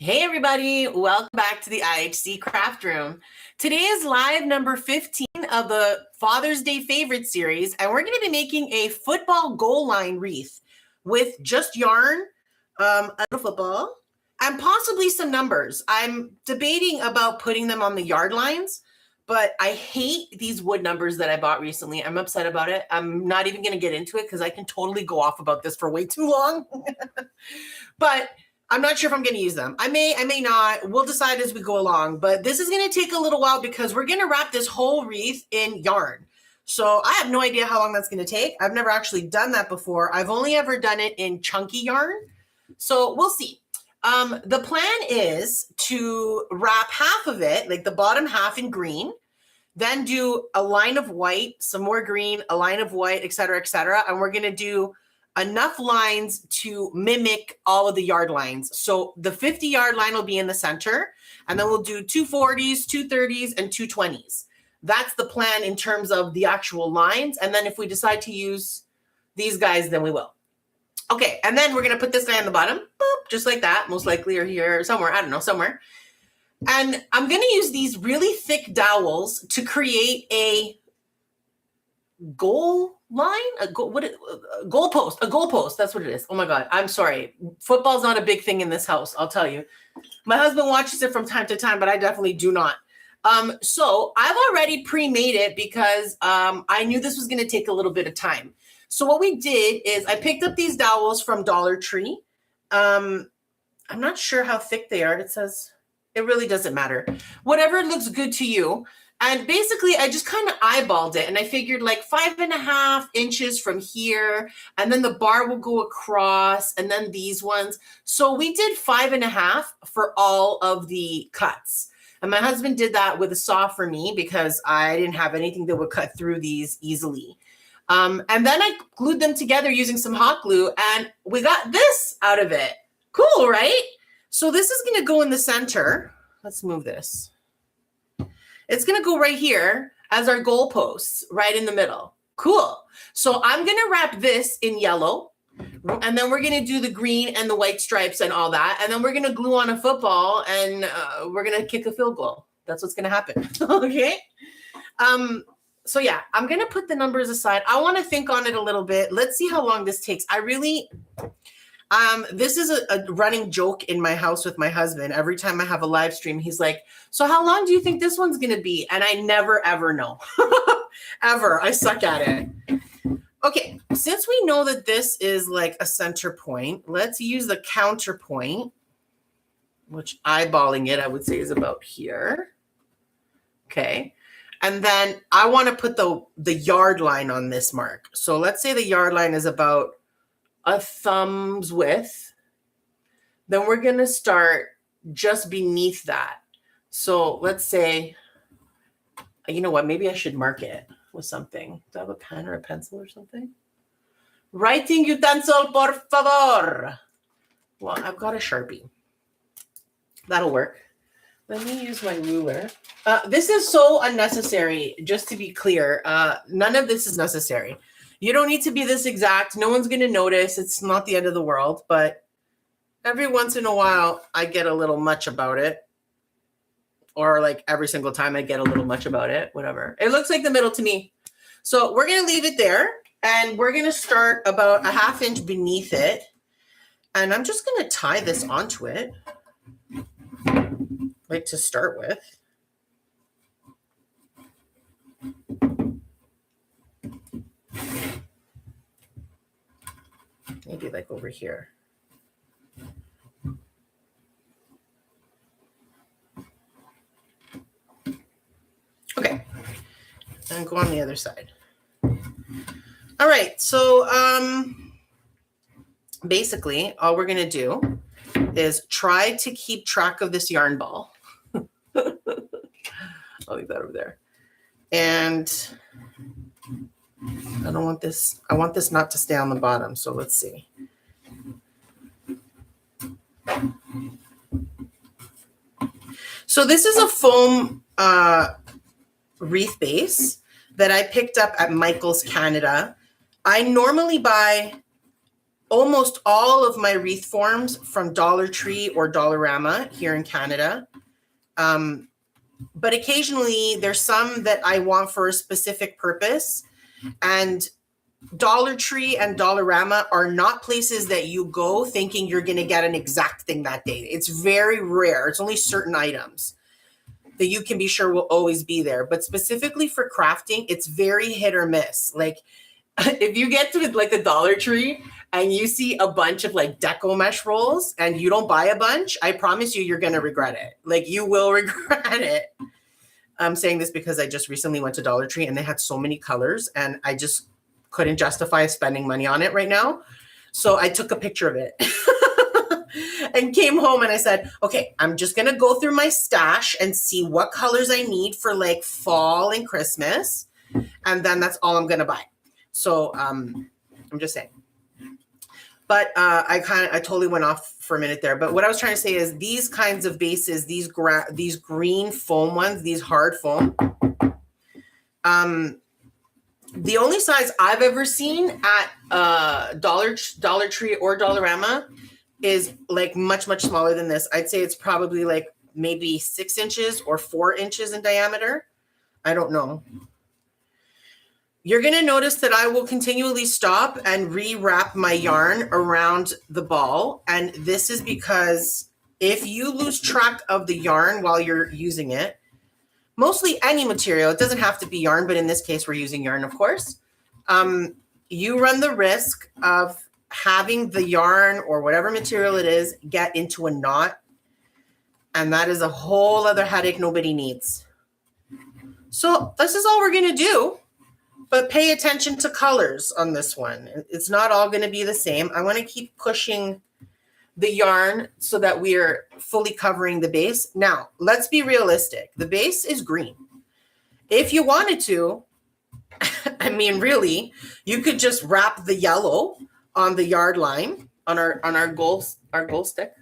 Hey everybody, welcome back to the IHC Craft Room. Today is live number 15 of the Father's Day Favorite Series, and we're going to be making a football goal line wreath with just yarn, a football, and possibly some numbers. I'm debating about putting them on the yard lines, but I hate these wood numbers that I bought recently. I'm upset about it. I'm not even going to get into it because I can totally go off about this for way too long. But I'm not sure if I'm going to use them. I may not. We'll decide as we go along. But this is going to take a little while because we're going to wrap this whole wreath in yarn. So I have no idea how long that's going to take. I've never actually done that before. I've only ever done it in chunky yarn. So we'll see. The plan is to wrap half of it, like the bottom half, in green, then do a line of white, some more green, a line of white, et cetera, and we're going to do enough lines to mimic all of the yard lines. So the 50-yard line will be in the center, and then we'll do 240s, 230s, and 220s. That's the plan in terms of the actual lines. And then if we decide to use these guys, then we will. Okay, and then we're going to put this guy on the bottom, boop, just like that, most likely, or here, somewhere, I don't know, somewhere. And I'm going to use these really thick dowels to create a goalpost. That's what it is. Oh my God. I'm sorry. Football's not a big thing in this house. I'll tell you. My husband watches it from time to time, but I definitely do not. So I've already pre-made it because I knew this was going to take a little bit of time. So what we did is I picked up these dowels from Dollar Tree. I'm not sure how thick they are. It says it really doesn't matter. Whatever looks good to you. And basically, I just kind of eyeballed it. And I figured like 5.5 inches from here. And then the bar will go across. And then these ones. So we did 5.5 for all of the cuts. And my husband did that with a saw for me because I didn't have anything that would cut through these easily. And then I glued them together using some hot glue. And we got this out of it. Cool, right? So this is going to go in the center. Let's move this. It's going to go right here as our goalposts, right in the middle. Cool. So I'm going to wrap this in yellow, and then we're going to do the green and the white stripes and all that. And then we're going to glue on a football, and we're going to kick a field goal. That's what's going to happen. Okay. So yeah, I'm going to put the numbers aside. I want to think on it a little bit. Let's see how long this takes. This is a running joke in my house with my husband. Every time I have a live stream, he's like, so how long do you think this one's going to be? And I never, ever know. Ever. I suck at it. Okay. Since we know that this is like a center point, let's use the counterpoint, which eyeballing it, I would say is about here. Okay. And then I want to put the yard line on this mark. So let's say the yard line is about a thumb's width. Then we're going to start just beneath that. So let's say, you know what, maybe I should mark it with something. Do I have a pen or a pencil or something? Writing utensil, por favor. Well, I've got a Sharpie. That'll work. Let me use my ruler. This is so unnecessary, just to be clear. None of this is necessary. You don't need to be this exact. No one's going to notice. It's not the end of the world. But every once in a while, I get a little much about it. Or like every single time I get a little much about it. Whatever. It looks like the middle to me. So we're going to leave it there. And we're going to start about a 1/2 inch beneath it. And I'm just going to tie this onto it. Like to start with. Maybe like over here. Okay. And go on the other side. All right. So basically, all we're going to do is try to keep track of this yarn ball. I'll leave that over there. And I don't want this. I want this not to stay on the bottom. So let's see. So this is a foam wreath base that I picked up at Michael's Canada. I normally buy almost all of my wreath forms from Dollar Tree or Dollarama here in Canada. But occasionally there's some that I want for a specific purpose. And Dollar Tree and Dollarama are not places that you go thinking you're going to get an exact thing that day. It's very rare. It's only certain items that you can be sure will always be there. But specifically for crafting, it's very hit or miss. Like if you get to like the Dollar Tree and you see a bunch of like Decor mesh rolls and you don't buy a bunch, I promise you, you're going to regret it. Like you will regret it. I'm saying this because I just recently went to Dollar Tree and they had so many colors and I just couldn't justify spending money on it right now. So I took a picture of it and came home and I said, okay, I'm just going to go through my stash and see what colors I need for like fall and Christmas. And then that's all I'm going to buy. So I'm just saying. But I totally went off for a minute there. But what I was trying to say is these kinds of bases, these green foam ones, these hard foam, the only size I've ever seen at Dollar Tree or Dollarama is like much, much smaller than this. I'd say it's probably like maybe 6 inches or 4 inches in diameter. I don't know. You're going to notice that I will continually stop and rewrap my yarn around the ball. And this is because if you lose track of the yarn while you're using it, mostly any material, it doesn't have to be yarn, but in this case, we're using yarn, of course. You run the risk of having the yarn or whatever material it is get into a knot. And that is a whole other headache nobody needs. So this is all we're going to do. But pay attention to colors on this one. It's not all going to be the same. I want to keep pushing the yarn so that we are fully covering the base. Now, let's be realistic. The base is green. If you wanted to, I mean, really, you could just wrap the yellow on the yard line on our goal stick.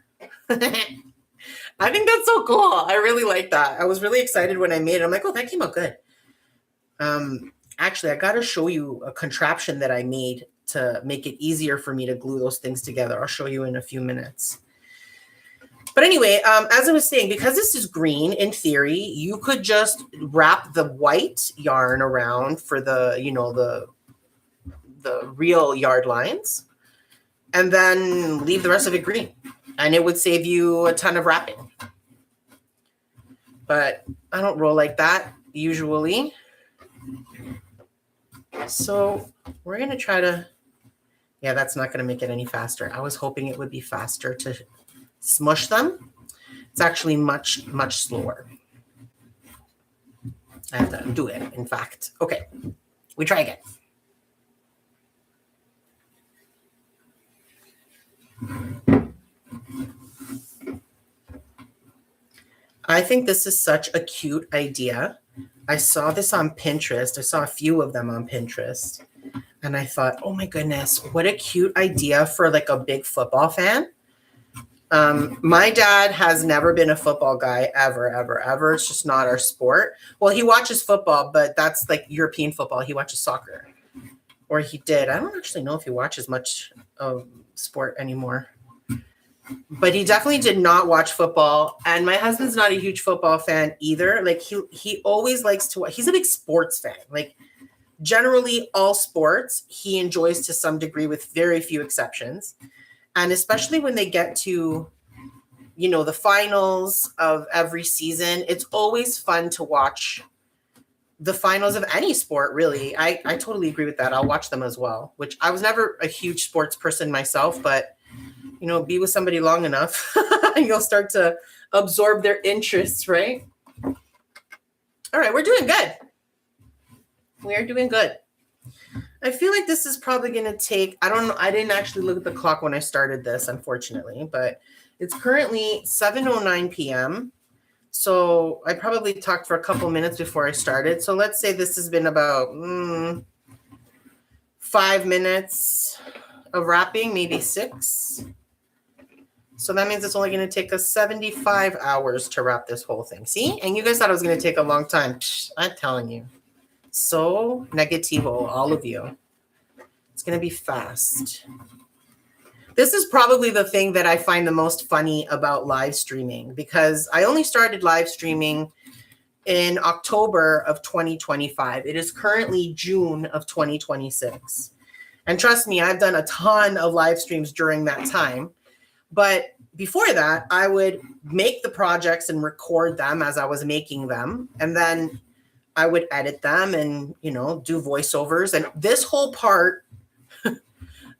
I think that's so cool. I really like that. I was really excited when I made it. I'm like, oh, that came out good. Actually, I got to show you a contraption that I made to make it easier for me to glue those things together. I'll show you in a few minutes. But anyway, as I was saying, because this is green, in theory, you could just wrap the white yarn around for the, you know, the real yard lines and then leave the rest of it green. And it would save you a ton of wrapping. But I don't roll like that usually. So we're going to try to, yeah, that's not going to make it any faster. I was hoping it would be faster to smush them. It's actually much, much slower. I have to undo it, in fact. Okay, we try again. I think this is such a cute idea. I saw this on Pinterest. I saw a few of them on Pinterest. And I thought, oh my goodness, what a cute idea for like a big football fan. My dad has never been a football guy, ever. It's just not our sport. Well, he watches football, but that's like European football. He watches soccer. Or he did. I don't actually know if he watches much of sport anymore. But he definitely did not watch football. And my husband's not a huge football fan either. Like he always likes to watch. He's a big sports fan. Like generally all sports he enjoys to some degree with very few exceptions. And especially when they get to, you know, the finals of every season, it's always fun to watch the finals of any sport, really. I totally agree with that. I'll watch them as well, which I was never a huge sports person myself, but you know, be with somebody long enough and you'll start to absorb their interests, right? All right, we're doing good. We are doing good. I feel like this is probably going to take, I don't know, I didn't actually look at the clock when I started this, unfortunately, but it's currently 7:09 p.m. So I probably talked for a couple minutes before I started. So let's say this has been about 5 minutes of wrapping, maybe 6. So that means it's only going to take us 75 hours to wrap this whole thing. See? And you guys thought it was going to take a long time. Psh, I'm telling you. So negativo, all of you. It's going to be fast. This is probably the thing that I find the most funny about live streaming, because I only started live streaming in October of 2025. It is currently June of 2026. And trust me, I've done a ton of live streams during that time. But before that, I would make the projects and record them as I was making them. And then I would edit them and, do voiceovers. And this whole part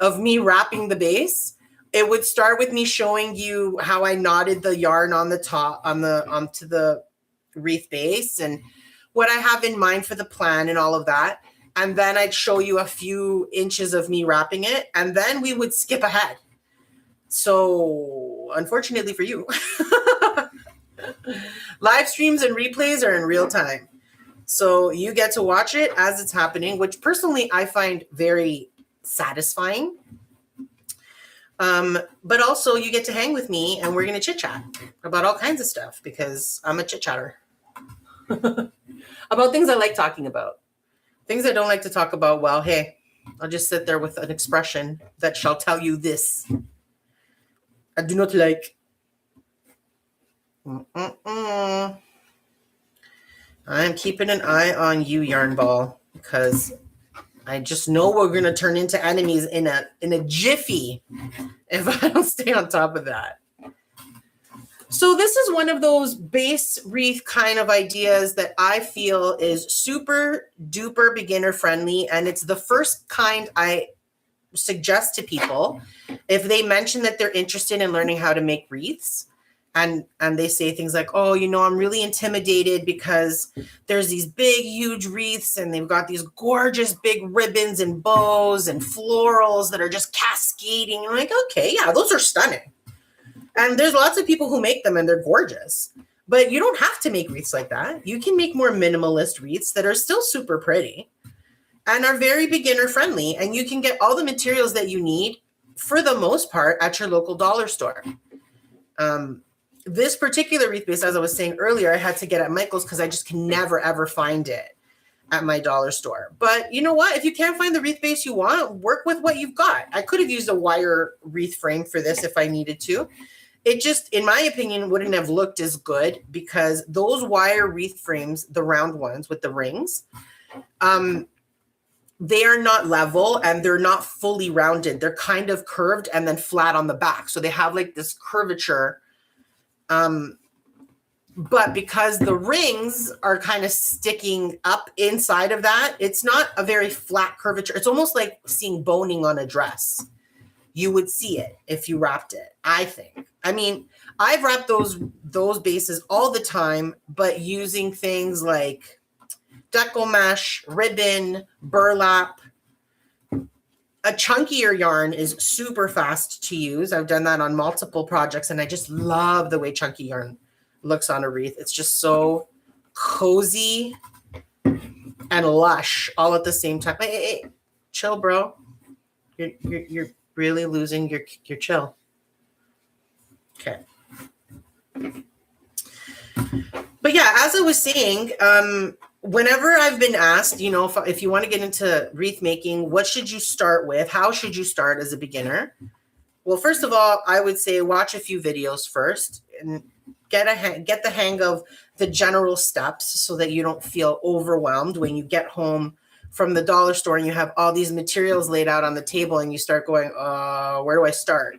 of me wrapping the base, it would start with me showing you how I knotted the yarn on the top, onto the wreath base, and what I have in mind for the plan and all of that. And then I'd show you a few inches of me wrapping it, and then we would skip ahead. So unfortunately for you, live streams and replays are in real time. So you get to watch it as it's happening, which personally I find very satisfying. But also you get to hang with me, and we're going to chit chat about all kinds of stuff, because I'm a chit chatter about things I like talking about. Things I don't like to talk about, well, hey, I'll just sit there with an expression that shall tell you this. I do not like. I'm keeping an eye on you, Yarn Ball, because I just know we're going to turn into enemies in a jiffy if I don't stay on top of that. So this is one of those base wreath kind of ideas that I feel is super duper beginner friendly. And it's the first kind I suggest to people if they mention that they're interested in learning how to make wreaths. And they say things like, oh, I'm really intimidated because there's these big, huge wreaths, and they've got these gorgeous big ribbons and bows and florals that are just cascading. I'm like, okay, yeah, those are stunning. And there's lots of people who make them, and they're gorgeous. But you don't have to make wreaths like that. You can make more minimalist wreaths that are still super pretty and are very beginner friendly. And you can get all the materials that you need, for the most part, at your local dollar store. This particular wreath base, as I was saying earlier, I had to get at Michael's because I just can never, ever find it at my dollar store. But you know what? If you can't find the wreath base you want, work with what you've got. I could have used a wire wreath frame for this if I needed to. It just, in my opinion, wouldn't have looked as good, because those wire wreath frames, the round ones with the rings, they are not level and they're not fully rounded. They're kind of curved and then flat on the back. So they have like this curvature. But because the rings are kind of sticking up inside of that, it's not a very flat curvature. It's almost like seeing boning on a dress. You would see it if you wrapped it, I think. I mean, I've wrapped those bases all the time, but using things like deco mesh, ribbon, burlap. A chunkier yarn is super fast to use. I've done that on multiple projects, and I just love the way chunky yarn looks on a wreath. It's just so cozy and lush all at the same time. Hey, chill, bro. You're really losing your chill. Okay. But yeah, as I was saying, whenever I've been asked, if you want to get into wreath making, what should you start with? How should you start as a beginner? Well, first of all, I would say watch a few videos first and get the hang of the general steps so that you don't feel overwhelmed when you get home from the dollar store and you have all these materials laid out on the table and you start going, where do I start?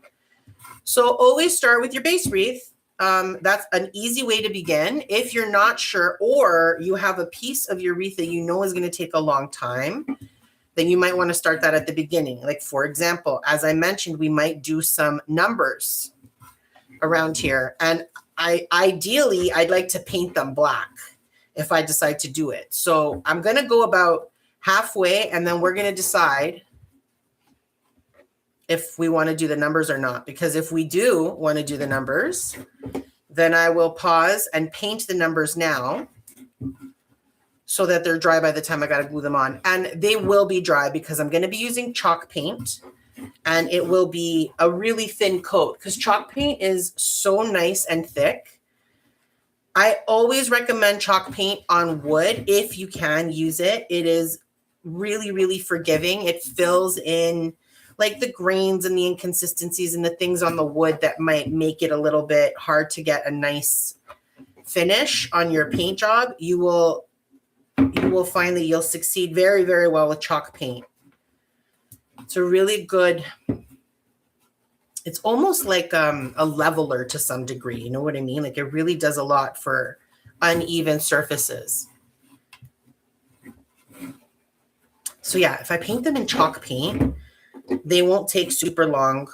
So always start with your base wreath. That's an easy way to begin. If you're not sure, or you have a piece of your wreath that you know is going to take a long time, then you might want to start that at the beginning. Like, for example, as I mentioned, we might do some numbers around here. And ideally, I'd like to paint them black if I decide to do it. So I'm going to go about halfway, and then we're going to decide if we want to do the numbers or not. Because if we do want to do the numbers, then I will pause and paint the numbers now so that they're dry by the time I got to glue them on. And they will be dry because I'm going to be using chalk paint, and it will be a really thin coat because chalk paint is so nice and thick. I always recommend chalk paint on wood if you can use it. It is really, really forgiving. It fills in like the grains and the inconsistencies and the things on the wood that might make it a little bit hard to get a nice finish on your paint job, you will find that you'll succeed very, very well with chalk paint. It's a really good, it's almost like a leveler to some degree. You know what I mean? Like it really does a lot for uneven surfaces. So yeah, if I paint them in chalk paint, they won't take super long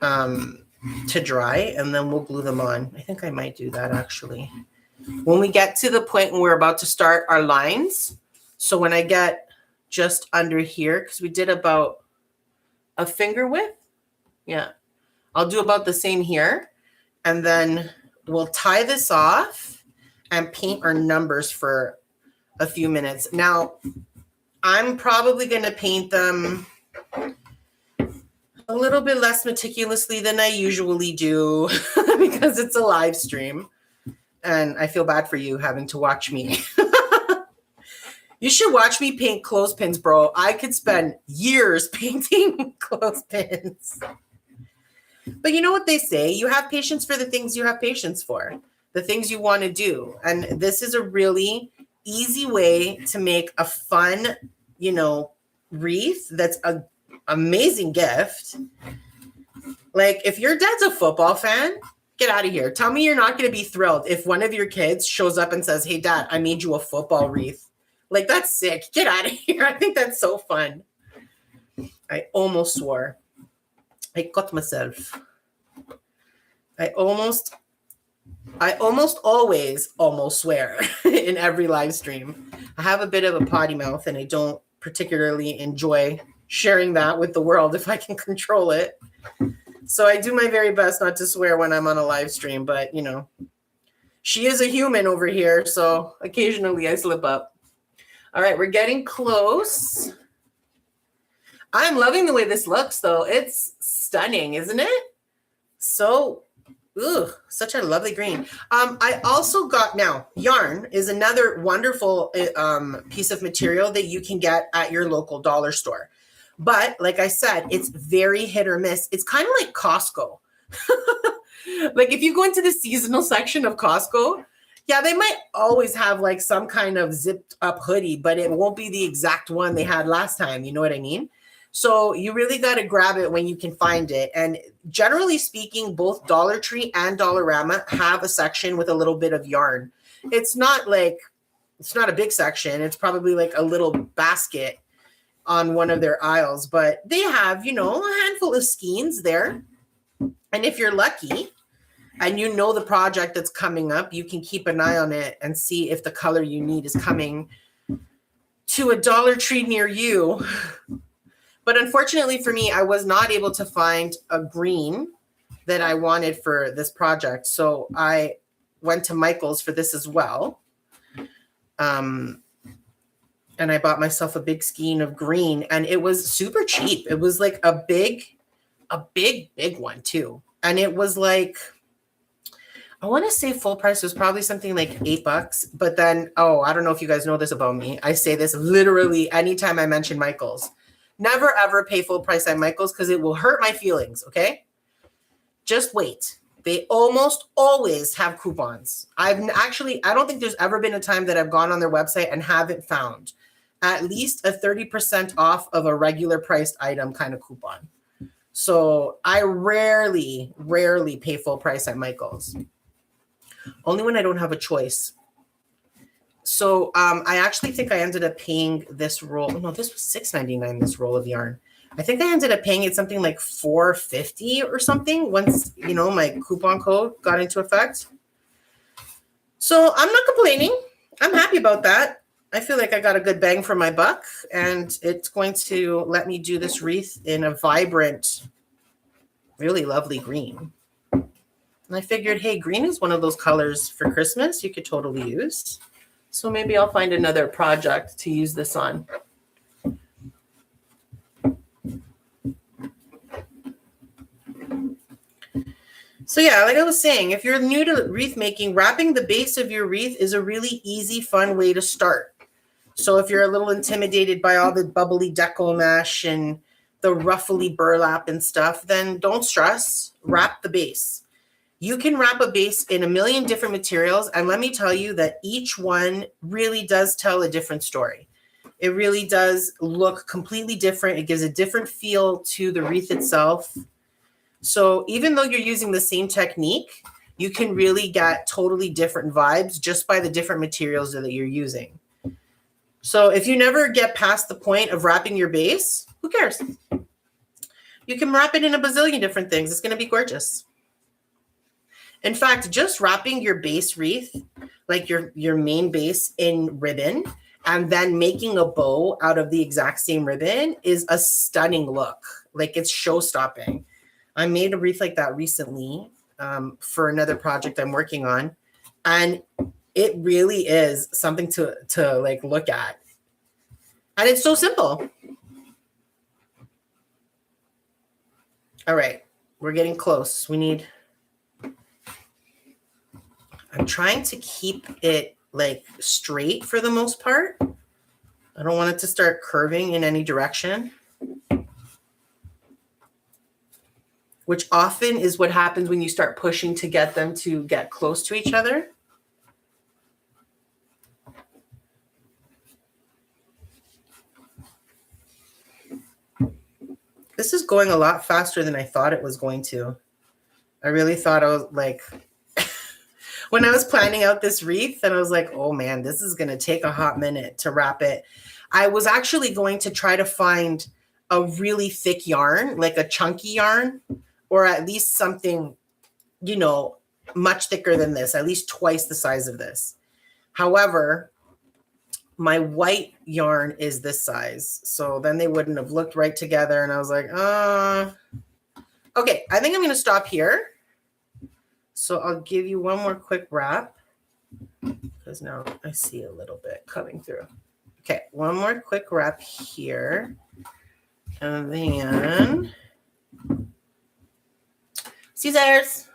to dry, and then we'll glue them on. I think I might do that actually. When we get to the point when we're about to start our lines, so when I get just under here, because we did about a finger width, yeah, I'll do about the same here, and then we'll tie this off and paint our numbers for a few minutes. Now, I'm probably going to paint them a little bit less meticulously than I usually do because it's a live stream and I feel bad for you having to watch me. You should watch me paint clothespins, bro. I could spend years painting clothespins. But you know what they say? You have patience for the things you have patience for, the things you want to do. And this is a really easy way to make a fun, you know, wreath that's an amazing gift. Like if your dad's a football fan, get out of here. Tell me you're not going to be thrilled if one of your kids shows up and says, hey, Dad, I made you a football wreath. Like, that's sick. Get out of here. I think that's so fun. I almost swore. I cut myself. I almost always almost swear in every live stream. I have a bit of a potty mouth and I don't particularly enjoy sharing that with the world if I can control it. So I do my very best not to swear when I'm on a live stream, but you know, she is a human over here. So occasionally I slip up. All right, we're getting close. I'm loving the way this looks though. It's stunning, isn't it? So, such a lovely green. I also got, now yarn is another wonderful piece of material that you can get at your local dollar store. But like I said, it's very hit or miss. It's kind of like Costco. Like if you go into the seasonal section of Costco, yeah, they might always have like some kind of zipped up hoodie, but it won't be the exact one they had last time. You know what I mean? So you really got to grab it when you can find it. And generally speaking, both Dollar Tree and Dollarama have a section with a little bit of yarn. It's not a big section. It's probably like a little basket on one of their aisles, but they have, you know, a handful of skeins there. And if you're lucky and you know the project that's coming up, you can keep an eye on it and see if the color you need is coming to a Dollar Tree near you. But unfortunately for me, I was not able to find a green that I wanted for this project. So I went to Michael's for this as well. And I bought myself a big skein of green and it was super cheap. It was like a big one too. And it was like, I want to say full price was probably something like $8. But then, I don't know if you guys know this about me. I say this literally anytime I mention Michael's. Never, ever pay full price at Michael's because it will hurt my feelings, okay? Just wait. They almost always have coupons. I don't think there's ever been a time that I've gone on their website and haven't found at least a 30% off of a regular priced item kind of coupon. So I rarely pay full price at Michael's. Only when I don't have a choice. So I actually think I ended up paying this roll. No, this was $6.99, this roll of yarn. I think I ended up paying it something like $4.50 or something once, you know, my coupon code got into effect. So I'm not complaining. I'm happy about that. I feel like I got a good bang for my buck, and it's going to let me do this wreath in a vibrant, really lovely green. And I figured, hey, green is one of those colors for Christmas you could totally use. So maybe I'll find another project to use this on. So yeah, like I was saying, if you're new to wreath making, wrapping the base of your wreath is a really easy, fun way to start. So if you're a little intimidated by all the bubbly deco mesh and the ruffly burlap and stuff, then don't stress. Wrap the base. You can wrap a base in a million different materials, and let me tell you that each one really does tell a different story. It really does look completely different. It gives a different feel to the wreath itself. So even though you're using the same technique, you can really get totally different vibes just by the different materials that you're using. So if you never get past the point of wrapping your base, who cares? You can wrap it in a bazillion different things. It's going to be gorgeous. In fact, just wrapping your base wreath, like your main base, in ribbon and then making a bow out of the exact same ribbon is a stunning look. Like, it's show-stopping. I made a wreath like that recently for another project I'm working on, and it really is something to like look at. And it's so simple. All right, we're getting close. I'm trying to keep it like straight for the most part. I don't want it to start curving in any direction, which often is what happens when you start pushing to get them to get close to each other. This is going a lot faster than I thought it was going to. I really thought I was like, when I was planning out this wreath, and I was like, oh man, this is going to take a hot minute to wrap it. I was actually going to try to find a really thick yarn, like a chunky yarn, or at least something, you know, much thicker than this, at least twice the size of this. However, my white yarn is this size, so then they wouldn't have looked right together. And I was like, okay, I think I'm going to stop here. So I'll give you one more quick wrap, because now I see a little bit coming through. Okay, one more quick wrap here. And then scissors.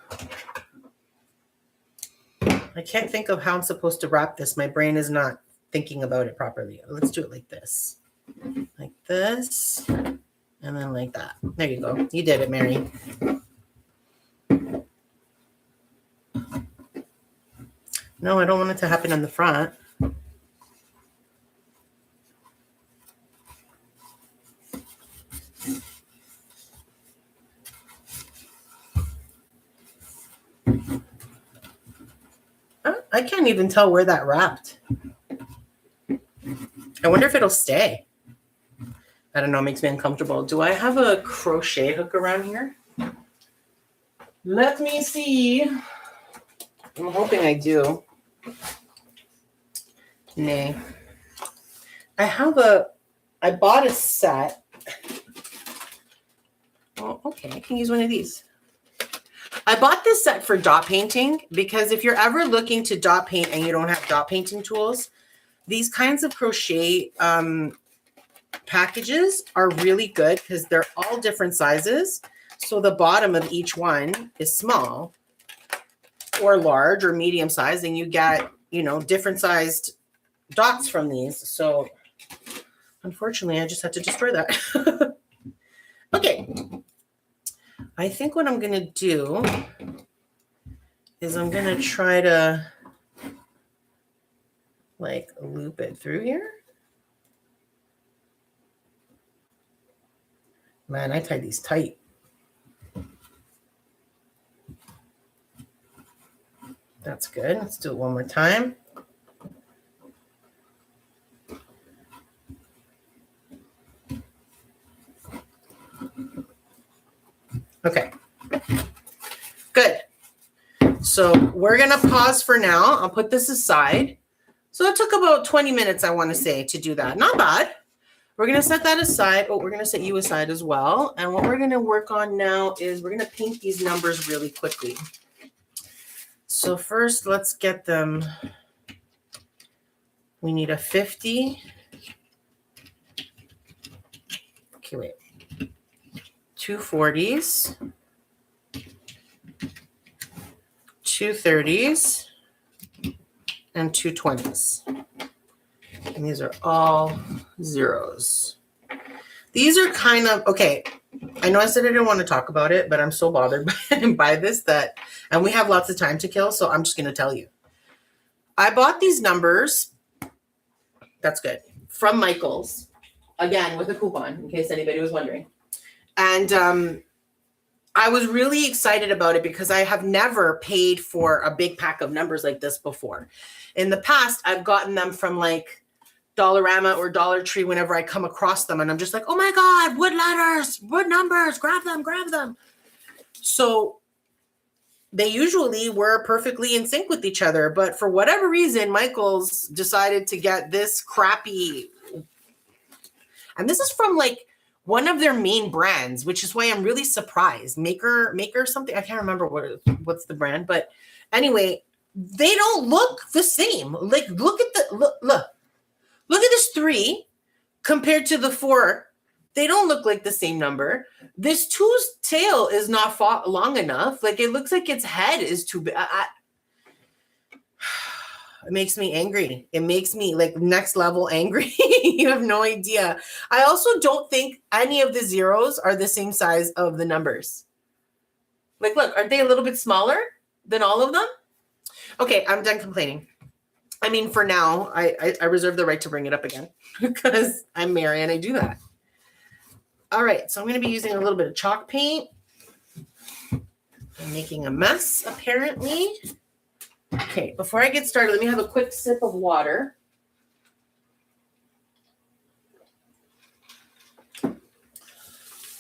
I can't think of how I'm supposed to wrap this. My brain is not thinking about it properly. Let's do it like this. Like this. And then like that. There you go. You did it, Mary. No, I don't want it to happen on the front. I can't even tell where that wrapped. I wonder if it'll stay. I don't know, it makes me uncomfortable. Do I have a crochet hook around here? Let me see. I'm hoping I do. Nay. I bought a set. Oh, okay, I can use one of these. I bought this set for dot painting because if you're ever looking to dot paint and you don't have dot painting tools, these kinds of crochet packages are really good because they're all different sizes. So the bottom of each one is small or large or medium size, and you get, you know, different sized dots from these. So unfortunately, I just had to destroy that. Okay. I think what I'm going to do is I'm going to try to like loop it through here. Man, I tied these tight. That's good. Let's do it one more time. Okay, good. So we're going to pause for now. I'll put this aside. So it took about 20 minutes, I want to say, to do that. Not bad. We're going to set that aside. Oh, we're going to set you aside as well. And what we're going to work on now is we're going to paint these numbers really quickly. So first, let's get them. We need a 50. Okay, wait. 2 40s, 2 30s, and 2 20s. And these are all zeros. These are kind of, okay, I know I said I didn't want to talk about it, but I'm so bothered by this and we have lots of time to kill, so I'm just going to tell you. I bought these numbers, that's good, from Michael's, again, with a coupon, in case anybody was wondering. And I was really excited about it because I have never paid for a big pack of numbers like this before. In the past, I've gotten them from like Dollarama or Dollar Tree whenever I come across them. And I'm just like, oh my God, wood letters, wood numbers, grab them. So they usually were perfectly in sync with each other. But for whatever reason, Michael's decided to get this crappy. And this is from like one of their main brands, which is why I'm really surprised. Maker something. I can't remember what's the brand. But anyway, they don't look the same. Like, look at this 3 compared to the 4. They don't look like the same number. This 2's tail is not long enough. Like, it looks like its head is too big. It makes me angry. It makes me like next level angry. You have no idea. I also don't think any of the zeros are the same size of the numbers. Like, look, aren't they a little bit smaller than all of them? Okay, I'm done complaining. I mean, for now, I reserve the right to bring it up again because I'm Mary and I do that. All right, so I'm going to be using a little bit of chalk paint. I'm making a mess, apparently. Okay, before I get started, let me have a quick sip of water.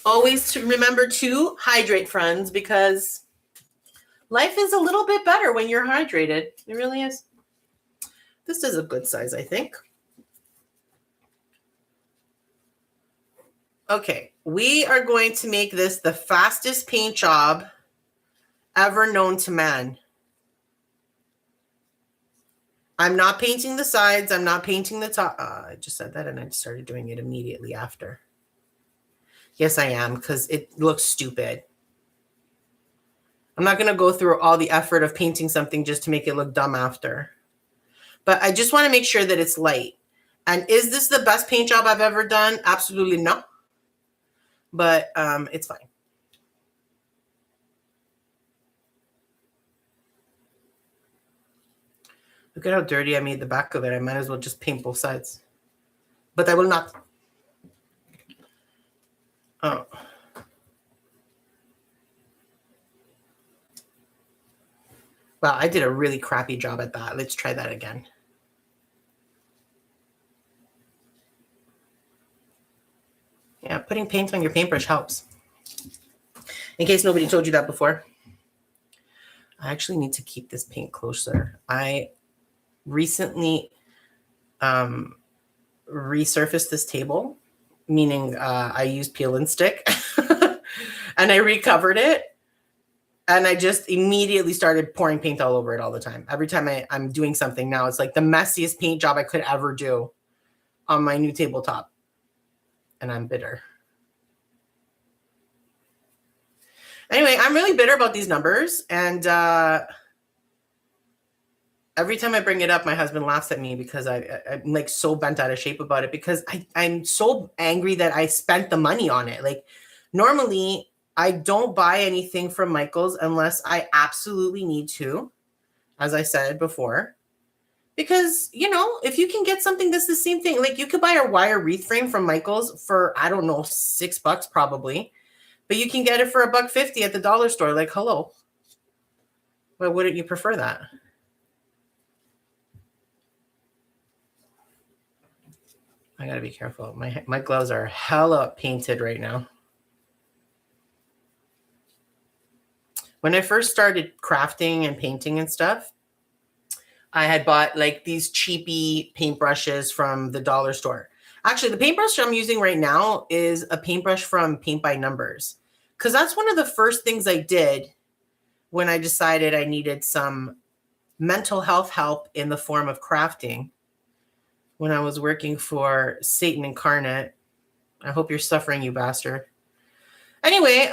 Always to remember to hydrate, friends, because life is a little bit better when you're hydrated. It really is. This is a good size, I think. Okay, we are going to make this the fastest paint job ever known to man. I'm not painting the sides. I'm not painting the top. I just said that and I started doing it immediately after. Yes, I am, because it looks stupid. I'm not going to go through all the effort of painting something just to make it look dumb after. But I just want to make sure that it's light. And is this the best paint job I've ever done? Absolutely no. But it's fine. Look at how dirty I made the back of it. I might as well just paint both sides. But I will not. Oh. Wow, I did a really crappy job at that. Let's try that again. Yeah, putting paint on your paintbrush helps. In case nobody told you that before. I actually need to keep this paint closer. I recently resurfaced this table, meaning I used peel and stick, and I recovered it. And I just immediately started pouring paint all over it all the time. Every time I'm doing something now, it's like the messiest paint job I could ever do on my new tabletop. And I'm bitter. Anyway, I'm really bitter about these numbers. And every time I bring it up, my husband laughs at me because I'm like so bent out of shape about it because I'm so angry that I spent the money on it. Like normally I don't buy anything from Michael's unless I absolutely need to, as I said before, because, you know, if you can get something that's the same thing, like you could buy a wire wreath frame from Michael's for, I don't know, $6 probably, but you can get it for $1.50 at the dollar store. Like, hello. Why wouldn't you prefer that? I gotta be careful. My gloves are hella painted right now. When I first started crafting and painting and stuff, I had bought like these cheapy paintbrushes from the dollar store. Actually, the paintbrush I'm using right now is a paintbrush from Paint by Numbers, because that's one of the first things I did when I decided I needed some mental health help in the form of crafting when I was working for Satan Incarnate. I hope you're suffering, you bastard. Anyway,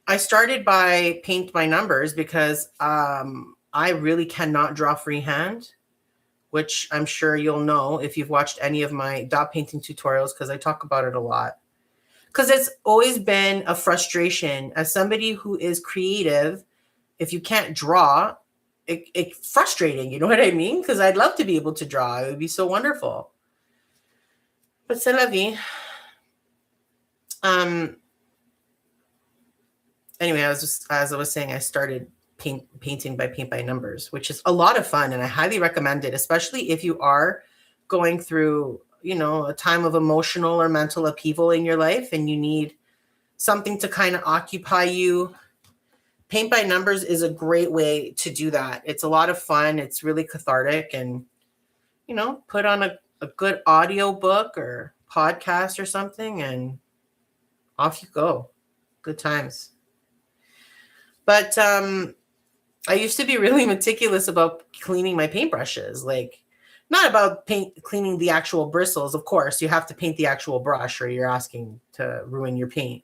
I started by Paint by Numbers because I really cannot draw freehand which I'm sure you'll know if you've watched any of my dot painting tutorials, because I talk about it a lot. Because it's always been a frustration as somebody who is creative. If you can't draw, it's frustrating. You know what I mean? Because I'd love to be able to draw. It would be so wonderful. But c'est la vie. Anyway, as I was saying, I started painting by paint by numbers, which is a lot of fun, and I highly recommend it, especially if you are going through, a time of emotional or mental upheaval in your life and you need something to kind of occupy you. Paint by numbers is a great way to do that. It's a lot of fun. It's really cathartic, and put on a good audio book or podcast or something, and off you go. Good times. But I used to be really meticulous about cleaning my paintbrushes. Like, not about cleaning the actual bristles. Of course, you have to paint the actual brush, or you're asking to ruin your paint.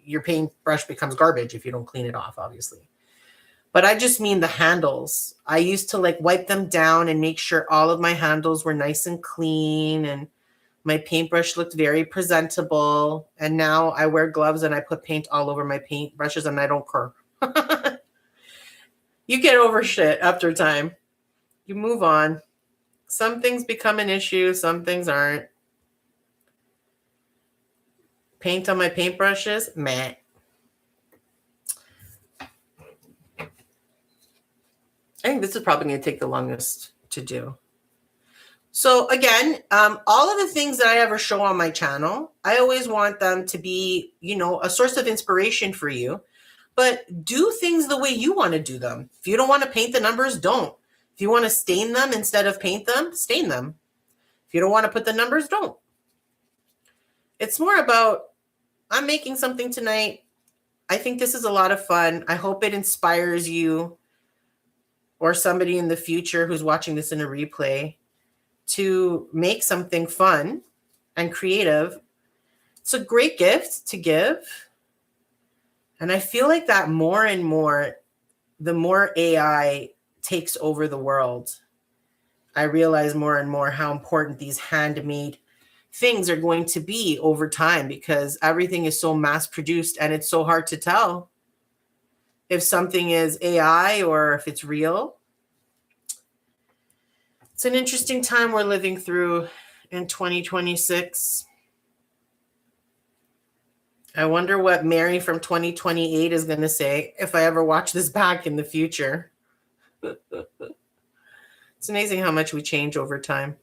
Your paintbrush becomes garbage if you don't clean it off, obviously. But I just mean the handles. I used to wipe them down and make sure all of my handles were nice and clean, and my paintbrush looked very presentable. And now I wear gloves and I put paint all over my paintbrushes and I don't care. You get over shit after time. You move on. Some things become an issue. Some things aren't. Paint on my paintbrushes? Meh. I think this is probably going to take the longest to do. So again, all of the things that I ever show on my channel, I always want them to be, a source of inspiration for you. But do things the way you want to do them. If you don't want to paint the numbers, don't. If you want to stain them instead of paint them, stain them. If you don't want to put the numbers, don't. It's more about, I'm making something tonight. I think this is a lot of fun. I hope it inspires you or somebody in the future who's watching this in a replay to make something fun and creative. It's a great gift to give. And I feel like that more and more, the more AI takes over the world, I realize more and more how important these handmade things are going to be over time, because everything is so mass produced and it's so hard to tell if something is AI or if it's real. It's an interesting time we're living through in 2026. I wonder what Mary from 2028 is going to say if I ever watch this back in the future. It's amazing how much we change over time.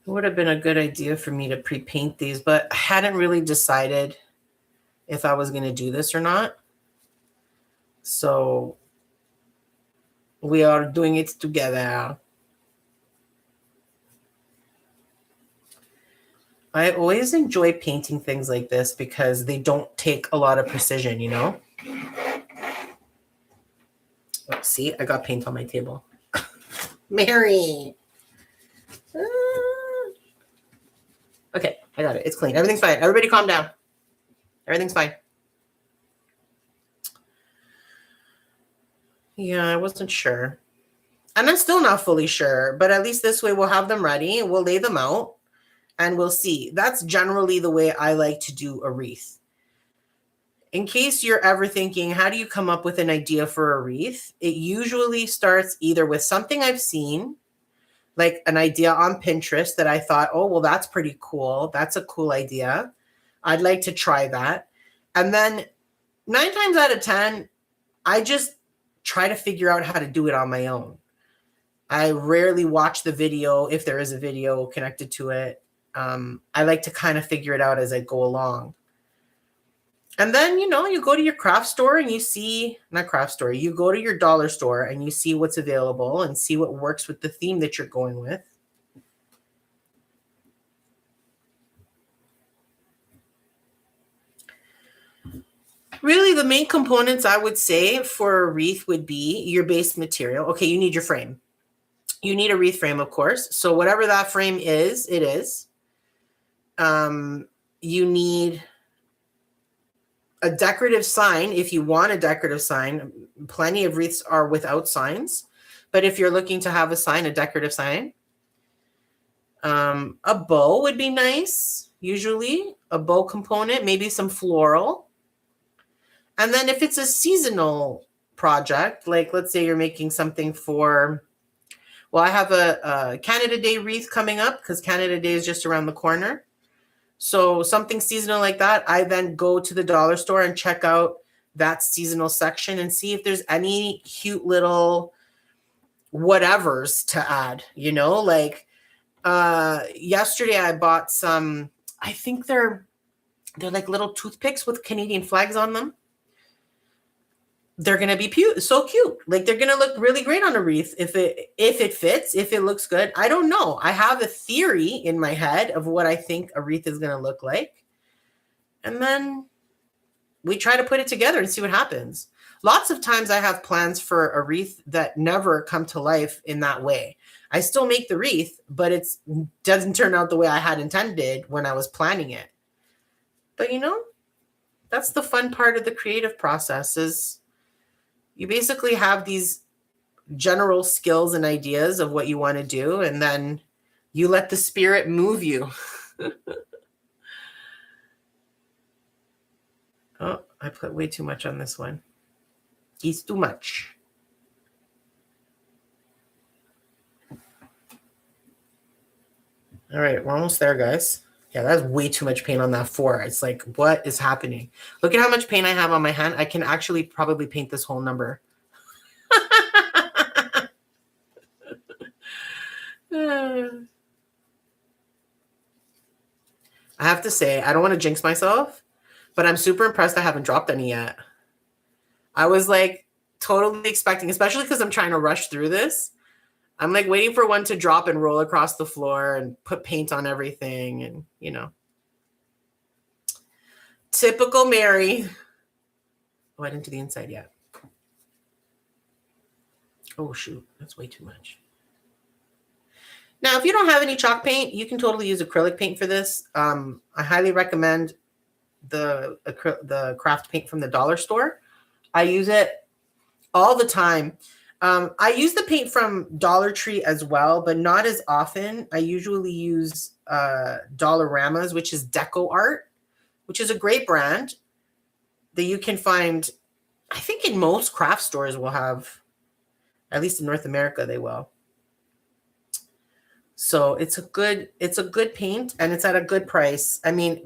It would have been a good idea for me to pre-paint these, but I hadn't really decided if I was going to do this or not. So we are doing it together. I always enjoy painting things like this because they don't take a lot of precision, Let's see, I got paint on my table. Mary. Okay, I got it. It's clean. Everything's fine. Everybody calm down. Everything's fine. Yeah, I wasn't sure. And I'm still not fully sure, but at least this way we'll have them ready. We'll lay them out and we'll see. That's generally the way I like to do a wreath. In case you're ever thinking, how do you come up with an idea for a wreath? It usually starts either with something I've seen, like an idea on Pinterest that I thought, oh, well, that's pretty cool. That's a cool idea. I'd like to try that. And then 9 times out of 10, I just try to figure out how to do it on my own. I rarely watch the video if there is a video connected to it. I like to kind of figure it out as I go along. And then, you go to your craft store and you see, not craft store, you go to your dollar store and you see what's available and see what works with the theme that you're going with. Really, the main components I would say for a wreath would be your base material. Okay, you need your frame. You need a wreath frame, of course. So whatever that frame is, it is. You need a decorative sign if you want a decorative sign. Plenty of wreaths are without signs. But if you're looking to have a sign, a decorative sign, a bow would be nice, usually. A bow component, maybe some floral. And then if it's a seasonal project, like let's say you're making something for, well, I have a Canada Day wreath coming up because Canada Day is just around the corner. So something seasonal like that, I then go to the dollar store and check out that seasonal section and see if there's any cute little whatevers to add, you know, like yesterday I bought some, I think they're like little toothpicks with Canadian flags on them. They're going to be so cute. Like they're going to look really great on a wreath if it fits, if it looks good. I don't know. I have a theory in my head of what I think a wreath is going to look like. And then we try to put it together and see what happens. Lots of times I have plans for a wreath that never come to life in that way. I still make the wreath, but it doesn't turn out the way I had intended when I was planning it. But you know, that's the fun part of the creative process is you basically have these general skills and ideas of what you want to do, and then you let the spirit move you. Oh, I put way too much on this one. It's too much. All right, we're almost there, guys. Yeah, that's way too much paint on that 4. It's like, what is happening? Look at how much paint I have on my hand. I can actually probably paint this whole number. I have to say, I don't want to jinx myself, but I'm super impressed I haven't dropped any yet. I was like totally expecting, especially because I'm trying to rush through this. I'm like waiting for one to drop and roll across the floor and put paint on everything and, you know. Typical Mary. Oh, I didn't do the inside yet. Oh, shoot. That's way too much. Now, if you don't have any chalk paint, you can totally use acrylic paint for this. I highly recommend the craft paint from the dollar store. I use it all the time. I use the paint from Dollar Tree as well, but not as often. I usually use Dollarama's, which is Deco Art, which is a great brand that you can find, I think in most craft stores will have, at least in North America, they will. So it's a good paint and it's at a good price. I mean,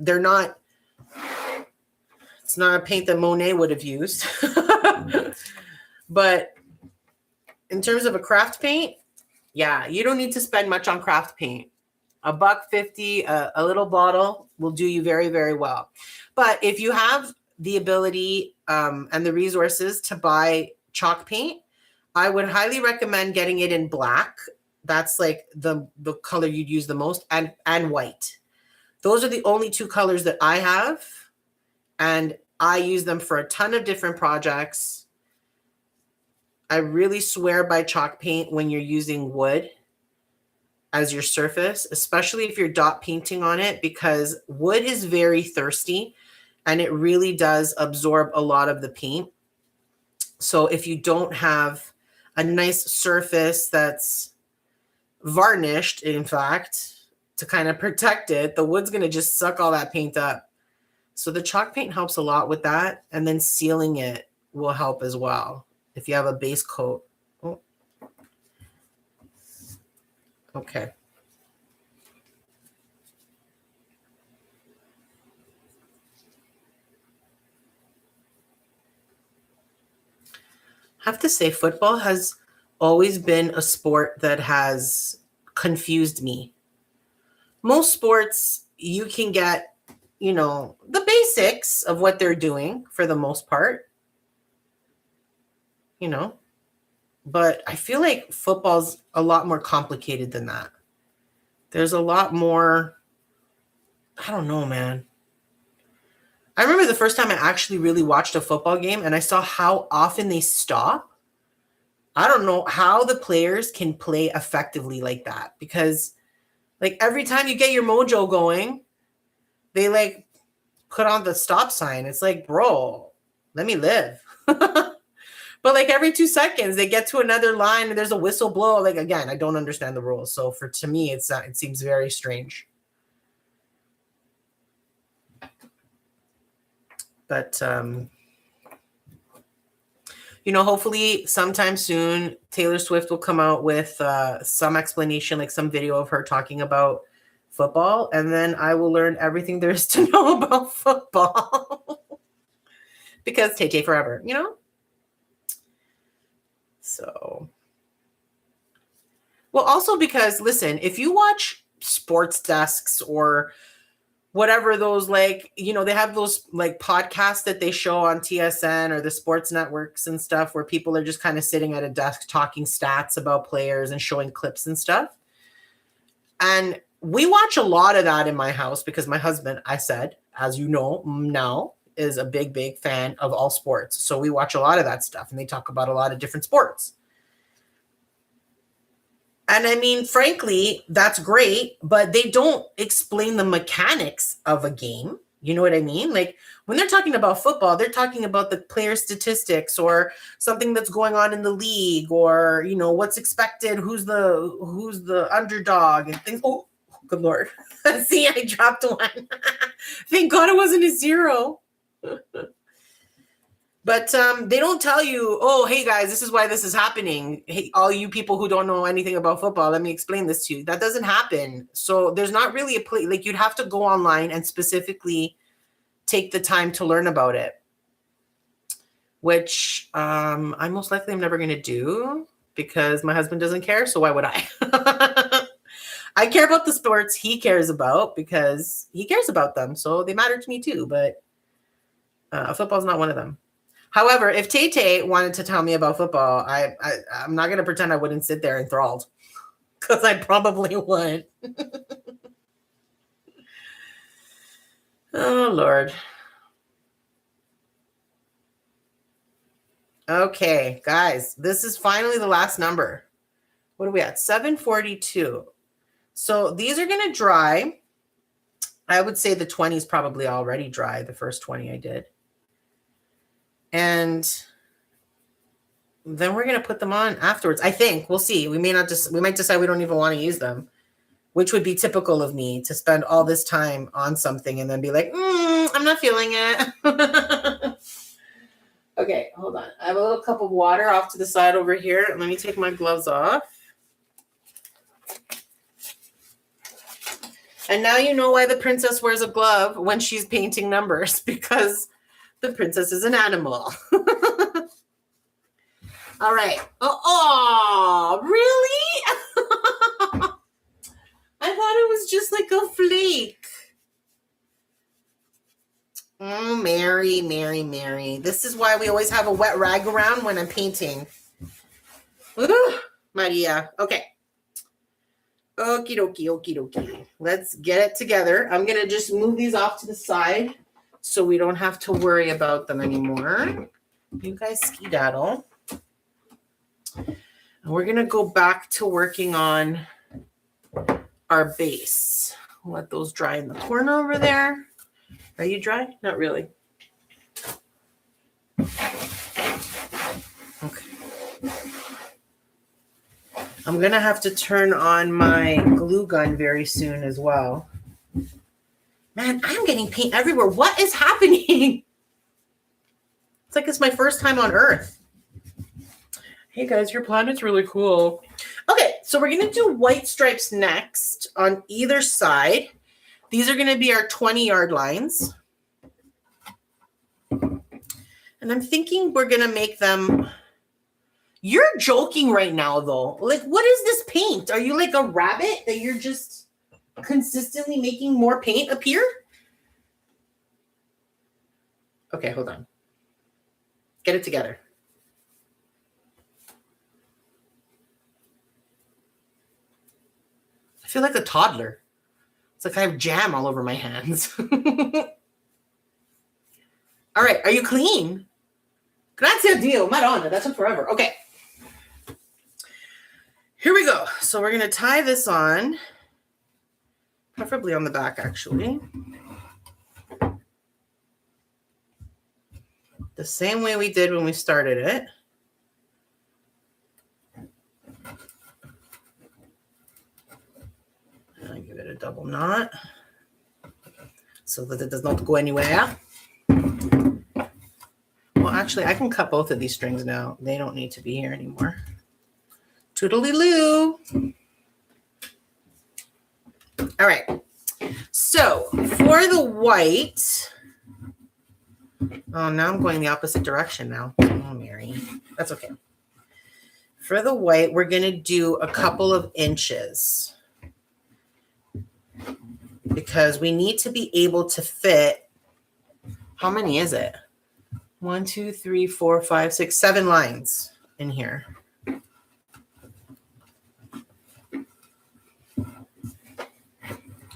it's not a paint that Monet would have used, but in terms of a craft paint, yeah, you don't need to spend much on craft paint. $1.50, a little bottle will do you very, very well. But if you have the ability and the resources to buy chalk paint, I would highly recommend getting it in black. That's like the color you'd use the most, and white. Those are the only 2 colors that I have, and I use them for a ton of different projects. I really swear by chalk paint when you're using wood as your surface, especially if you're dot painting on it, because wood is very thirsty and it really does absorb a lot of the paint. So if you don't have a nice surface that's varnished, in fact, to kind of protect it, the wood's going to just suck all that paint up. So the chalk paint helps a lot with that. And then sealing it will help as well if you have a base coat. Oh. Okay. I have to say, football has always been a sport that has confused me. Most sports, you can get, you know, the basics of what they're doing for the most part, you know, but I feel like football's a lot more complicated than that. There's a lot more, I don't know, man. I remember the first time I actually really watched a football game and I saw how often they stop. I don't know how the players can play effectively like that, because like every time you get your mojo going, they like put on the stop sign. It's like, bro, let me live. But like every 2 seconds, they get to another line and there's a whistle blow. Like, again, I don't understand the rules. So to me, it seems very strange. But, hopefully sometime soon, Taylor Swift will come out with some explanation, like some video of her talking about football. And then I will learn everything there is to know about football. Because Tay forever, So, well, also because, listen, if you watch sports desks or whatever those, like, they have those like podcasts that they show on TSN or the sports networks and stuff where people are just kind of sitting at a desk talking stats about players and showing clips and stuff. And we watch a lot of that in my house because my husband, I said, as you know now, is a big, big fan of all sports. So we watch a lot of that stuff and they talk about a lot of different sports. And I mean, frankly, that's great, but they don't explain the mechanics of a game. You know what I mean? Like when they're talking about football, they're talking about the player statistics or something that's going on in the league or, what's expected, who's the underdog and things. Oh, good Lord. See, I dropped one. Thank God it wasn't a 0. But they don't tell you, oh, hey, guys, this is why this is happening. Hey, all you people who don't know anything about football, let me explain this to you. That doesn't happen. So there's not really a play. Like you'd have to go online and specifically take the time to learn about it, which I most likely am never going to do because my husband doesn't care. So why would I? I care about the sports he cares about because he cares about them. So they matter to me too. But football's not one of them. However, if Tay wanted to tell me about football, I'm not going to pretend I wouldn't sit there enthralled because I probably would. Oh, Lord. Okay, guys, this is finally the last number. What are we at? 742. So these are going to dry. I would say the 20 is probably already dry, the first 20 I did. And then we're going to put them on afterwards. I think we'll see. We might decide we don't even want to use them, which would be typical of me to spend all this time on something and then be like, I'm not feeling it. Okay, hold on. I have a little cup of water off to the side over here. Let me take my gloves off. And now you know why the princess wears a glove when she's painting numbers, because the princess is an animal. All right. Oh, really? I thought it was just like a flake. Oh, Mary, Mary, Mary. This is why we always have a wet rag around when I'm painting. Ooh, Maria. Okay. Okie dokie, okie dokie. Let's get it together. I'm going to just move these off to the side so we don't have to worry about them anymore. You guys skedaddle. And we're going to go back to working on our base. Let those dry in the corner over there. Are you dry? Not really. Okay. I'm going to have to turn on my glue gun very soon as well. Man, I'm getting paint everywhere. What is happening? It's like it's my first time on Earth. Hey guys, your planet's really cool. Okay, so we're going to do white stripes next on either side. These are going to be our 20-yard lines. And I'm thinking we're going to make them... You're joking right now, though. Like, what is this paint? Are you like a rabbit that you're just consistently making more paint appear? Okay, hold on. Get it together. I feel like a toddler. It's like I have jam all over my hands. All right, are you clean? Grazie a Dio, Madonna, that took forever. Okay. So we're going to tie this on, preferably on the back, actually. The same way we did when we started it. And I give it a double knot so that it does not go anywhere. Well, actually, I can cut both of these strings now. They don't need to be here anymore. Toodaloo. All right. So for the white, oh, now I'm going the opposite direction now. Oh, Mary. That's okay. For the white, we're going to do a couple of inches because we need to be able to fit. How many is it? 1, 2, 3, 4, 5, 6, 7 lines in here.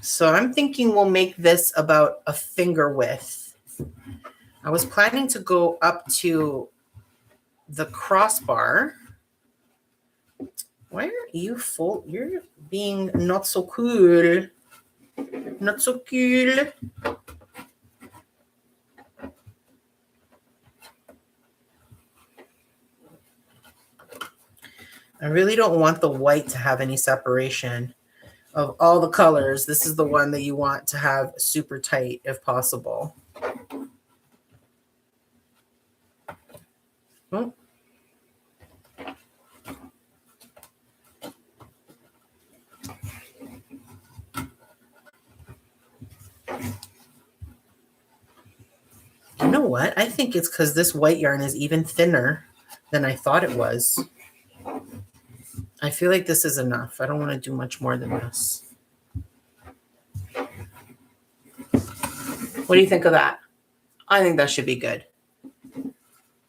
So I'm thinking we'll make this about a finger width. I was planning to go up to the crossbar. Why are you full? You're being not so cool. Not so cool. I really don't want the white to have any separation. Of all the colors, this is the one that you want to have super tight if possible. Oh. You know what? I think it's because this white yarn is even thinner than I thought it was. I feel like this is enough. I don't want to do much more than this. What do you think of that? I think that should be good.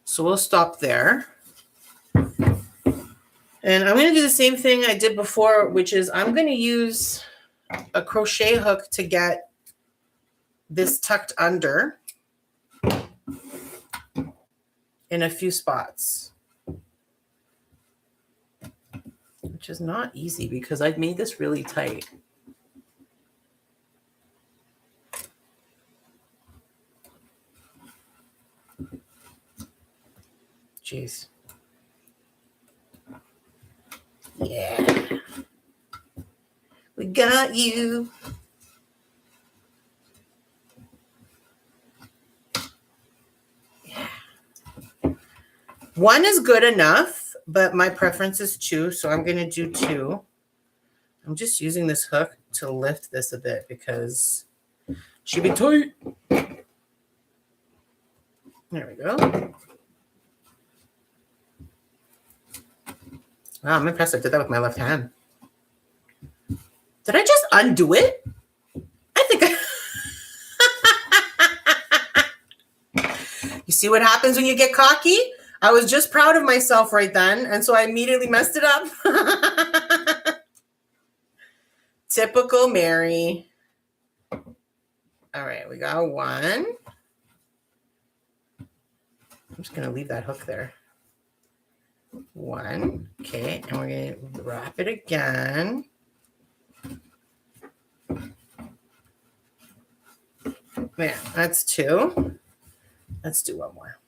So we'll stop there. And I'm going to do the same thing I did before, which is I'm going to use a crochet hook to get this tucked under in a few spots. Which is not easy because I've made this really tight. Jeez. Yeah. We got you. Yeah. One is good enough, but my preference is 2, so I'm going to do 2. I'm just using this hook to lift this a bit because it should be tight. There we go. Wow, I'm impressed I did that with my left hand. Did I just undo it? I think I... You see what happens when you get cocky? I was just proud of myself right then, and so I immediately messed it up. Typical Mary. All right, we got 1. I'm just going to leave that hook there. 1. Okay, and we're going to wrap it again. Yeah, that's 2. Let's do 1 more.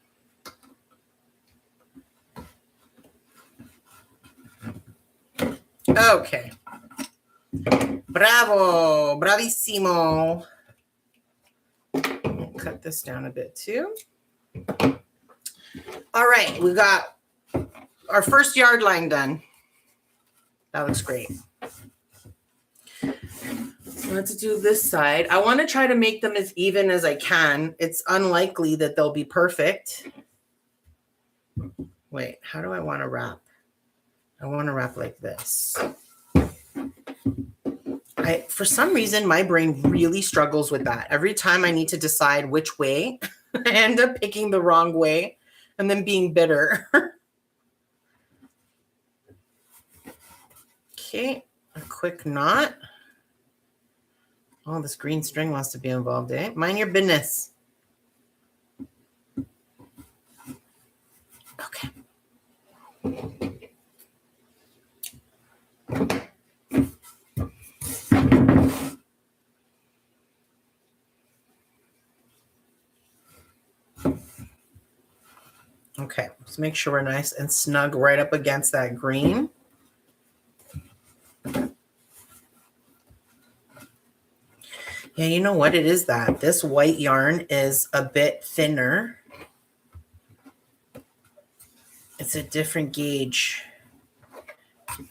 Okay. Bravo. Bravissimo. Cut this down a bit too. All right, we got our first yard line done. That looks great. Let's do this side. I want to try to make them as even as I can. It's unlikely that they'll be perfect. Wait, how do I want to wrap? I want to wrap like this. For some reason, my brain really struggles with that. Every time I need to decide which way, I end up picking the wrong way and then being bitter. Okay, a quick knot. Oh, this green string wants to be involved, eh? Mind your business. Okay. Okay, let's make sure we're nice and snug right up against that green. Yeah, you know what it is that this white yarn is a bit thinner. It's a different gauge.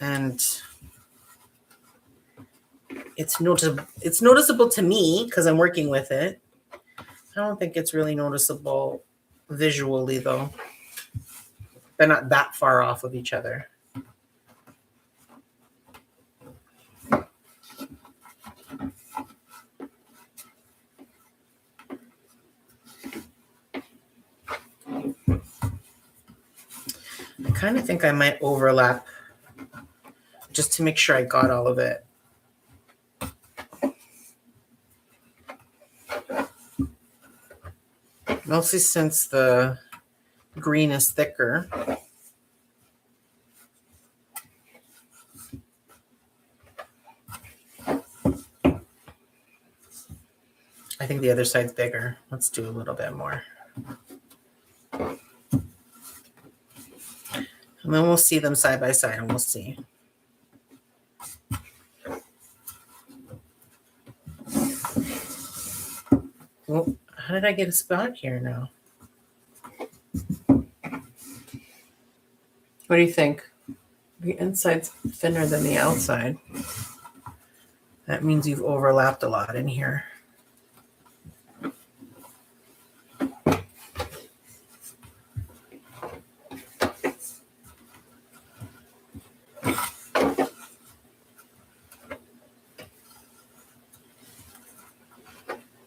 And it's noticeable to me because I'm working with it. I don't think it's really noticeable visually though. They're not that far off of each other. I kind of think I might overlap just to make sure I got all of it. Mostly since the green is thicker. I think the other side's bigger. Let's do a little bit more. And then we'll see them side by side and we'll see. Well, how did I get a spot here now? What do you think? The inside's thinner than the outside. That means you've overlapped a lot in here.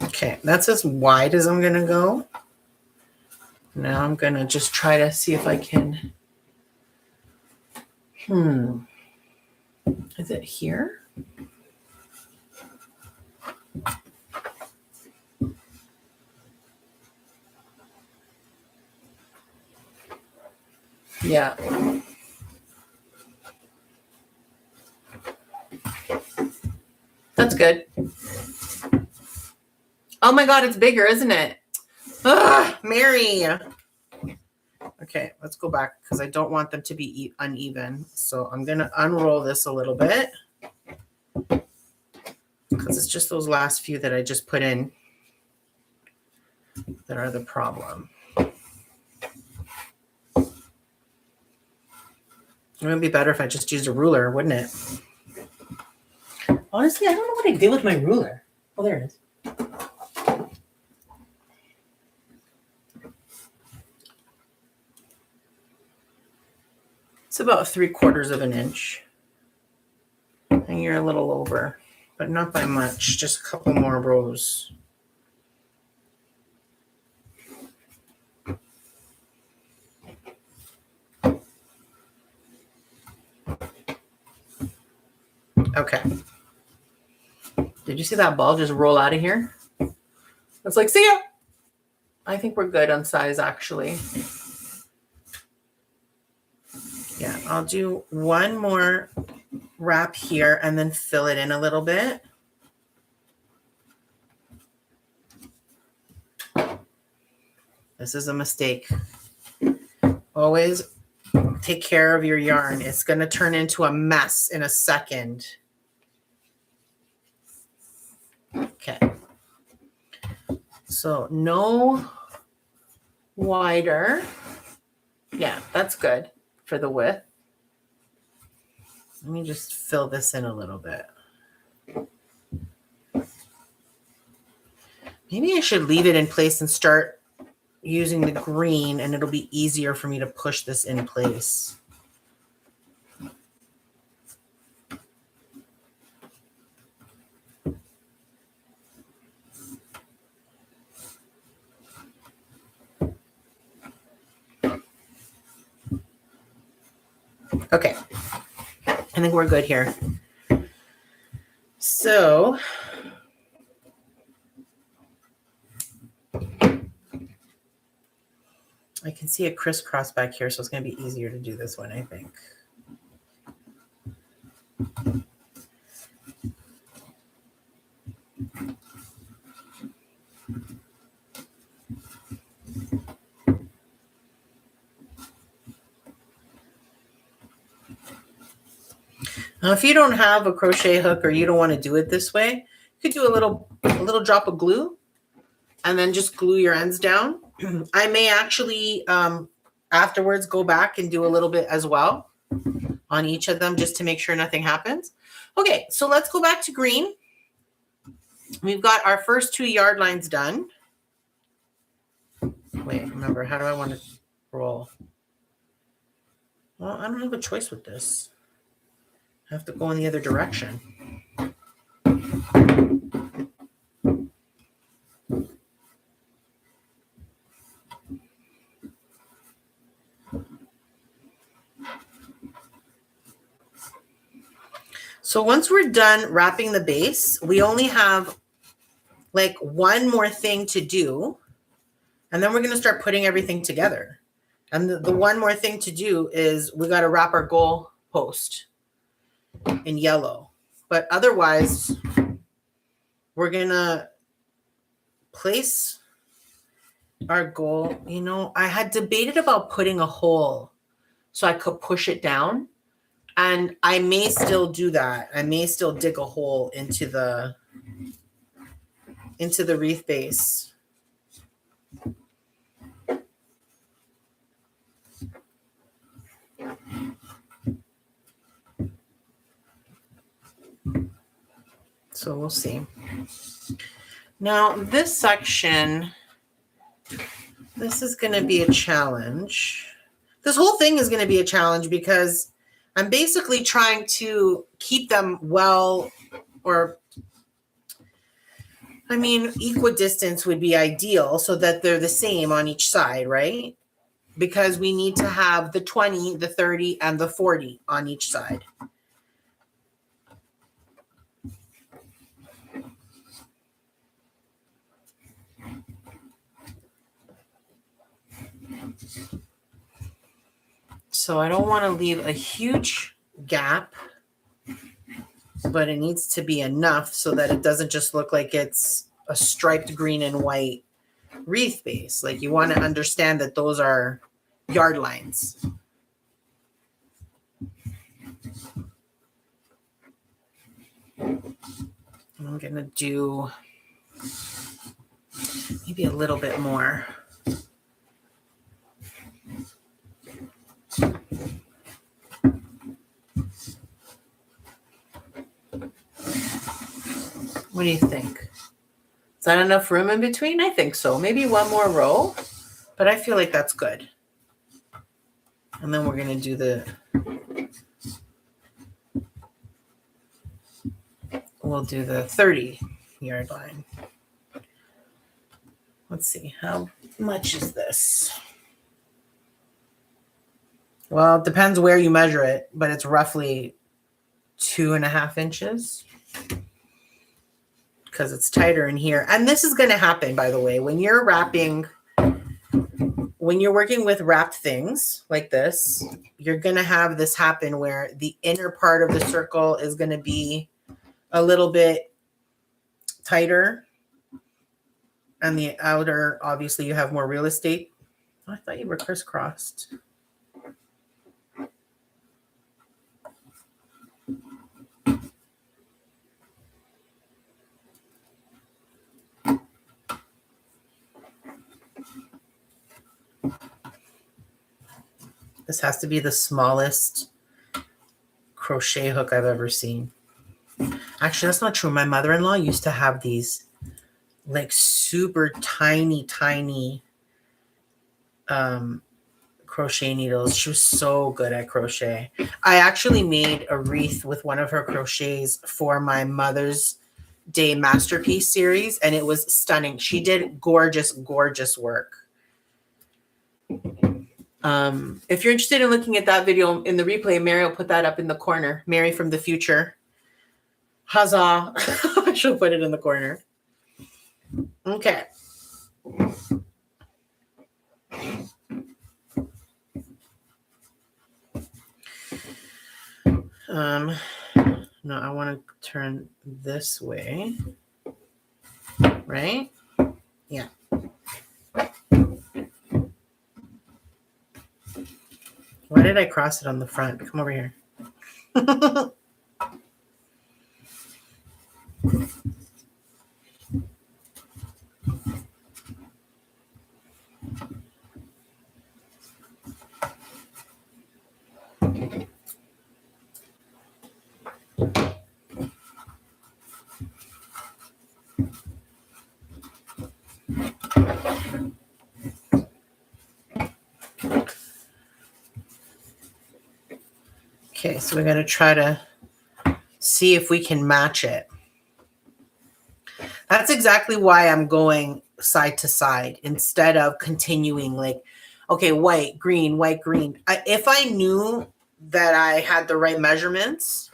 Okay, that's as wide as I'm going to go. Now I'm going to just try to see if I can. Is it here? Yeah. That's good. Oh my God, it's bigger, isn't it? Ugh, Mary. Okay, let's go back because I don't want them to be uneven. So I'm going to unroll this a little bit because it's just those last few that I just put in that are the problem. It would be better if I just used a ruler, wouldn't it? Honestly, I don't know what I did with my ruler. Oh, there it is. It's about 3/4 of an inch. And you're a little over, but not by much. Just a couple more rows. Okay. Did you see that ball just roll out of here? It's like, see ya. I think we're good on size, actually. Yeah, I'll do one more wrap here and then fill it in a little bit. This is a mistake. Always take care of your yarn. It's going to turn into a mess in a second. Okay. So no wider. Yeah, that's good for the width. Let me just fill this in a little bit. Maybe I should leave it in place and start using the green, and it'll be easier for me to push this in place. Okay, I think we're good here. So I can see a crisscross back here, so it's going to be easier to do this one, I think. Now, if you don't have a crochet hook or you don't want to do it this way, you could do a little drop of glue and then just glue your ends down. I may actually afterwards go back and do a little bit as well on each of them just to make sure nothing happens. Okay, so let's go back to green. We've got our first 2 yard lines done. Wait, remember, how do I want to roll? Well, I don't have a choice with this. I have to go in the other direction. So once we're done wrapping the base, we only have like one more thing to do. And then we're going to start putting everything together. And the one more thing to do is we got to wrap our goal post in yellow. But otherwise, we're going to place our goal. You know, I had debated about putting a hole so I could push it down. And I may still do that. I may still dig a hole into the wreath base. So we'll see. Now, this section, this is going to be a challenge. This whole thing is going to be a challenge because I'm basically trying to keep them equidistance would be ideal so that they're the same on each side, right? Because we need to have the 20, the 30, and the 40 on each side. So I don't want to leave a huge gap, but it needs to be enough so that it doesn't just look like it's a striped green and white wreath base. Like, you want to understand that those are yard lines. I'm going to do maybe a little bit more. What do you think? Is that enough room in between? I think so. Maybe one more row, but I feel like that's good. And then we're going to do we'll do the 30 yard line. Let's see, how much is this? Well, it depends where you measure it, but it's roughly 2.5 inches because it's tighter in here. And this is going to happen, by the way, when you're working with wrapped things like this, you're going to have this happen where the inner part of the circle is going to be a little bit tighter. And the outer, obviously, you have more real estate. Oh, I thought you were crisscrossed. This has to be the smallest crochet hook I've ever seen. Actually, that's not true. My mother-in-law used to have these like super tiny crochet needles. She was so good at crochet. I actually made a wreath with one of her crochets for my Mother's Day Masterpiece series, and it was stunning. She did gorgeous work. If you're interested in looking at that video in the replay, Mary will put that up in the corner. Mary from the future. Huzzah. She'll put it in the corner. Okay. No, I want to turn this way. Right? Yeah. Why did I cross it on the front? Come over here. Okay, so we're going to try to see if we can match it. That's exactly why I'm going side to side instead of continuing like, okay, white, green, white, green. If I knew that I had the right measurements,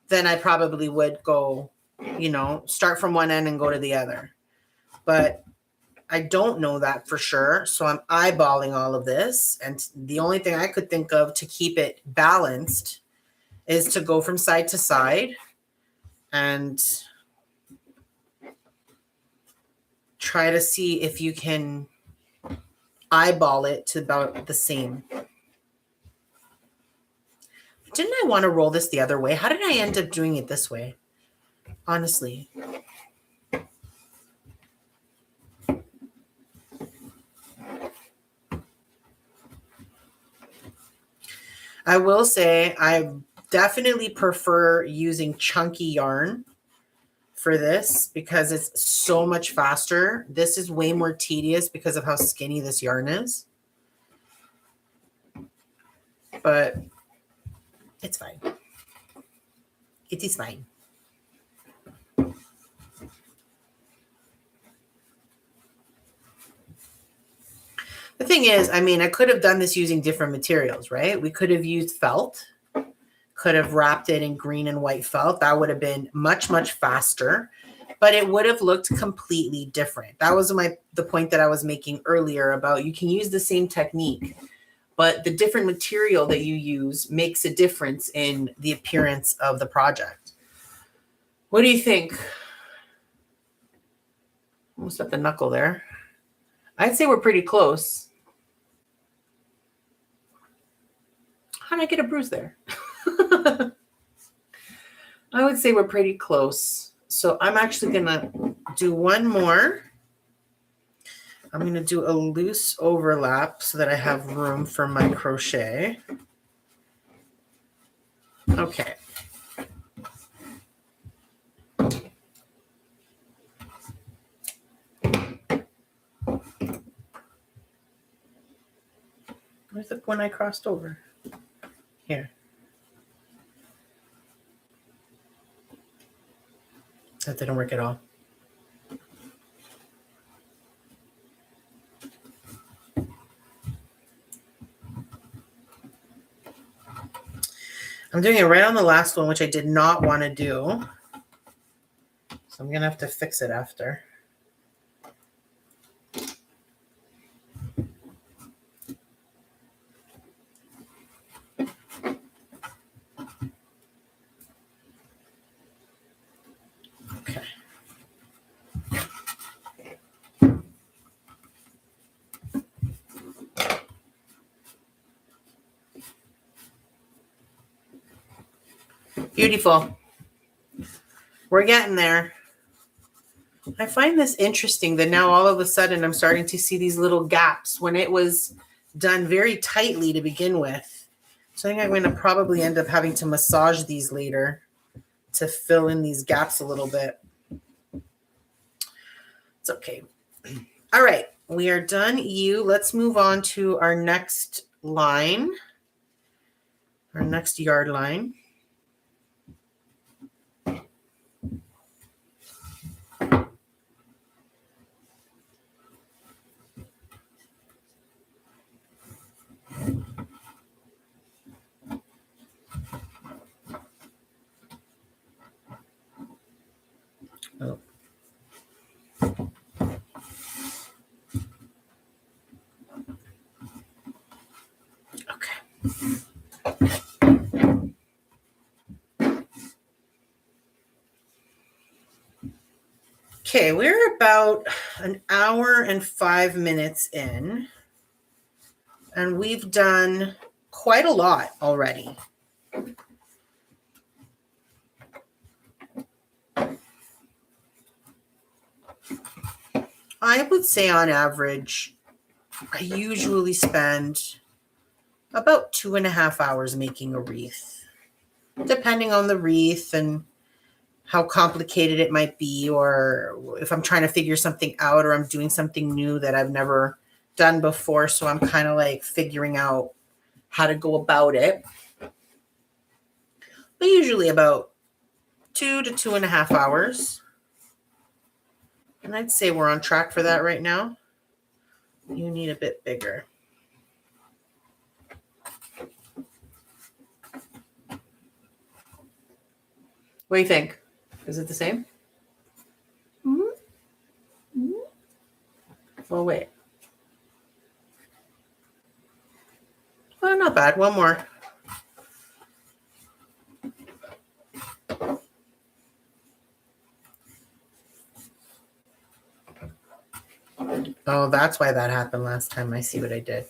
then I probably would go, you know, start from one end and go to the other. But I don't know that for sure. So I'm eyeballing all of this. And the only thing I could think of to keep it balanced is to go from side to side and try to see if you can eyeball it to about the same. Didn't I want to roll this the other way? How did I end up doing it this way? Honestly. I will say I definitely prefer using chunky yarn for this because it's so much faster. This is way more tedious because of how skinny this yarn is. But it's fine. It is fine. The thing is, I mean, I could have done this using different materials, right? We could have used felt, could have wrapped it in green and white felt. That would have been much, much faster, but it would have looked completely different. That was the point that I was making earlier about you can use the same technique, but the different material that you use makes a difference in the appearance of the project. What do you think? Almost at the knuckle there. I'd say we're pretty close. How did I get a bruise there? I would say we're pretty close. So I'm actually going to do one more. I'm going to do a loose overlap so that I have room for my crochet. Okay. Where's the one I crossed over? Here. That didn't work at all. I'm doing it right on the last one, which I did not want to do. So I'm going to have to fix it after. Okay. Beautiful. We're getting there. I find this interesting that now all of a sudden I'm starting to see these little gaps when it was done very tightly to begin with. So I think I'm going to probably end up having to massage these later to fill in these gaps a little bit. It's okay. All right. We are done. Let's move on to our next line, our next yard line. Oh. Okay. Okay, we're about an hour and 5 minutes in, and we've done quite a lot already. I would say on average, I usually spend about 2.5 hours making a wreath, depending on the wreath and how complicated it might be, or if I'm trying to figure something out, or I'm doing something new that I've never done before. So I'm kind of like figuring out how to go about it. But usually about 2 to 2.5 hours. And I'd say we're on track for that right now. You need a bit bigger. What do you think? Is it the same? Mm-hmm. Oh, wait. Oh, not bad. One more. Oh, that's why that happened last time. I see what I did.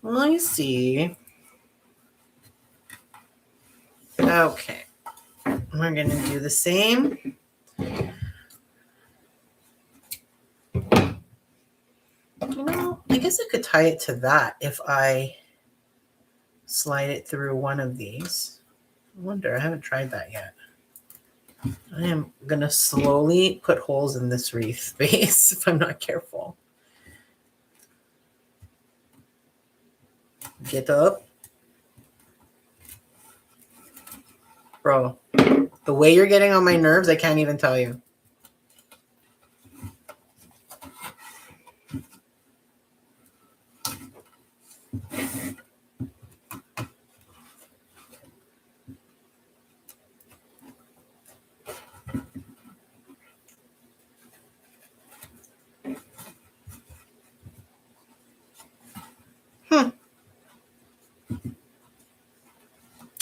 I see. Okay. We're going to do the same. You know, I guess I could tie it to that if I slide it through one of these. I wonder, I haven't tried that yet. I am going to slowly put holes in this wreath base if I'm not careful. Get up. Bro, the way you're getting on my nerves, I can't even tell you.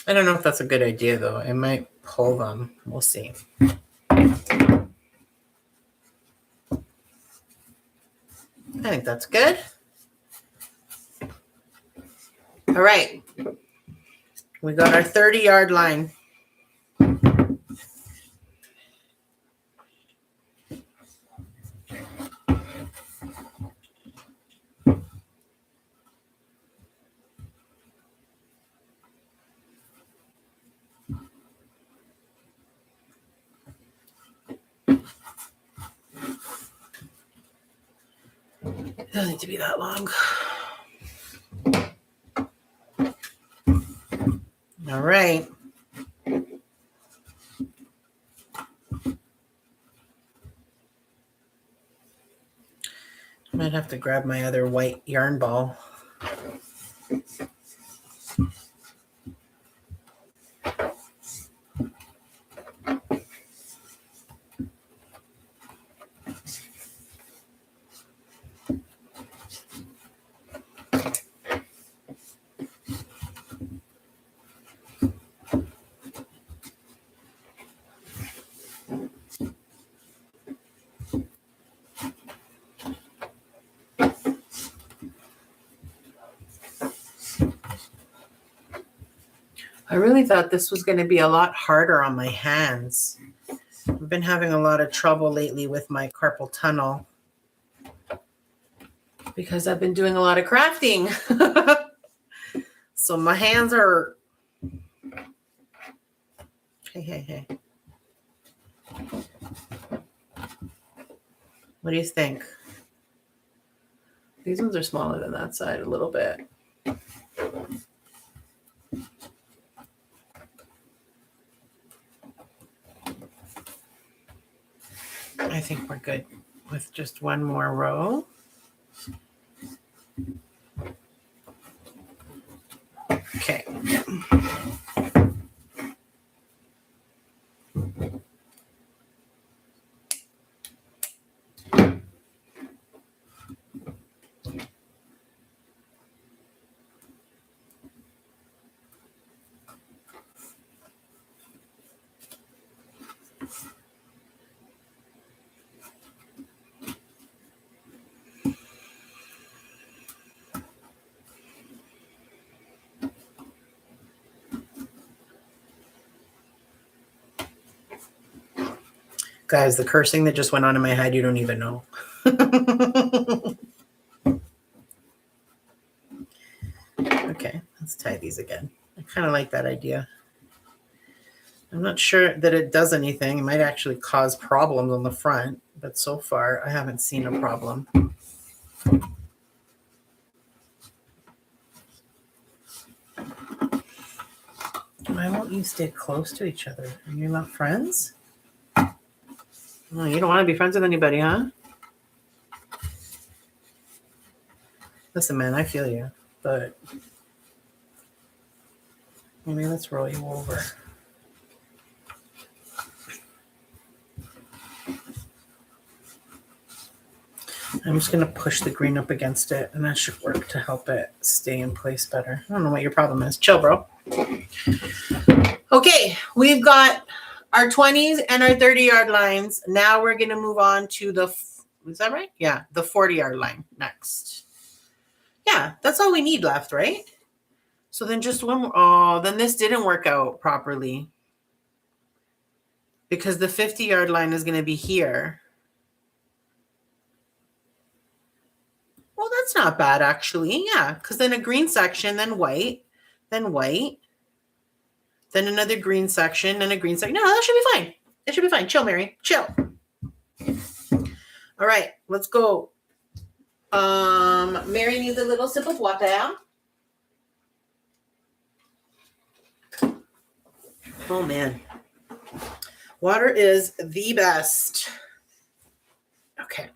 I don't know if that's a good idea, though. I might pull them. We'll see. I think that's good. All right. We got our 30-yard line. It doesn't need to be that long. All right. I might have to grab my other white yarn ball. I really thought this was going to be a lot harder on my hands. I've been having a lot of trouble lately with my carpal tunnel because I've been doing a lot of crafting. So my hands are... Hey. What do you think? These ones are smaller than that side a little bit. I think we're good with just one more row. Okay. Guys, the cursing that just went on in my head, you don't even know. Okay, let's tie these again. I kind of like that idea. I'm not sure that it does anything. It might actually cause problems on the front, but so far I haven't seen a problem. Why won't you stay close to each other? Are you not friends? Oh, you don't want to be friends with anybody, huh? Listen, man, I feel you, but maybe let's roll you over. I'm just going to push the green up against it, and that should work to help it stay in place better. I don't know what your problem is. Chill, bro. Okay, we've got our 20s and our 30-yard lines. Now we're going to move on to the, is that right? Yeah, the 40-yard line next. Yeah, that's all we need left, right? So then just one more. Oh, then this didn't work out properly because the 50-yard line is going to be here. Well, that's not bad, actually. Yeah, because then a green section, then white, then another green section, and a green section. No, that should be fine. It should be fine. Chill, Mary. Chill. All right, let's go. Mary needs a little sip of water. Oh, man. Water is the best. Okay.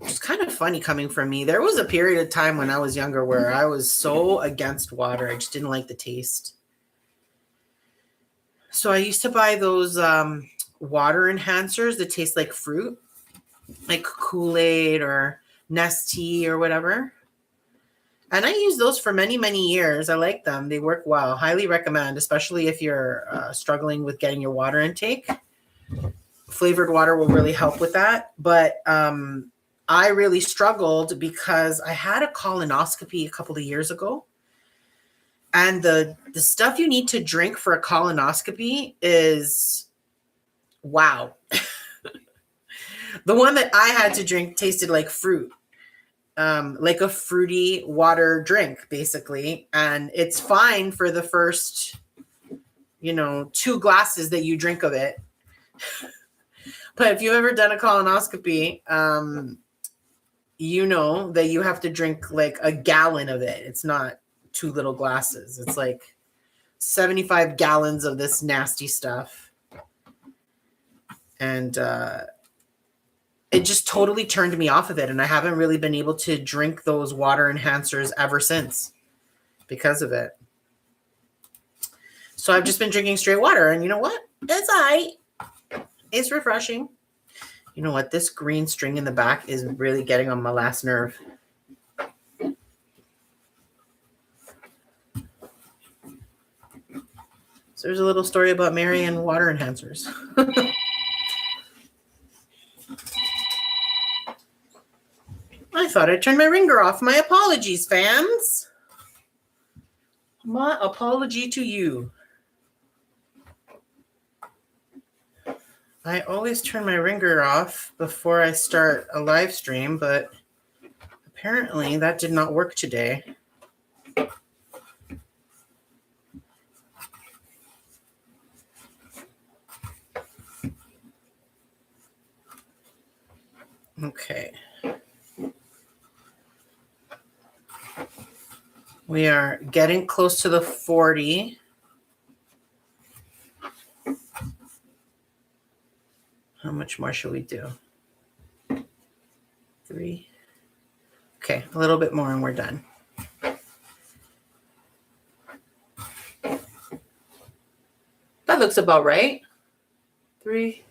It's kind of funny coming from me. There was a period of time when I was younger where I was so against water. I just didn't like the taste. So I used to buy those water enhancers that taste like fruit, like Kool-Aid or Nestea or whatever. And I use those for many, many years. I like them. They work well. Highly recommend, especially if you're struggling with getting your water intake. Flavored water will really help with that. But I really struggled because I had a colonoscopy a couple of years ago. And the stuff you need to drink for a colonoscopy is, wow. The one that I had to drink tasted like fruit, like a fruity water drink, basically. And it's fine for the first, 2 glasses that you drink of it. But if you've ever done a colonoscopy, you know that you have to drink like a gallon of it. It's not 2 little glasses. It's like 75 gallons of this nasty stuff. And it just totally turned me off of it. And I haven't really been able to drink those water enhancers ever since because of it. So I've just been drinking straight water. And you know what? It's all right. It's refreshing. You know what? This green string in the back is really getting on my last nerve. So there's a little story about Mary and water enhancers. I thought I turned my ringer off. My apologies, fans. My apology to you. I always turn my ringer off before I start a live stream, but apparently that did not work today. Okay. We are getting close to the 40. How much more should we do? 3. Okay, a little bit more and we're done. That looks about right. 3.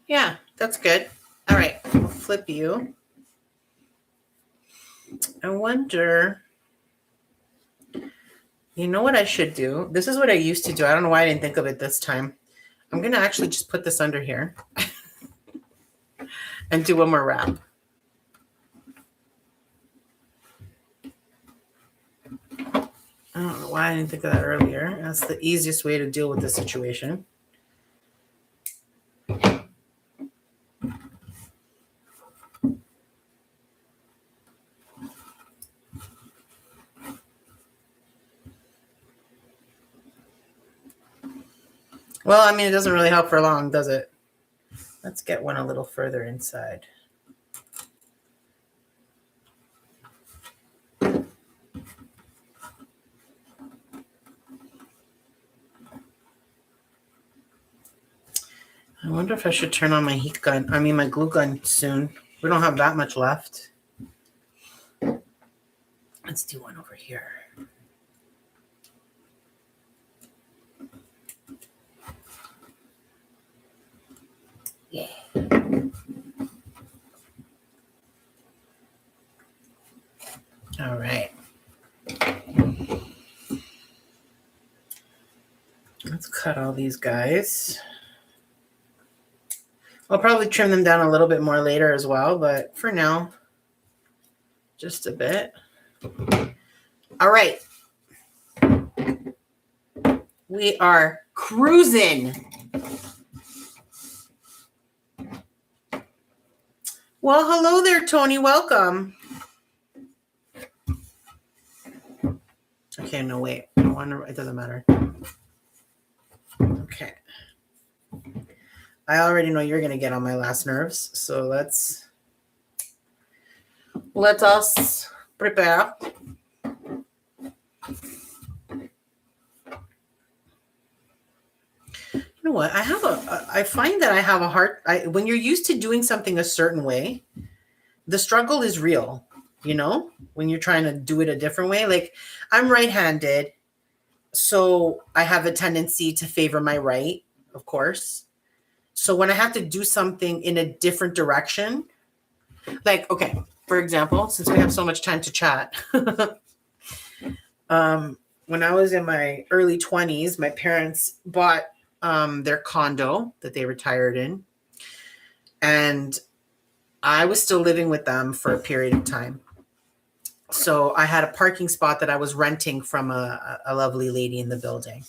Yeah, that's good. All right, we'll flip you. I wonder, you know what I should do? This is what I used to do. I don't know why I didn't think of it this time. I'm going to actually just put this under here and do one more wrap. I don't know why I didn't think of that earlier. That's the easiest way to deal with this situation. Well, I mean, it doesn't really help for long, does it? Let's get one a little further inside. I wonder if I should turn on my heat gun. I mean, my glue gun soon. We don't have that much left. Let's do one over here. Yeah. All right. Let's cut all these guys. I'll probably trim them down a little bit more later as well, but for now, just a bit. All right. We are cruising. Well, hello there, Tony. Welcome. Okay, no, wait. I wonder, it doesn't matter. Okay. I already know you're going to get on my last nerves, so let us prepare. You know what? I find that I have a hard, when you're used to doing something a certain way, the struggle is real, you know, when you're trying to do it a different way. Like, I'm right-handed, so I have a tendency to favor my right, of course. So when I have to do something in a different direction, like, okay, for example, since we have so much time to chat, when I was in my early 20s, my parents bought their condo that they retired in, and I was still living with them for a period of time. So I had a parking spot that I was renting from a lovely lady in the building.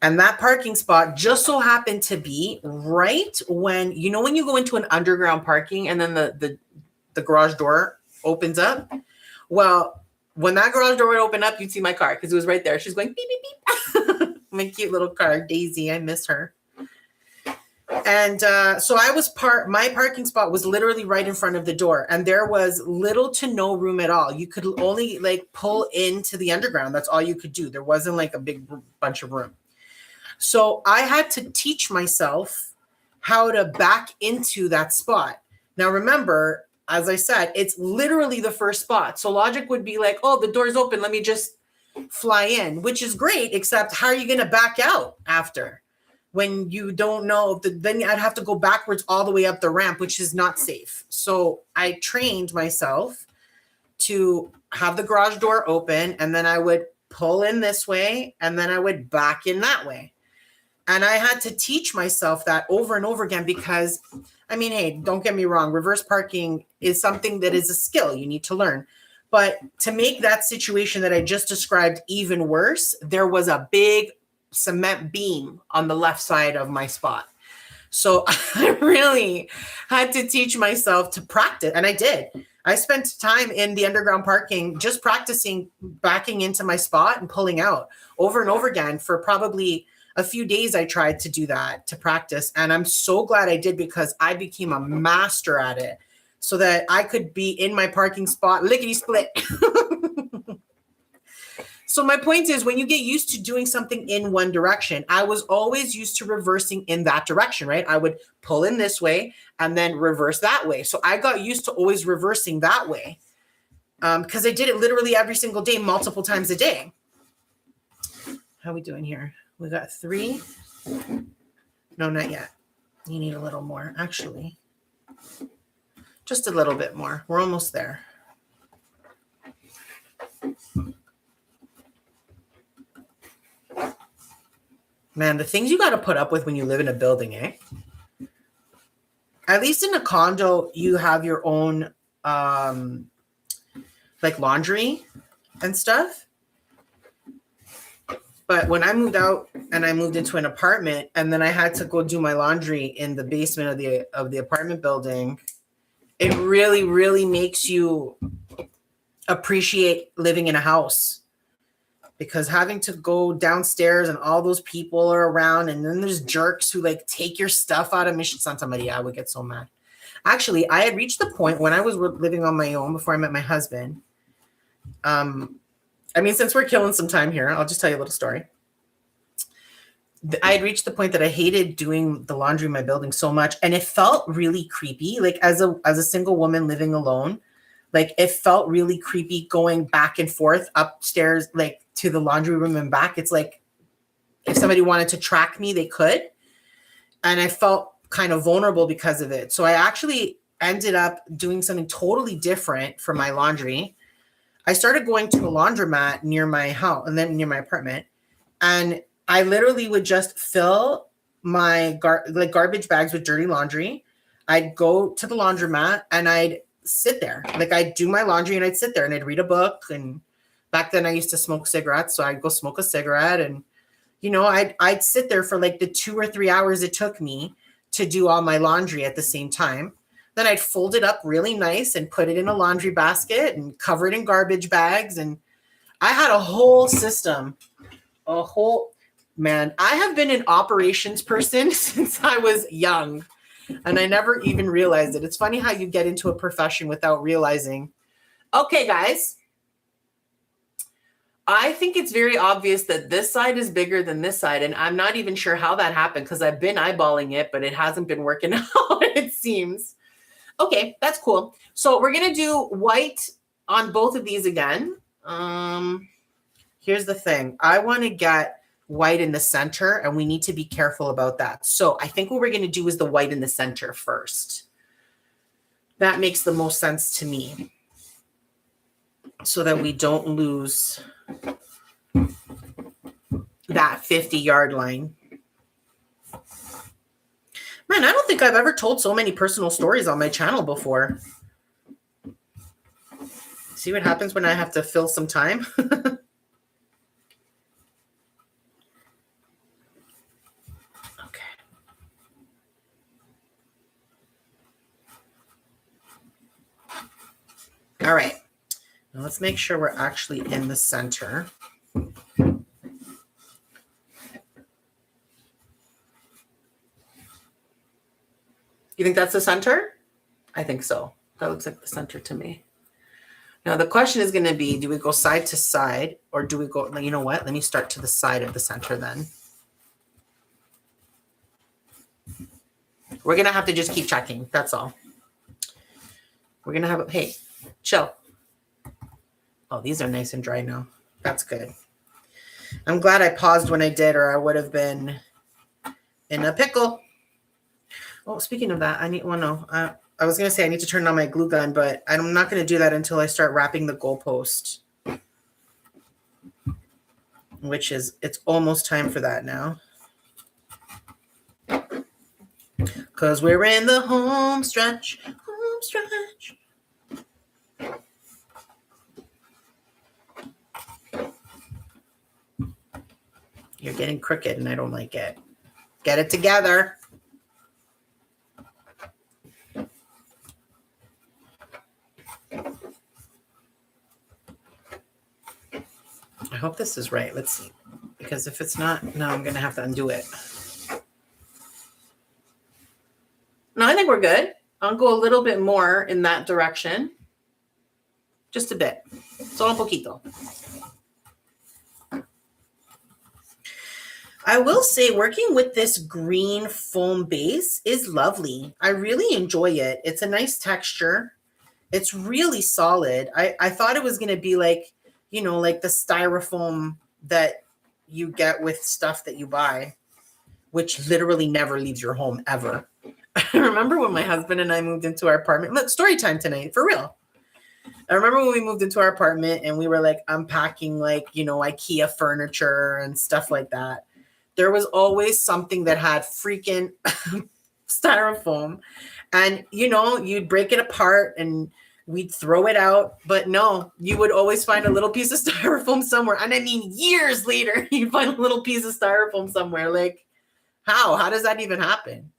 And that parking spot just so happened to be right when, you know, when you go into an underground parking and then the garage door opens up. Well, when that garage door would open up, you'd see my car because it was right there. She's going beep, beep, beep. My cute little car, Daisy. I miss her. And so my parking spot was literally right in front of the door, and there was little to no room at all. You could only like pull into the underground. That's all you could do. There wasn't like a big bunch of room. So I had to teach myself how to back into that spot. Now, remember, as I said, it's literally the first spot. So logic would be like, oh, the door's open. Let me just fly in, which is great, except how are you going to back out after? When you don't know, then I'd have to go backwards all the way up the ramp, which is not safe. So I trained myself to have the garage door open, and then I would pull in this way, and then I would back in that way. And I had to teach myself that over and over again because, I mean, hey, don't get me wrong. Reverse parking is something that is a skill you need to learn. But to make that situation that I just described even worse, there was a big cement beam on the left side of my spot. So I really had to teach myself to practice. And I did. I spent time in the underground parking just practicing backing into my spot and pulling out over and over again for probably a few days. I tried to do that to practice. And I'm so glad I did because I became a master at it so that I could be in my parking spot, lickety split. So my point is, when you get used to doing something in one direction, I was always used to reversing in that direction, right? I would pull in this way and then reverse that way. So I got used to always reversing that way because I did it literally every single day, multiple times a day. How are we doing here? We got 3. No, not yet. You need a little more, actually. Just a little bit more. We're almost there. Man, the things you got to put up with when you live in a building, eh? At least in a condo, you have your own like laundry and stuff. But when I moved out and I moved into an apartment, and then I had to go do my laundry in the basement of the apartment building, it really, really makes you appreciate living in a house. Because having to go downstairs and all those people are around, and then there's jerks who like take your stuff out of Mission Santa Maria, I would get so mad. Actually, I had reached the point when I was living on my own before I met my husband. I mean, since we're killing some time here, I'll just tell you a little story. I had reached the point that I hated doing the laundry in my building so much, and it felt really creepy. Like as a single woman living alone, like it felt really creepy going back and forth upstairs, like to the laundry room and back. It's like if somebody wanted to track me, they could. And I felt kind of vulnerable because of it. So I actually ended up doing something totally different for my laundry. I started going to a laundromat near my house and then near my apartment. And I literally would just fill my garbage bags with dirty laundry. I'd go to the laundromat and I'd sit there. Like I'd do my laundry and I'd sit there and I'd read a book. And back then I used to smoke cigarettes. So I'd go smoke a cigarette and, you know, I'd sit there for like the 2 or 3 hours it took me to do all my laundry at the same time. Then I'd fold it up really nice and put it in a laundry basket and cover it in garbage bags. And I had a whole system, man, I have been an operations person since I was young, and I never even realized it. It's funny how you get into a profession without realizing. Okay, guys, I think it's very obvious that this side is bigger than this side, and I'm not even sure how that happened because I've been eyeballing it, but it hasn't been working out, it seems. Okay, that's cool. So we're going to do white on both of these again. Here's the thing. I want to get white in the center, and we need to be careful about that. So I think what we're going to do is the white in the center first. That makes the most sense to me, so that we don't lose that 50-yard line. Man, I don't think I've ever told so many personal stories on my channel before. See what happens when I have to fill some time? All right, now let's make sure we're actually in the center. You think that's the center? I think so. That looks like the center to me. Now the question is going to be, do we go side to side, or do we go, you know what? Let me start to the side of the center then. We're going to have to just keep checking. That's all. We're going to have, hey, chill. Oh, these are nice and dry now. That's good. I'm glad I paused when I did, or I would have been in a pickle. Oh, speaking of that, I was going to say I need to turn on my glue gun, but I'm not going to do that until I start wrapping the goalpost, which is, it's almost time for that now. Because we're in the home stretch. You're getting crooked and I don't like it. Get it together. I hope this is right. Let's see. Because if it's not, no, I'm going to have to undo it. No, I think we're good. I'll go a little bit more in that direction. Just a bit. Solo poquito. I will say working with this green foam base is lovely. I really enjoy it. It's a nice texture. It's really solid. I thought it was going to be like, you know, like the styrofoam that you get with stuff that you buy, which literally never leaves your home ever. I remember when my husband and I moved into our apartment. Look, story time tonight, for real. I remember when we moved into our apartment and we were like unpacking like, you know, IKEA furniture and stuff like that. There was always something that had freaking styrofoam. And, you know, you'd break it apart and we'd throw it out, but no, you would always find a little piece of styrofoam somewhere. And I mean, years later, you'd find a little piece of styrofoam somewhere. Like, how does that even happen?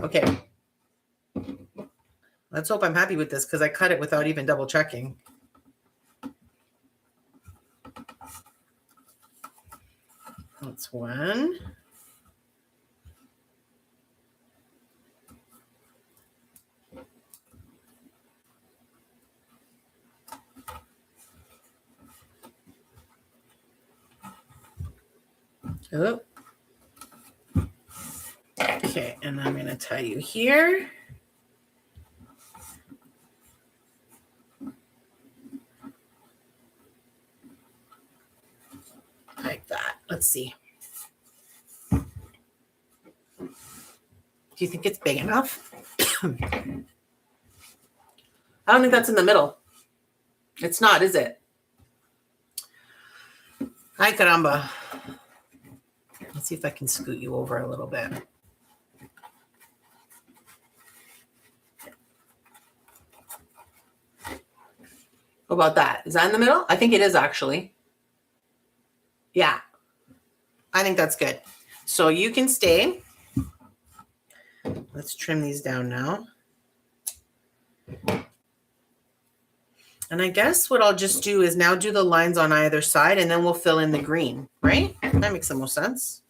Okay. Let's hope I'm happy with this because I cut it without even double checking. That's one. Oh. Okay, and I'm going to tie you here. Like that. Let's see. Do you think it's big enough? I don't think that's in the middle. It's not, is it? Ay, caramba. Let's see if I can scoot you over a little bit. What about that? Is that in the middle? I think it is actually. Yeah. I think that's good. So you can stay. Let's trim these down now. And I guess what I'll just do is now do the lines on either side and then we'll fill in the green, right? That makes the most sense.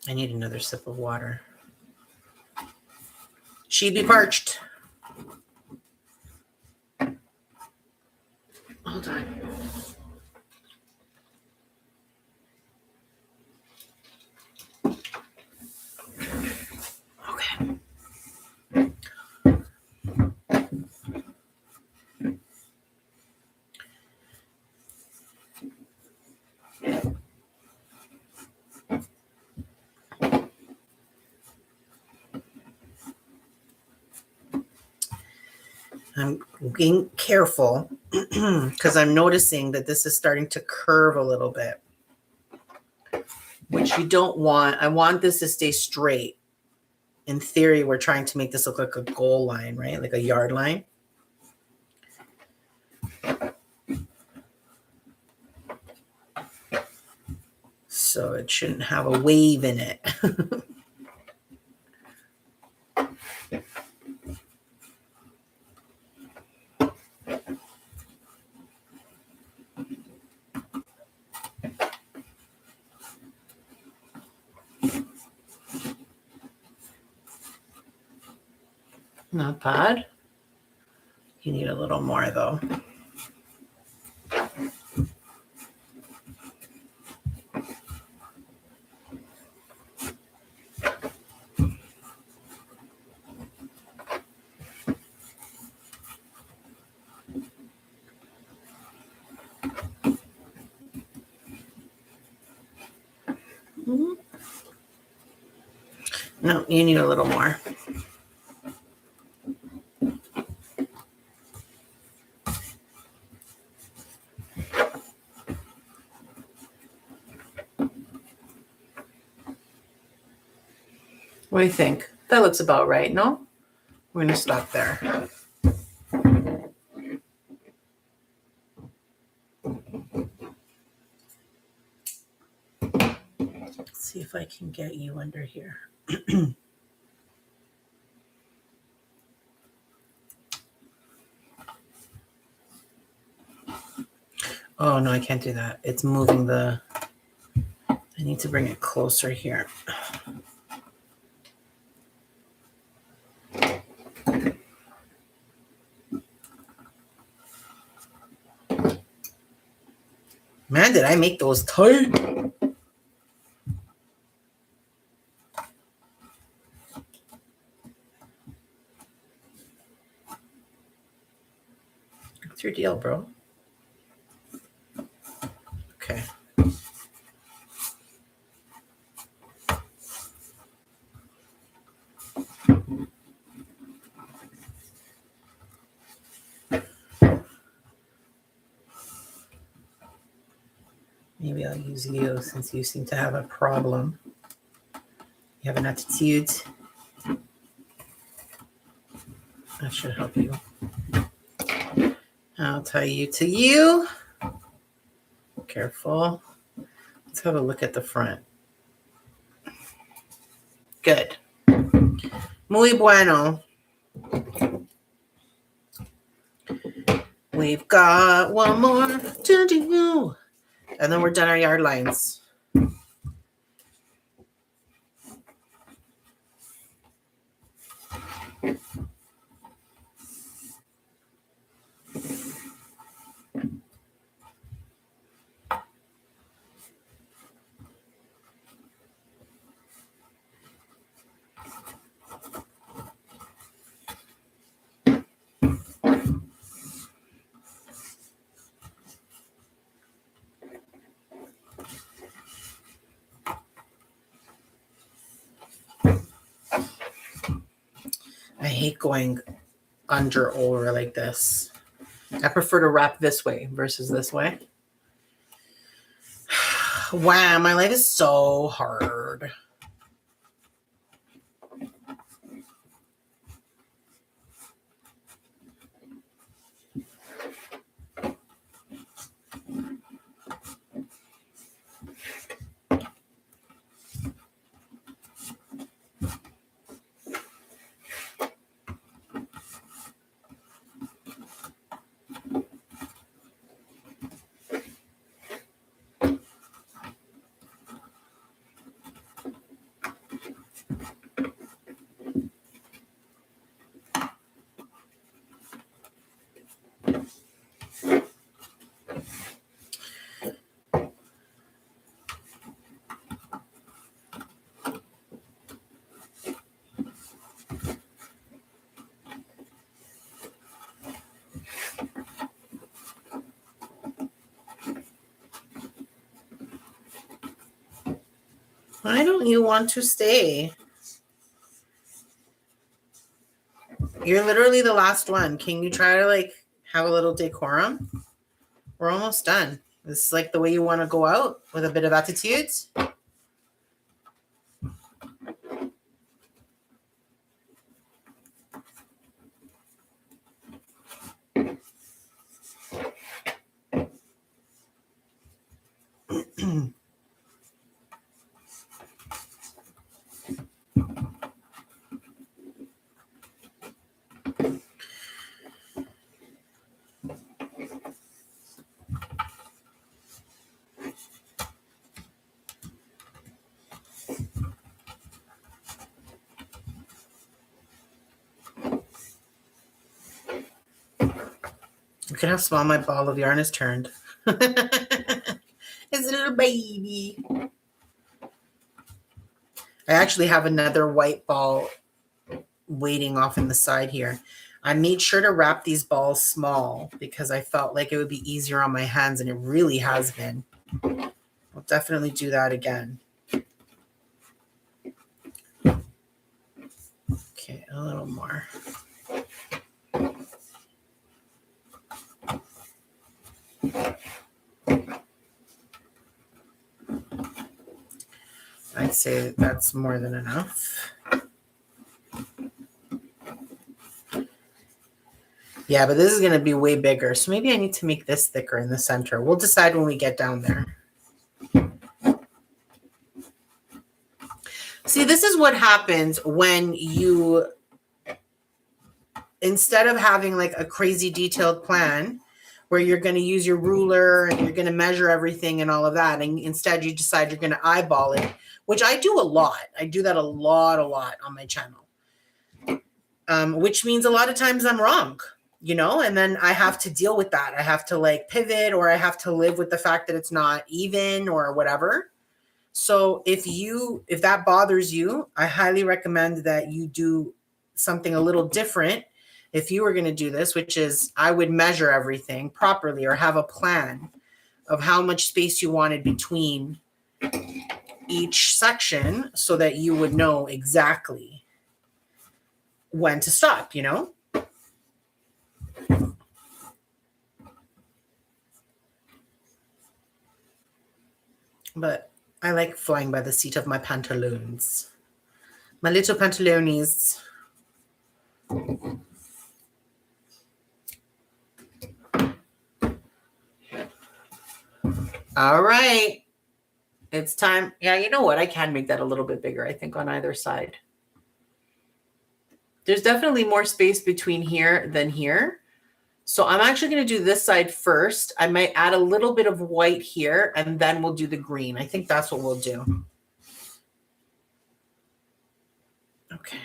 I need another sip of water. She be parched. Hold on. Okay. I'm being careful because I'm noticing that this is starting to curve a little bit, which you don't want. I want this to stay straight. In theory, we're trying to make this look like a goal line, right? Like a yard line. So it shouldn't have a wave in it. Not bad. You need a little more though. No, you need a little more. What do you think? That looks about right, no? We're going to stop there. Let's see if I can get you under here. Oh, no, I can't do that. It's moving the... I need to bring it closer here. Man, did I make those tight? What's your deal, bro? Okay. I'll use you since you seem to have a problem. You have an attitude. That should help you. I'll tie you to you. Careful. Let's have a look at the front. Good. Muy bueno. We've got one more to do. And then we're done our yard lines. I hate going under over like this. I prefer to wrap this way versus this way. Wow, my life is so hard. Why don't you want to stay? You're literally the last one. Can you try to like have a little decorum? We're almost done. This is like the way you want to go out with a bit of attitude. Look at how small my ball of yarn has turned. It's a little baby. I actually have another white ball waiting off in the side here. I made sure to wrap these balls small because I felt like it would be easier on my hands, and it really has been. I'll definitely do that again. Okay, a little more. I'd say that's more than enough. Yeah, but this is going to be way bigger. So maybe I need to make this thicker in the center. We'll decide when we get down there. See, this is what happens when you, instead of having like a crazy detailed plan where you're going to use your ruler and you're going to measure everything and all of that, and instead you decide you're going to eyeball it, which I do a lot. I do that a lot on my channel, which means a lot of times I'm wrong, you know, and then I have to deal with that. I have to like pivot, or I have to live with the fact that it's not even or whatever. So if that bothers you, I highly recommend that you do something a little different. If you were going to do this, which is I would measure everything properly, or have a plan of how much space you wanted between each section so that you would know exactly when to stop, you know? but I like flying by the seat of my pantaloons. My little pantalones. All right. It's time. Yeah, you know what? I can make that a little bit bigger, I think, on either side. There's definitely more space between here than here. So I'm actually going to do this side first. I might add a little bit of white here, and then we'll do the green. I think that's what we'll do. Okay.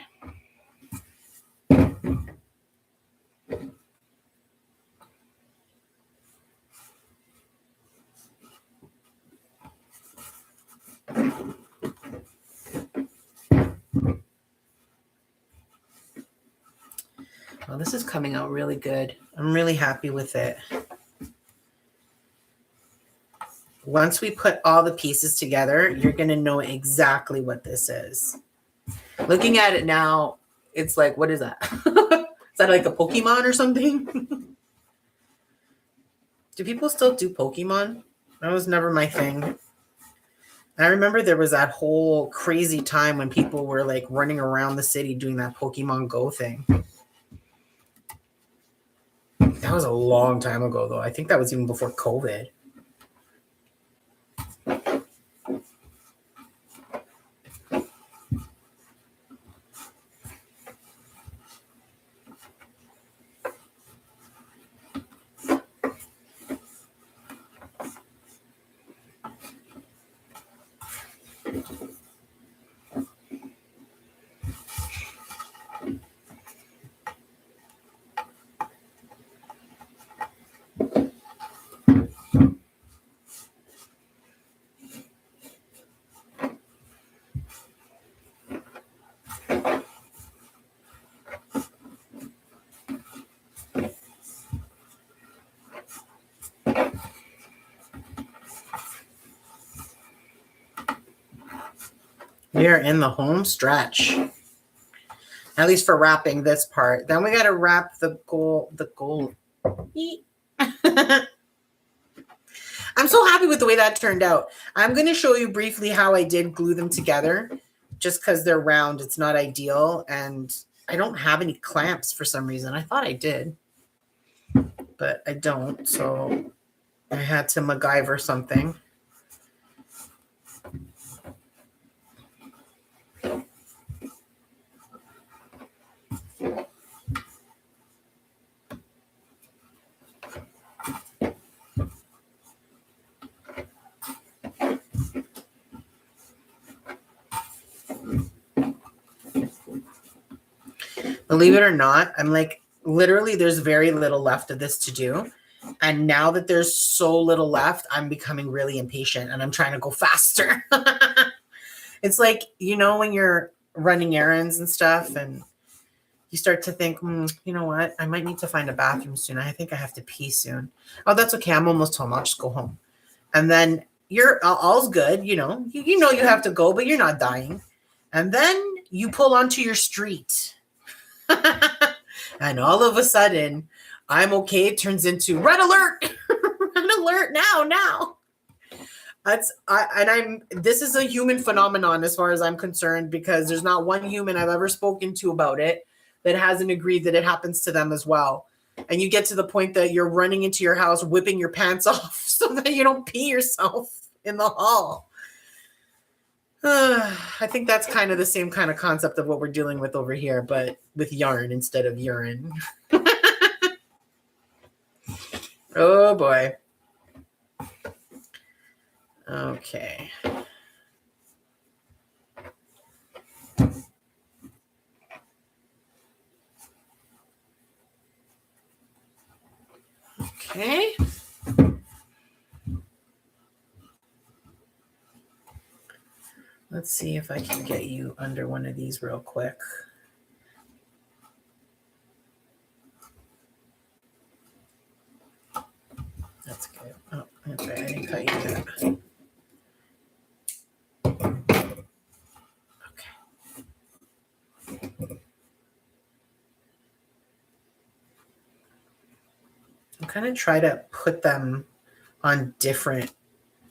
Well, this is coming out really good. I'm really happy with it. Once we put all the pieces together, you're going to know exactly what this is. Looking at it now, it's like, what is that? Is that like a Pokemon or something? Do people still do Pokemon? That was never my thing. I remember there was that whole crazy time when people were like running around the city doing that Pokemon Go thing. That was a long time ago, though. I think that was even before COVID. We are in the home stretch. At least for wrapping this part. Then we got to wrap the goal. I'm so happy with the way that turned out. I'm going to show you briefly how I did glue them together. Just because they're round, it's not ideal. And I don't have any clamps for some reason. I thought I did. But I don't. So I had to MacGyver something. Believe it or not, I'm like, literally, there's very little left of this to do. And now that there's so little left, I'm becoming really impatient and I'm trying to go faster. It's like, you know, when you're running errands and stuff and you start to think, you know what? I might need to find a bathroom soon. I think I have to pee soon. Oh, that's okay. I'm almost home. I'll just go home. And then you're all's good. You know, you know you have to go, but you're not dying. And then you pull onto your street. And all of a sudden, I'm okay. It turns into red alert. Red alert now. This is a human phenomenon as far as I'm concerned, because there's not one human I've ever spoken to about it that hasn't agreed that it happens to them as well. And you get to the point that you're running into your house, whipping your pants off so that you don't pee yourself in the hall. I think that's kind of the same kind of concept of what we're dealing with over here, but with yarn instead of urine. Oh boy. Okay. Okay. Let's see if I can get you under one of these real quick. That's good. Oh, okay. I didn't cut you yet. Okay. I'm kind of try to put them on different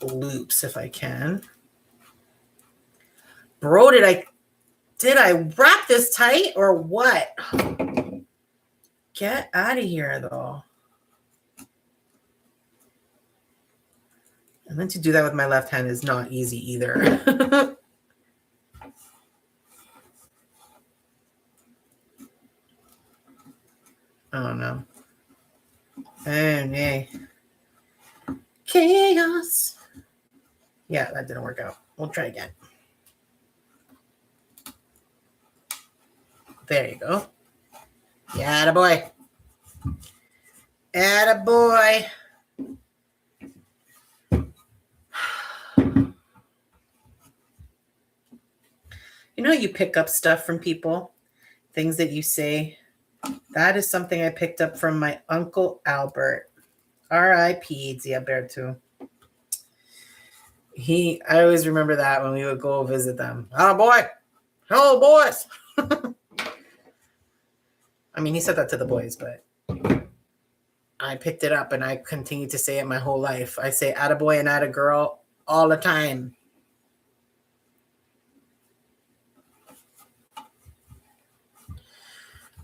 loops if I can. Bro, did I wrap this tight or what? Get out of here, though. And then to do that with my left hand is not easy either. Oh, no. Oh, no. Chaos. Yeah, that didn't work out. We'll try again. There you go. Yeah, attaboy. Attaboy. You know, you pick up stuff from people, things that you say. That is something I picked up from my Uncle Albert. R.I.P. Alberto. I always remember that when we would go visit them. Oh, boy. Hello, boys. I mean, he said that to the boys, but I picked it up and I continue to say it my whole life. I say attaboy and attagirl all the time.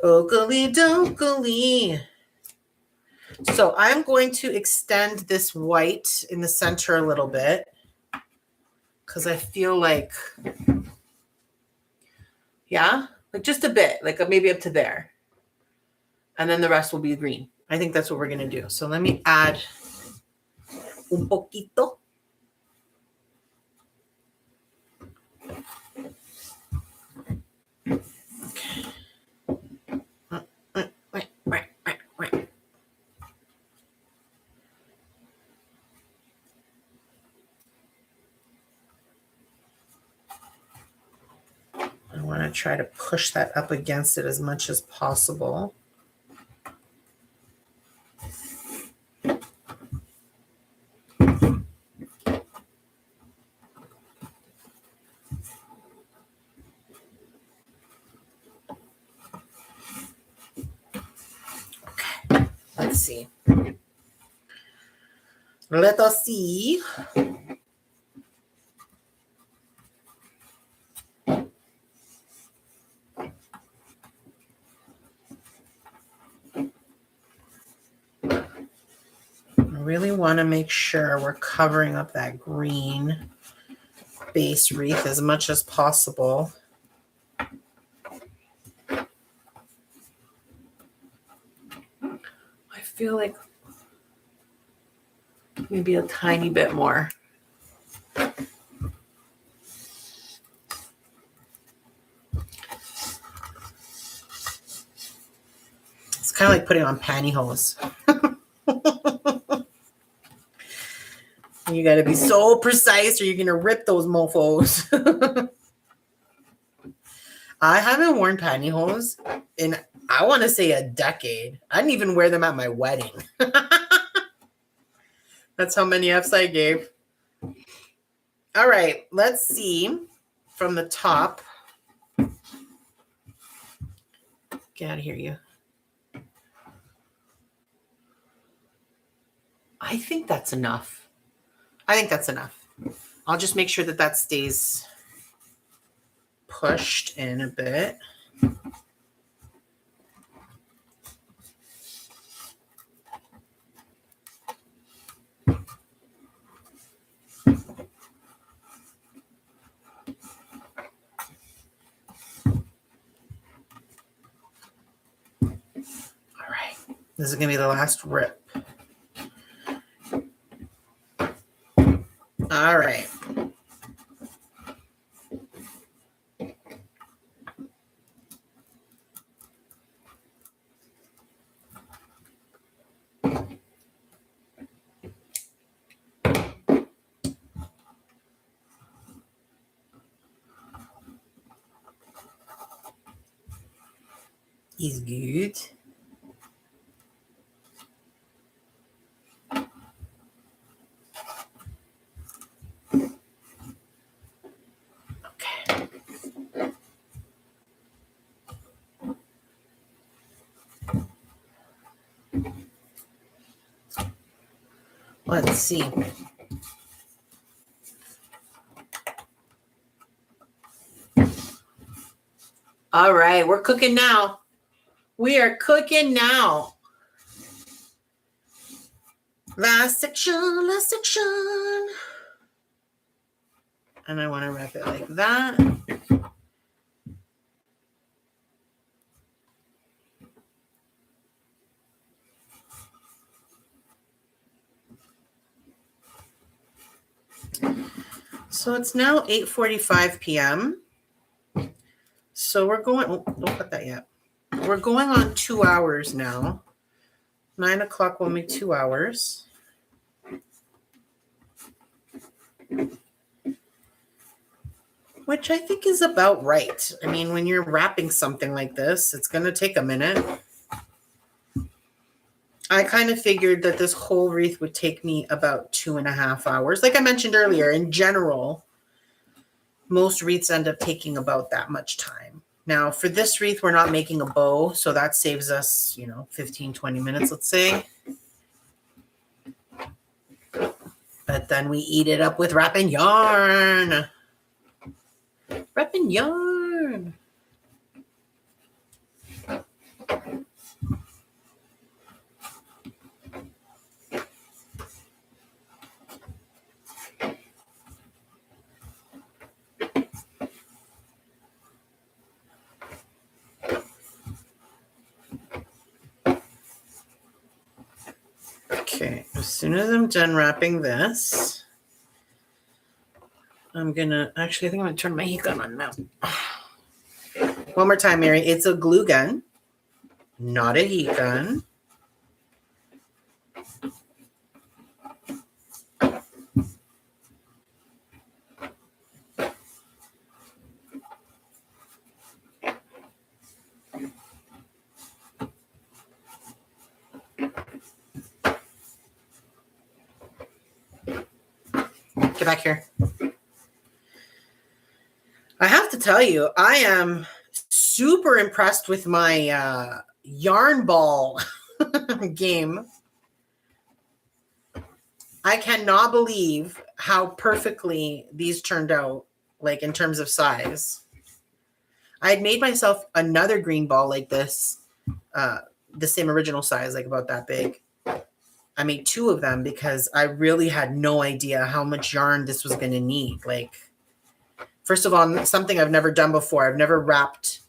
Oakley dokley. So I'm going to extend this white in the center a little bit because I feel like, yeah, like just a bit, like maybe up to there. And then the rest will be green. I think that's what we're going to do. So let me add un poquito. Okay. I want to try to push that up against it as much as possible. Okay, let's see. Let us see. I really want to make sure we're covering up that green base wreath as much as possible. I feel like maybe a tiny bit more. It's kind of like putting on pantyhose. You got to be so precise or you're going to rip those mofos. I haven't worn pantyhose in, I want to say, a decade. I didn't even wear them at my wedding. That's how many F's I gave. All right, let's see from the top. Get out of here, you. I think that's enough. I'll just make sure that that stays pushed in a bit. All right, this is going to be the last rip. All right. Is good. Okay. Let's see. All right, we're cooking now. We are cooking now. Last section. And I want to wrap it like that. So it's now 8:45 p.m. So we're going, oh, don't cut that yet. We're going on 2 hours now. 9 o'clock will be 2 hours. Which I think is about right. I mean, when you're wrapping something like this, it's going to take a minute. I kind of figured that this whole wreath would take me about 2.5 hours. Like I mentioned earlier, in general, most wreaths end up taking about that much time. Now, for this wreath, we're not making a bow, so that saves us, 15, 20 minutes, let's say. But then we eat it up with wrapping yarn. Wrapping yarn. Okay, as soon as I'm done wrapping this, I'm gonna, actually, I think I'm gonna turn my heat gun on now. One more time, Mary. It's a glue gun, not a heat gun. Get back here. I have to tell you, I am super impressed with my yarn ball game. I cannot believe how perfectly these turned out, like in terms of size. I had made myself another green ball like this, the same original size, like about that big. I made 2 of them because I really had no idea how much yarn this was going to need. Like, first of all, something I've never done before. I've never wrapped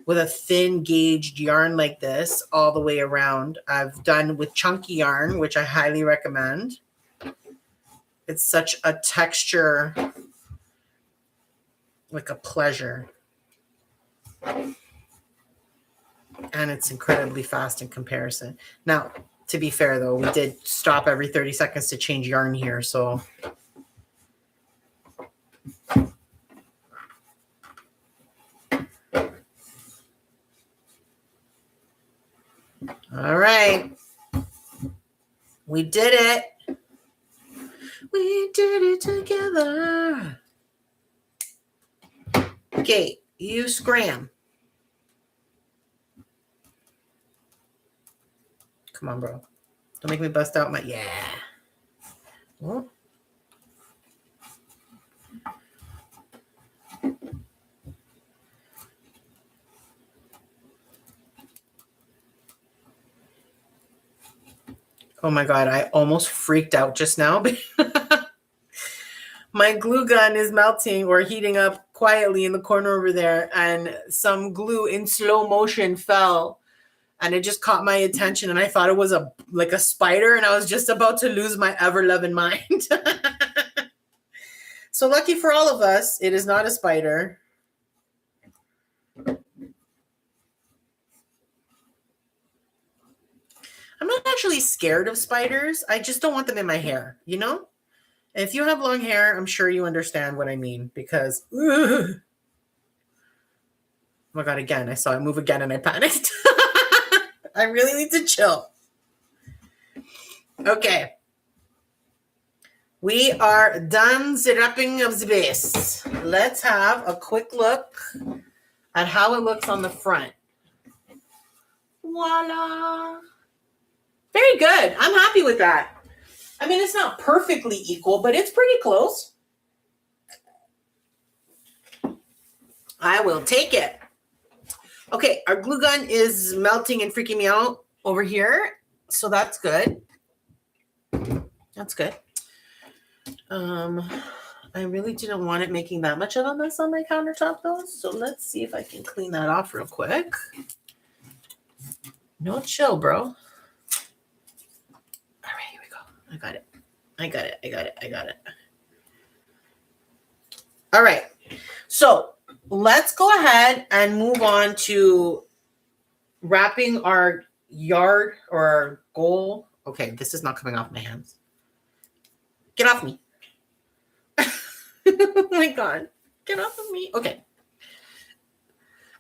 with a thin gauged yarn like this all the way around. I've done with chunky yarn, which I highly recommend. It's such a texture, like a pleasure. And it's incredibly fast in comparison. Now, to be fair, though, we did stop every 30 seconds to change yarn here, so. All right. We did it. We did it together. Okay, you scram. Come on, bro. Don't make me bust out my, yeah. Oh. Oh my God, I almost freaked out just now. My glue gun is melting or heating up quietly in the corner over there, and some glue in slow motion fell. And it just caught my attention, and I thought it was like a spider, and I was just about to lose my ever-loving mind. So lucky for all of us, it is not a spider. I'm not actually scared of spiders. I just don't want them in my hair, you know? And if you have long hair, I'm sure you understand what I mean, because, oh my God, again, I saw it move again and I panicked. I really need to chill. Okay. We are done the wrapping of the base. Let's have a quick look at how it looks on the front. Voila. Very good. I'm happy with that. I mean, it's not perfectly equal, but it's pretty close. I will take it. Okay, our glue gun is melting and freaking me out over here. So that's good. That's good. I really didn't want it making that much of a mess on my countertop though. So let's see if I can clean that off real quick. No chill, bro. All right, here we go. I got it. All right. So let's go ahead and move on to wrapping our yard or our goal. Okay, this is not coming off my hands. Get off me. Oh my God. Get off of me. Okay.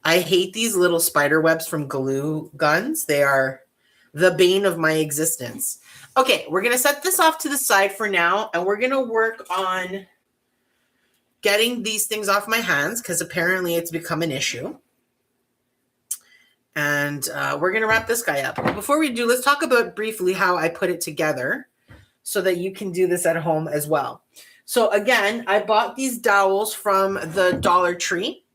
I hate these little spider webs from glue guns. They are the bane of my existence. Okay, we're going to set this off to the side for now, and we're going to work on getting these things off my hands because apparently it's become an issue. And we're going to wrap this guy up. But before we do, let's talk about briefly how I put it together so that you can do this at home as well. So again, I bought these dowels from the Dollar Tree.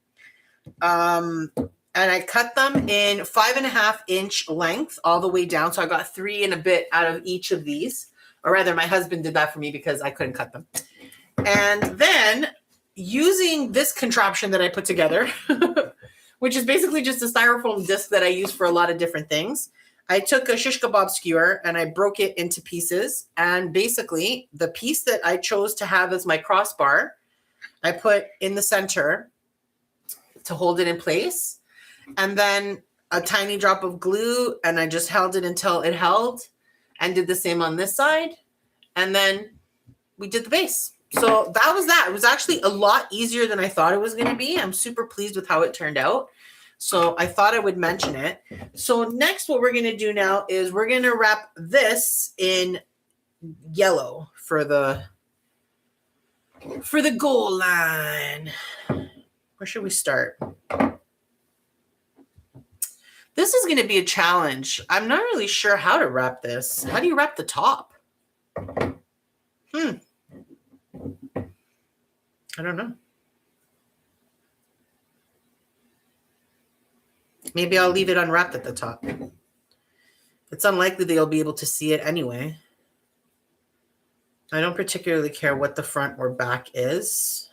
And I cut them in 5.5-inch length all the way down. So I got 3 and a bit out of each of these. Or rather, my husband did that for me because I couldn't cut them. And then using this contraption that I put together, which is basically just a styrofoam disc that I use for a lot of different things, I took a shish kebab skewer and I broke it into pieces. And basically, the piece that I chose to have as my crossbar, I put in the center to hold it in place. And then a tiny drop of glue, and I just held it until it held, and did the same on this side. And then we did the base. So that was that. It was actually a lot easier than I thought it was going to be. I'm super pleased with how it turned out. So I thought I would mention it. So next, what we're going to do now is we're going to wrap this in yellow for the goal line. Where should we start? This is going to be a challenge. I'm not really sure how to wrap this. How do you wrap the top? I don't know. Maybe I'll leave it unwrapped at the top. It's unlikely they'll be able to see it anyway. I don't particularly care what the front or back is.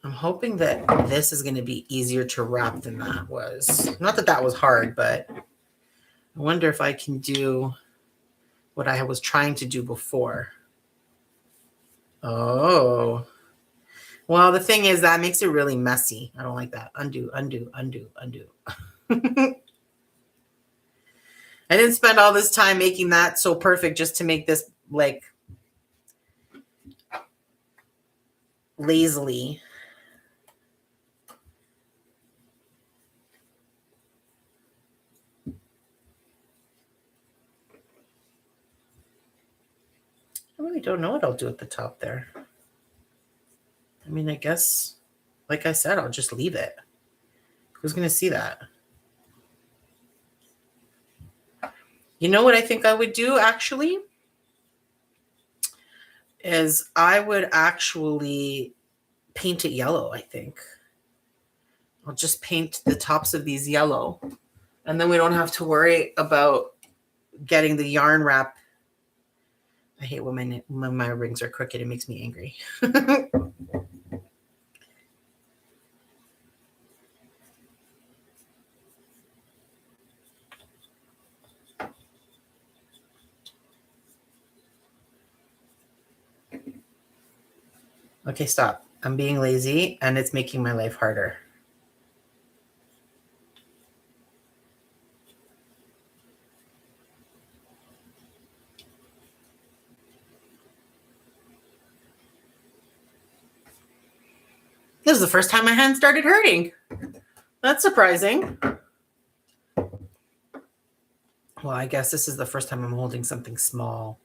I'm hoping that this is going to be easier to wrap than that was. Not that that was hard, but I wonder if I can do what I was trying to do before. Oh. Well, the thing is that makes it really messy. I don't like that. Undo, undo, undo, undo. I didn't spend all this time making that so perfect just to make this like lazily. I really don't know what I'll do at the top there. I mean, I guess, like I said, I'll just leave it. Who's going to see that? You know what I think I would do, actually? Is I would actually paint it yellow, I think. I'll just paint the tops of these yellow. And then we don't have to worry about getting the yarn wrap. I hate when my rings are crooked. It makes me angry. Okay, stop. I'm being lazy and it's making my life harder. This is the first time my hand started hurting. That's surprising. Well, I guess this is the first time I'm holding something small.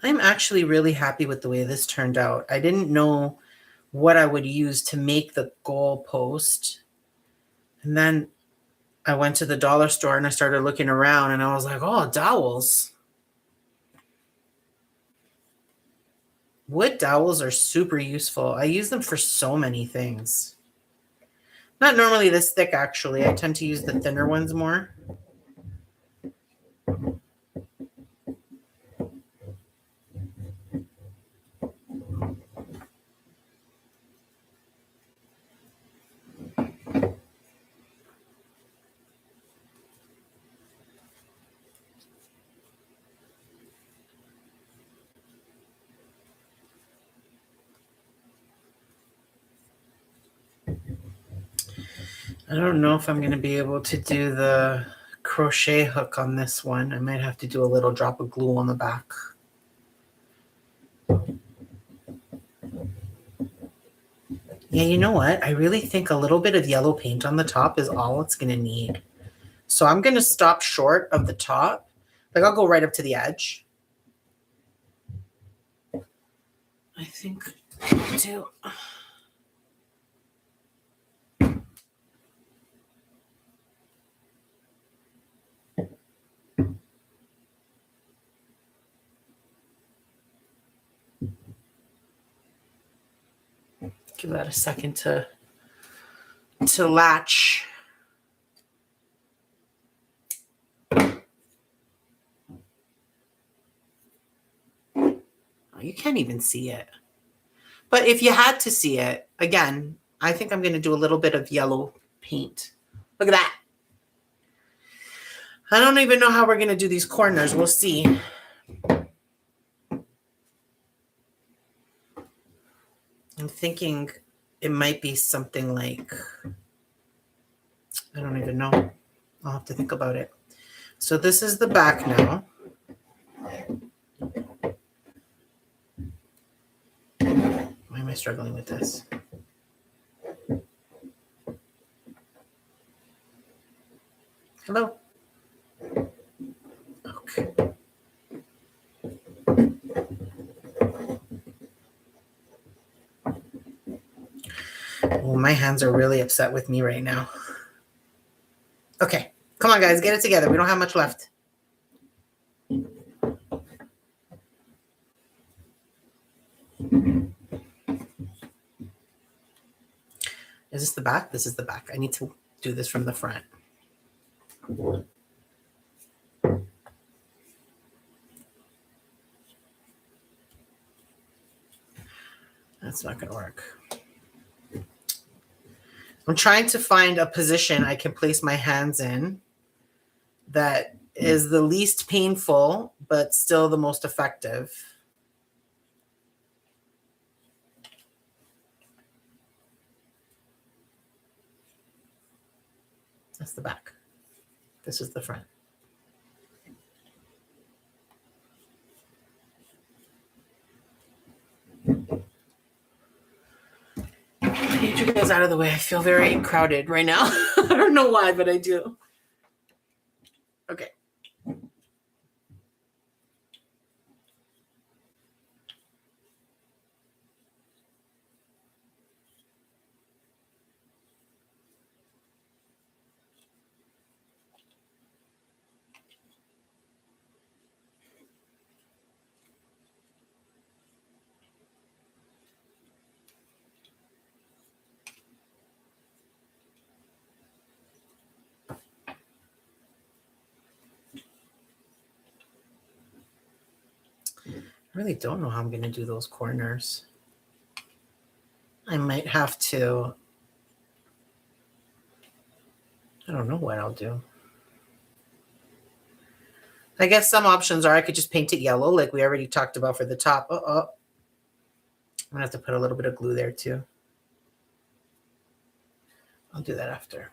I'm actually really happy with the way this turned out. I didn't know what I would use to make the goalpost. And then I went to the dollar store and I started looking around and I was like, oh, dowels. Wood dowels are super useful. I use them for so many things. Not normally this thick, actually. I tend to use the thinner ones more. I don't know if I'm going to be able to do the crochet hook on this one. I might have to do a little drop of glue on the back. Yeah, you know what? I really think a little bit of yellow paint on the top is all it's going to need. So I'm going to stop short of the top. Like, I'll go right up to the edge. I think I'll do. Give that a second to latch. Oh, you can't even see it. But if you had to see it, again, I think I'm going to do a little bit of yellow paint. Look at that. I don't even know how we're going to do these corners. We'll see. I'm thinking it might be something like, I don't even know. I'll have to think about it. So this is the back now. Why am I struggling with this? Hello? Okay. Well, my hands are really upset with me right now. Okay. Come on, guys. Get it together. We don't have much left. Is this the back? This is the back. I need to do this from the front. That's not going to work. I'm trying to find a position I can place my hands in that is the least painful, but still the most effective. That's the back. This is the front. I need you guys out of the way. I feel very crowded right now. I don't know why, but I do. Okay. I really don't know how I'm going to do those corners. I might have to, I don't know what I'll do. I guess some options are I could just paint it yellow like we already talked about for the top. I'm going to have to put a little bit of glue there too. I'll do that after.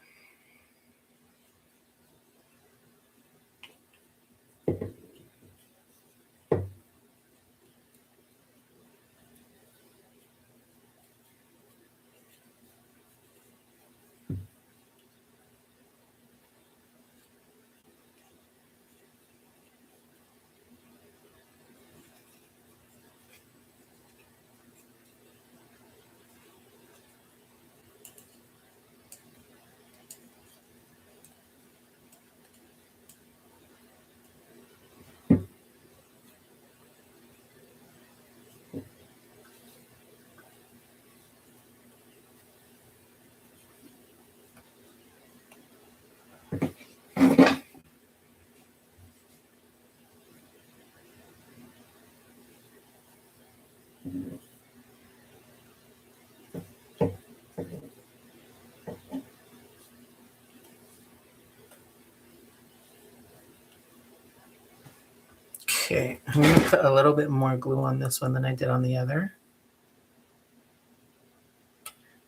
Okay, I'm going to put a little bit more glue on this one than I did on the other,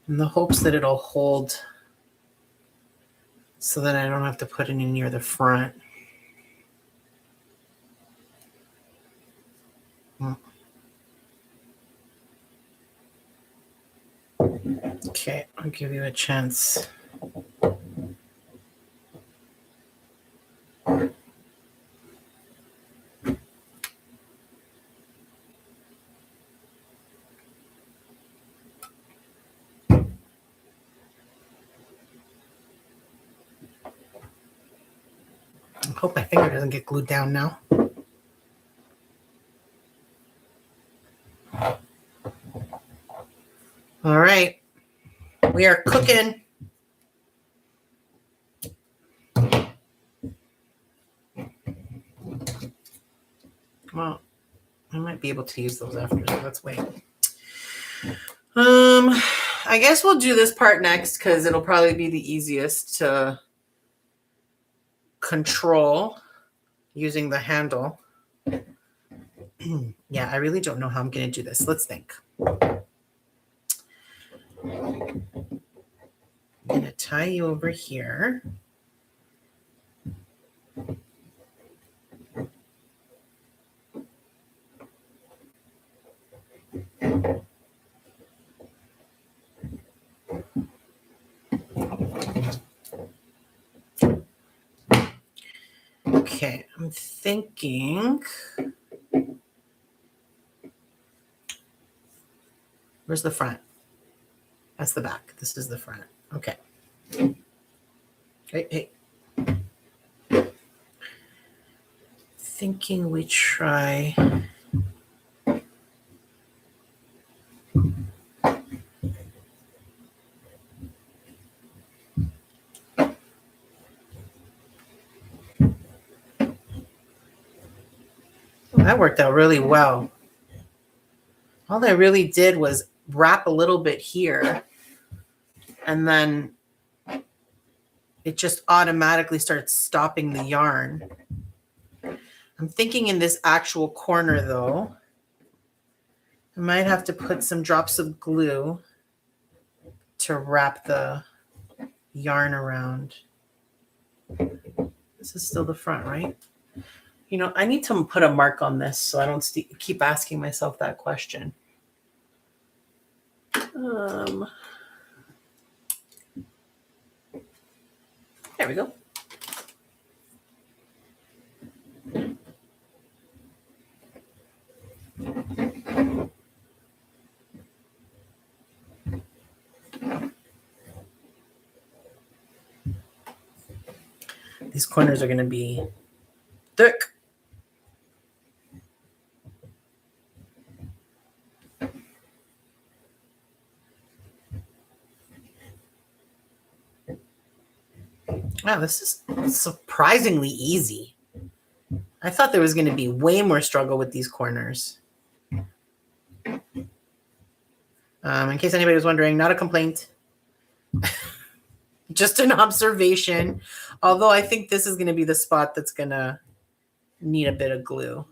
in the hopes that it'll hold so that I don't have to put any near the front. Okay, I'll give you a chance. I hope my finger doesn't get glued down now. All right, we are cooking. Well, I might be able to use those after, so let's wait. I guess we'll do this part next because it'll probably be the easiest to control using the handle. Yeah, I really don't know how I'm going to do this. Let's think. I'm going to tie you over here. Okay, I'm thinking. Where's the front? That's the back. This is the front. Okay. Hey. Thinking we try. That worked out really well. All I really did was wrap a little bit here, and then it just automatically starts stopping the yarn. I'm thinking in this actual corner, though, I might have to put some drops of glue to wrap the yarn around. This is still the front, right? You know, I need to put a mark on this so I don't keep asking myself that question. There we go. These corners are going to be thick. Wow, this is surprisingly easy. I thought there was going to be way more struggle with these corners. In case anybody was wondering, not a complaint. Just an observation. Although I think this is going to be the spot that's going to need a bit of glue.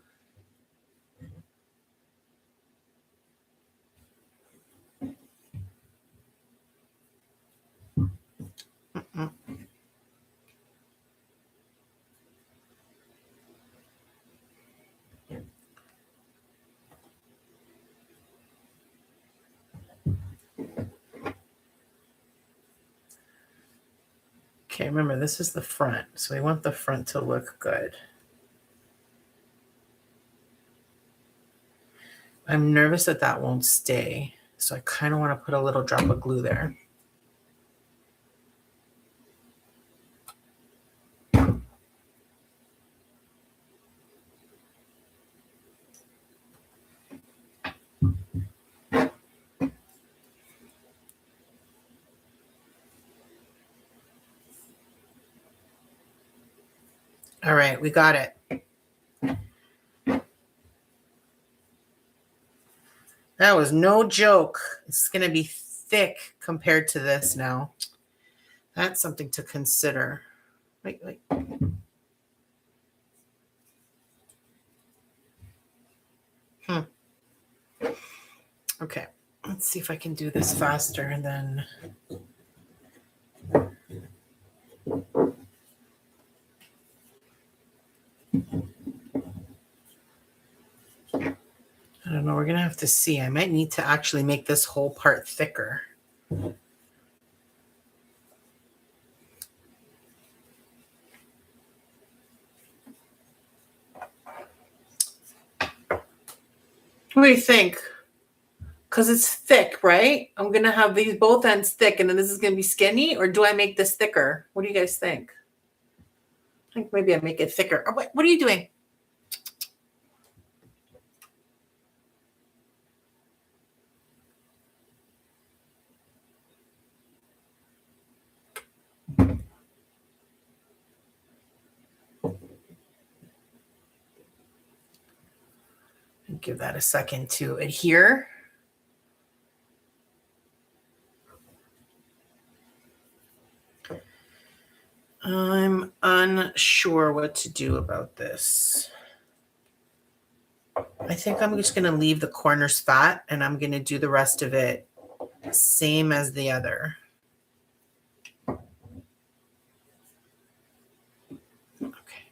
Okay, remember, this is the front, so we want the front to look good. I'm nervous that that won't stay, so I kind of want to put a little drop of glue there. All right, we got it. That was no joke. It's going to be thick compared to this now. That's something to consider. Wait. Let's see if I can do this faster and then. I don't know. We're going to have to see. I might need to actually make this whole part thicker. What do you think? Because it's thick, right? I'm going to have these both ends thick and then this is going to be skinny, or do I make this thicker? What do you guys think? I think maybe I make it thicker. Oh, wait, what are you doing? Give that a second to adhere. I'm unsure what to do about this. I think I'm just going to leave the corners fat and I'm going to do the rest of it same as the other. Okay.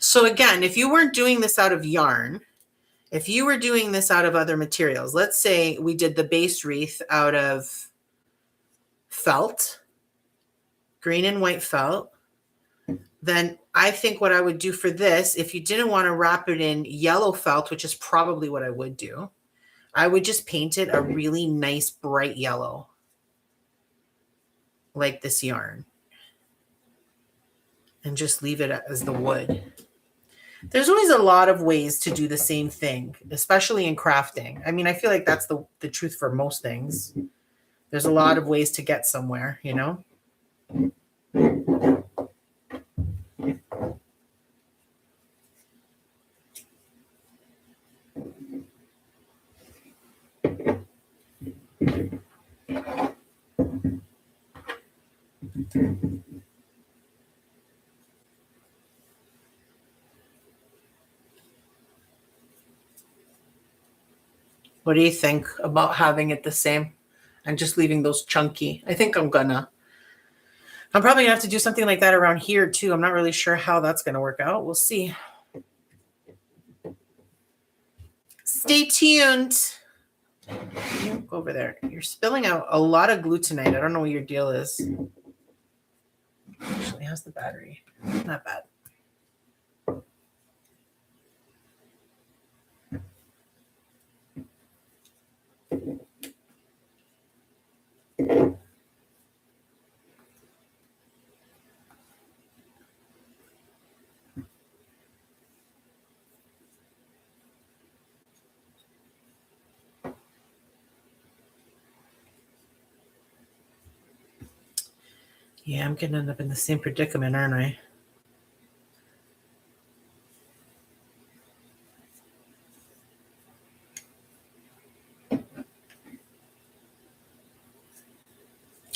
So again, if you weren't doing this out of yarn, if you were doing this out of other materials, let's say we did the base wreath out of felt, green and white felt, then I think what I would do for this, if you didn't want to wrap it in yellow felt, which is probably what I would do, I would just paint it a really nice bright yellow, like this yarn, and just leave it as the wood. There's always a lot of ways to do the same thing, especially in crafting. I mean, I feel like that's the truth for most things. There's a lot of ways to get somewhere, you know? What do you think about having it the same and just leaving those chunky? I think I'm probably gonna have to do something like that around here too. I'm not really sure how that's gonna work out. We'll see. Stay tuned. You go over there. You're spilling out a lot of glue tonight. I don't know what your deal is. Actually, how's the battery? Not bad. Yeah, I'm going to end up in the same predicament, aren't I?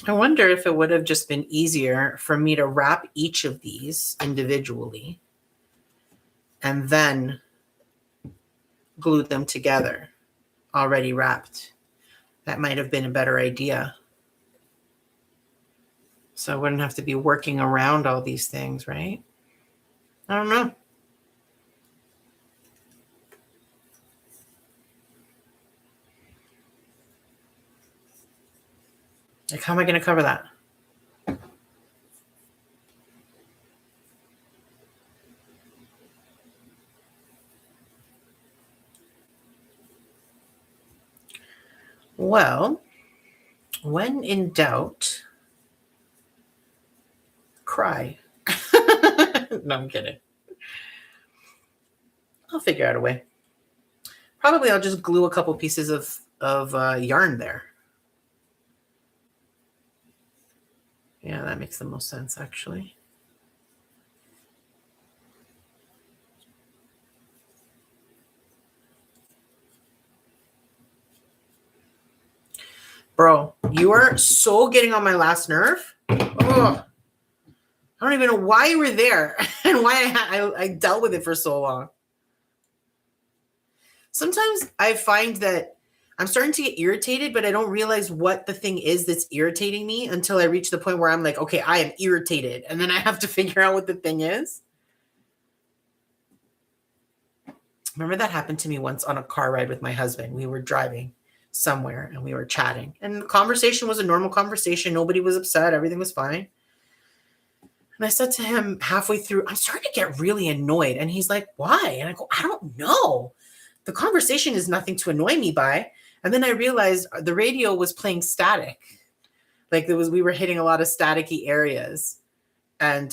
I wonder if it would have just been easier for me to wrap each of these individually and then glue them together, already wrapped. That might have been a better idea. So I wouldn't have to be working around all these things, right? I don't know. Like, how am I going to cover that? Well, when in doubt, cry. No, I'm kidding. I'll figure out a way. Probably I'll just glue a couple pieces of yarn there. Yeah, that makes the most sense, actually. Bro, you are so getting on my last nerve. Oh, I don't even know why you were there and why I dealt with it for so long. Sometimes I find that I'm starting to get irritated, but I don't realize what the thing is that's irritating me until I reach the point where I'm like, okay, I am irritated. And then I have to figure out what the thing is. Remember that happened to me once on a car ride with my husband. We were driving somewhere and we were chatting. And the conversation was a normal conversation. Nobody was upset. Everything was fine. And I said to him halfway through, I'm starting to get really annoyed. And he's like, why? And I go, I don't know. The conversation is nothing to annoy me by. And then I realized the radio was playing static. Like we were hitting a lot of staticky areas. And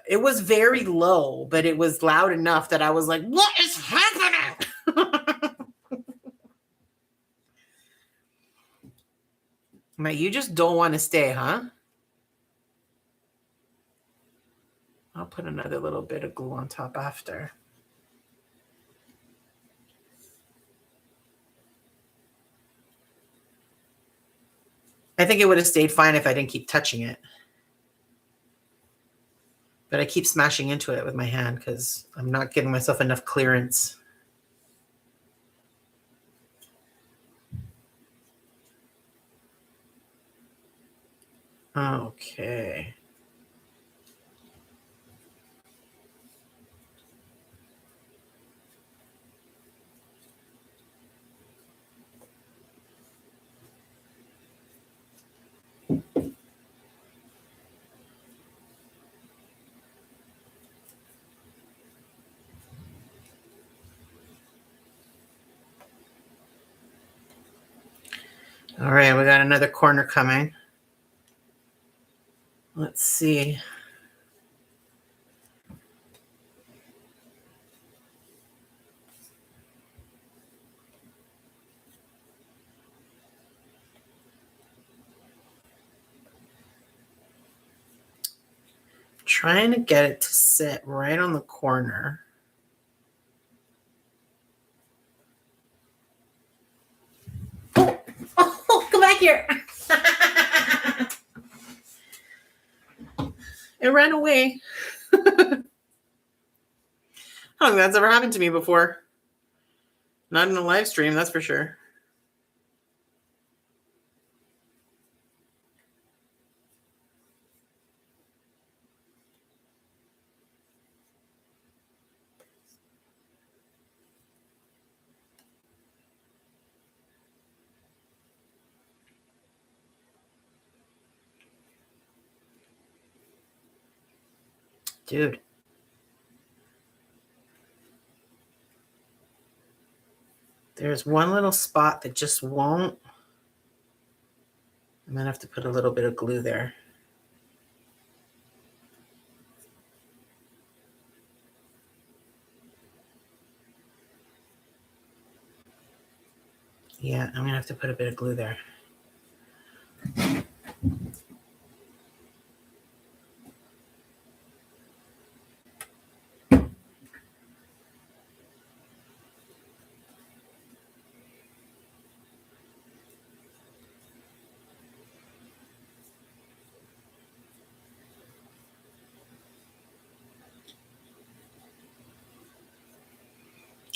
it was very low, but it was loud enough that I was like, what is happening? I'm like, you just don't want to stay, huh? I'll put another little bit of glue on top after. I think it would have stayed fine if I didn't keep touching it. But I keep smashing into it with my hand because I'm not giving myself enough clearance. Okay. All right, we got another corner coming. Let's see. Trying to get it to sit right on the corner. Oh, come back here. It ran away. I don't think that's ever happened to me before. Not in a live stream, that's for sure. Dude. There's one little spot that just won't. I'm going to have to put a little bit of glue there. Yeah, I'm going to have to put a bit of glue there.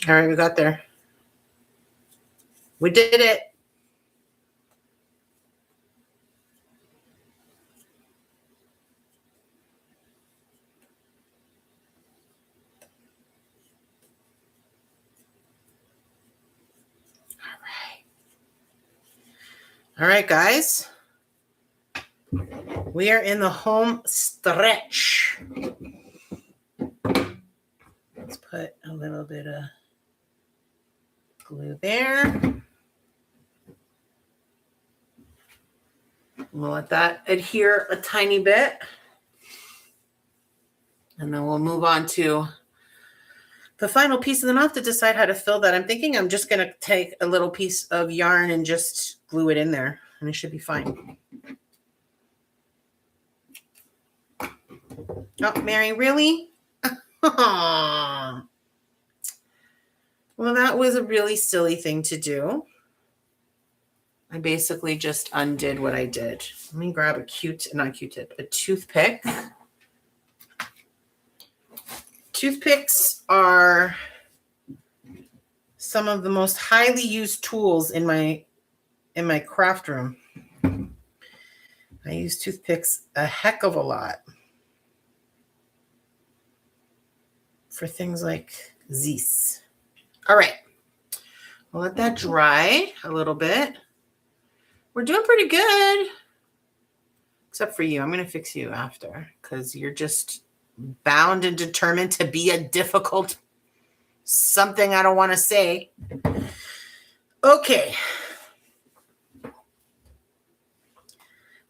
All right, we got there. We did it. All right, guys. We are in the home stretch. Let's put a little bit of glue there. We'll let that adhere a tiny bit. And then we'll move on to the final piece. And then I'll have to decide how to fill that. I'm thinking I'm just going to take a little piece of yarn and just glue it in there. And it should be fine. Oh, Mary, really? Well, that was a really silly thing to do. I basically just undid what I did. Let me grab a toothpick. Toothpicks are some of the most highly used tools in my craft room. I use toothpicks a heck of a lot for things like this. All right. I'll let that dry a little bit. We're doing pretty good. Except for you. I'm going to fix you after because you're just bound and determined to be a difficult something I don't want to say. Okay.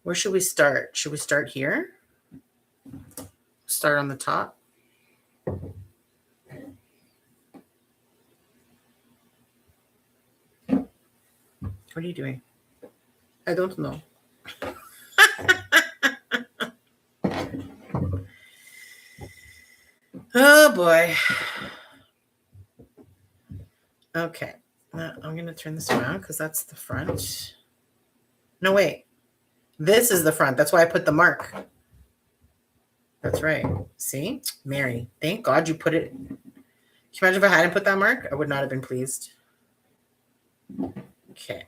Where should we start? Should we start here? Start on the top. What are you doing? I don't know. Oh boy. Okay. I'm going to turn this around because that's the front. No, wait. This is the front. That's why I put the mark. That's right. See? Mary, thank God you put it. Can you imagine if I hadn't put that mark? I would not have been pleased. Okay.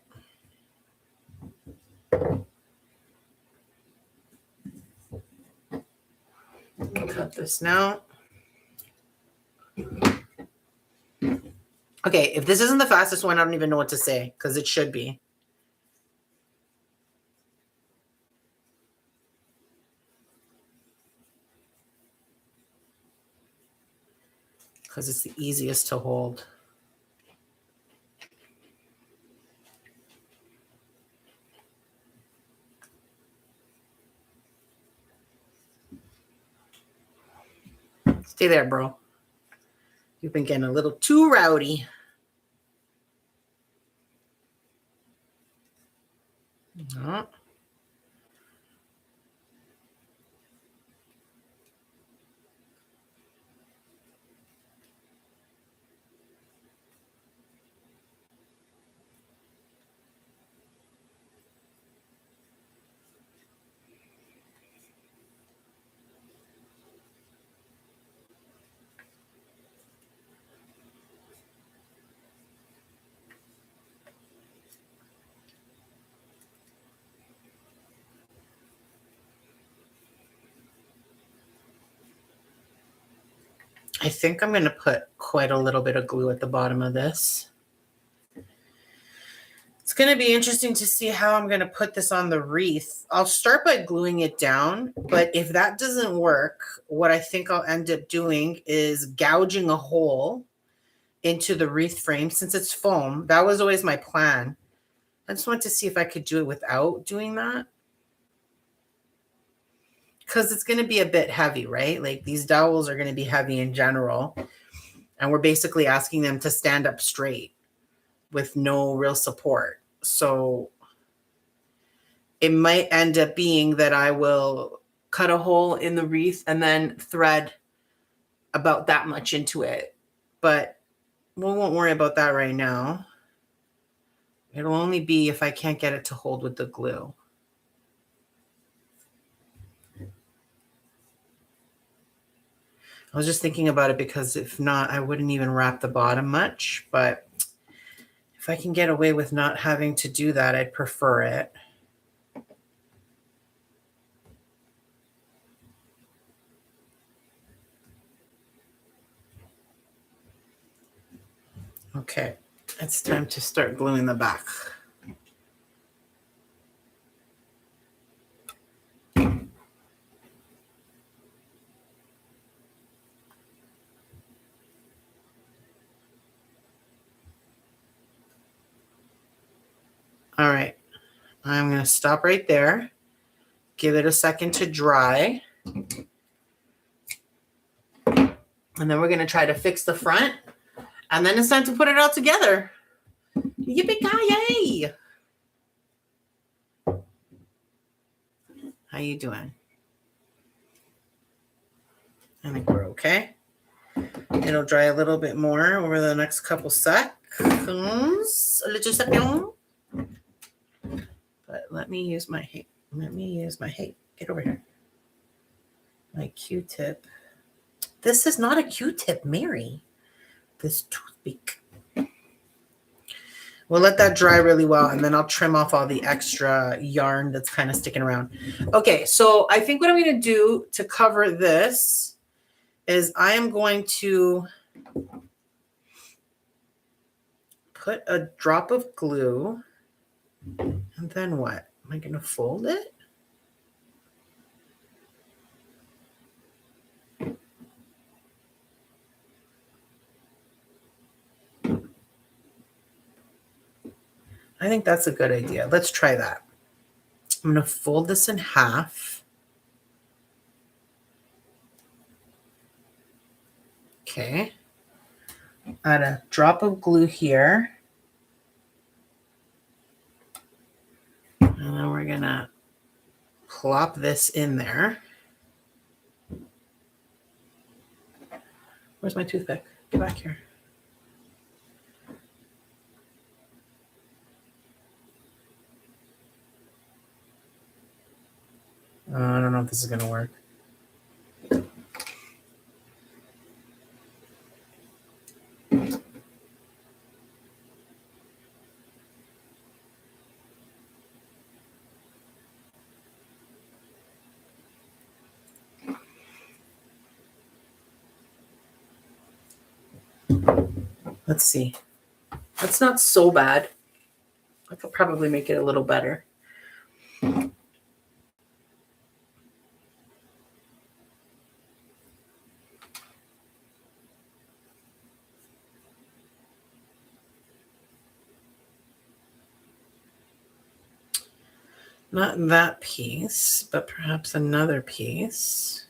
Cut this now. Okay, if this isn't the fastest one, I don't even know what to say because it should be. Because it's the easiest to hold. Stay there, bro. You've been getting a little too rowdy. No. I think I'm going to put quite a little bit of glue at the bottom of this. It's going to be interesting to see how I'm going to put this on the wreath. I'll start by gluing it down, but if that doesn't work, what I think I'll end up doing is gouging a hole into the wreath frame since it's foam. That was always my plan. I just wanted to see if I could do it without doing that. Because it's going to be a bit heavy, right? Like these dowels are going to be heavy in general. And we're basically asking them to stand up straight with no real support. So it might end up being that I will cut a hole in the wreath and then thread about that much into it. But we won't worry about that right now. It'll only be if I can't get it to hold with the glue. I was just thinking about it because if not, I wouldn't even wrap the bottom much. But if I can get away with not having to do that, I'd prefer it. Okay, it's time to start gluing the back. All right, I'm going to stop right there. Give it a second to dry. And then we're going to try to fix the front. And then it's time to put it all together. Yippee-ki-yay! How you doing? I think we're okay. It'll dry a little bit more over the next couple seconds. A little second. let me use my, hey, get over here. My Q-tip. This is not a Q-tip, Mary. This toothpick. We'll let that dry really well, and then I'll trim off all the extra yarn that's kind of sticking around. Okay, so I think what I'm going to do to cover this is I am going to put a drop of glue, and then what? Am I going to fold it? I think that's a good idea. Let's try that. I'm going to fold this in half. Okay. Add a drop of glue here. And then we're going to plop this in there. Where's my toothpick? Get back here. I don't know if this is going to work. Let's see. That's not so bad. I could probably make it a little better. Not that piece, but perhaps another piece.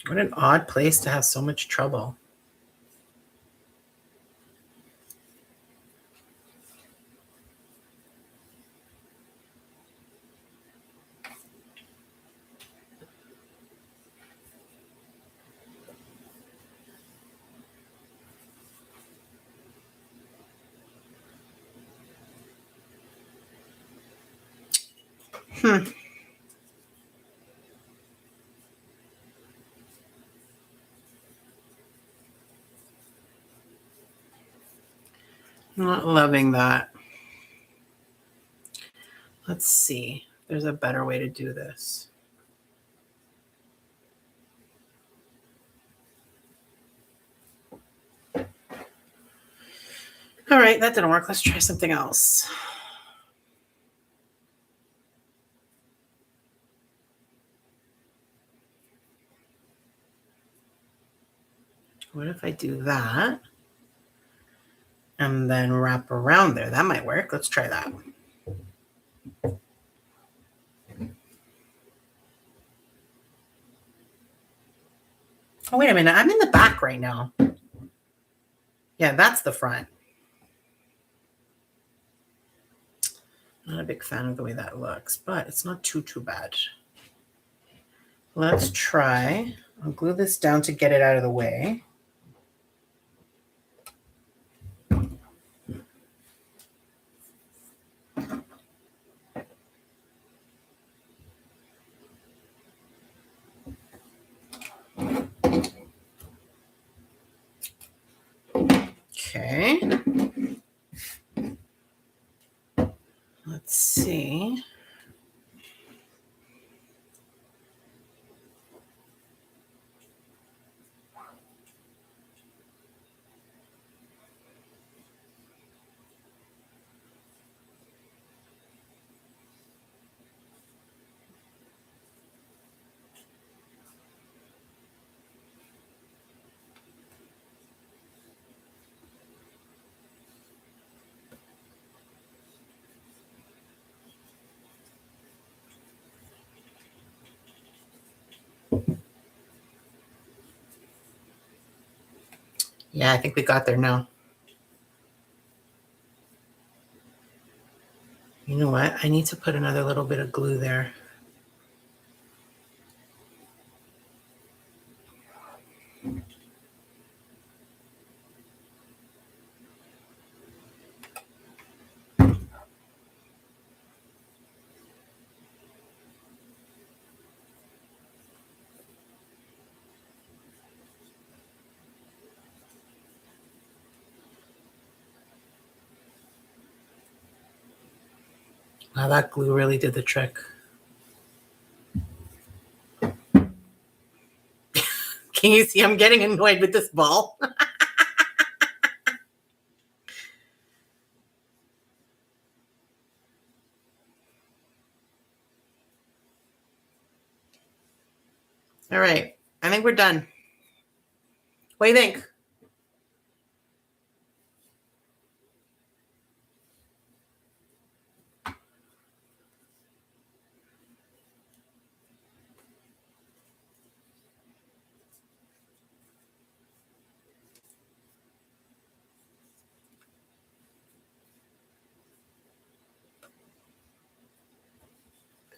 What an odd place to have so much trouble. Not loving that. Let's see. There's a better way to do this. All right, that didn't work. Let's try something else. What if I do that and then wrap around there? That might work. Let's try that. Oh, wait a minute. I'm in the back right now. Yeah, that's the front. Not a big fan of the way that looks, but it's not too bad. Let's try. I'll glue this down to get it out of the way. Okay. Let's see. Yeah, I think we got there now. You know what? I need to put another little bit of glue there. Wow, that glue really did the trick. Can you see I'm getting annoyed with this ball? All right, I think we're done. What do you think?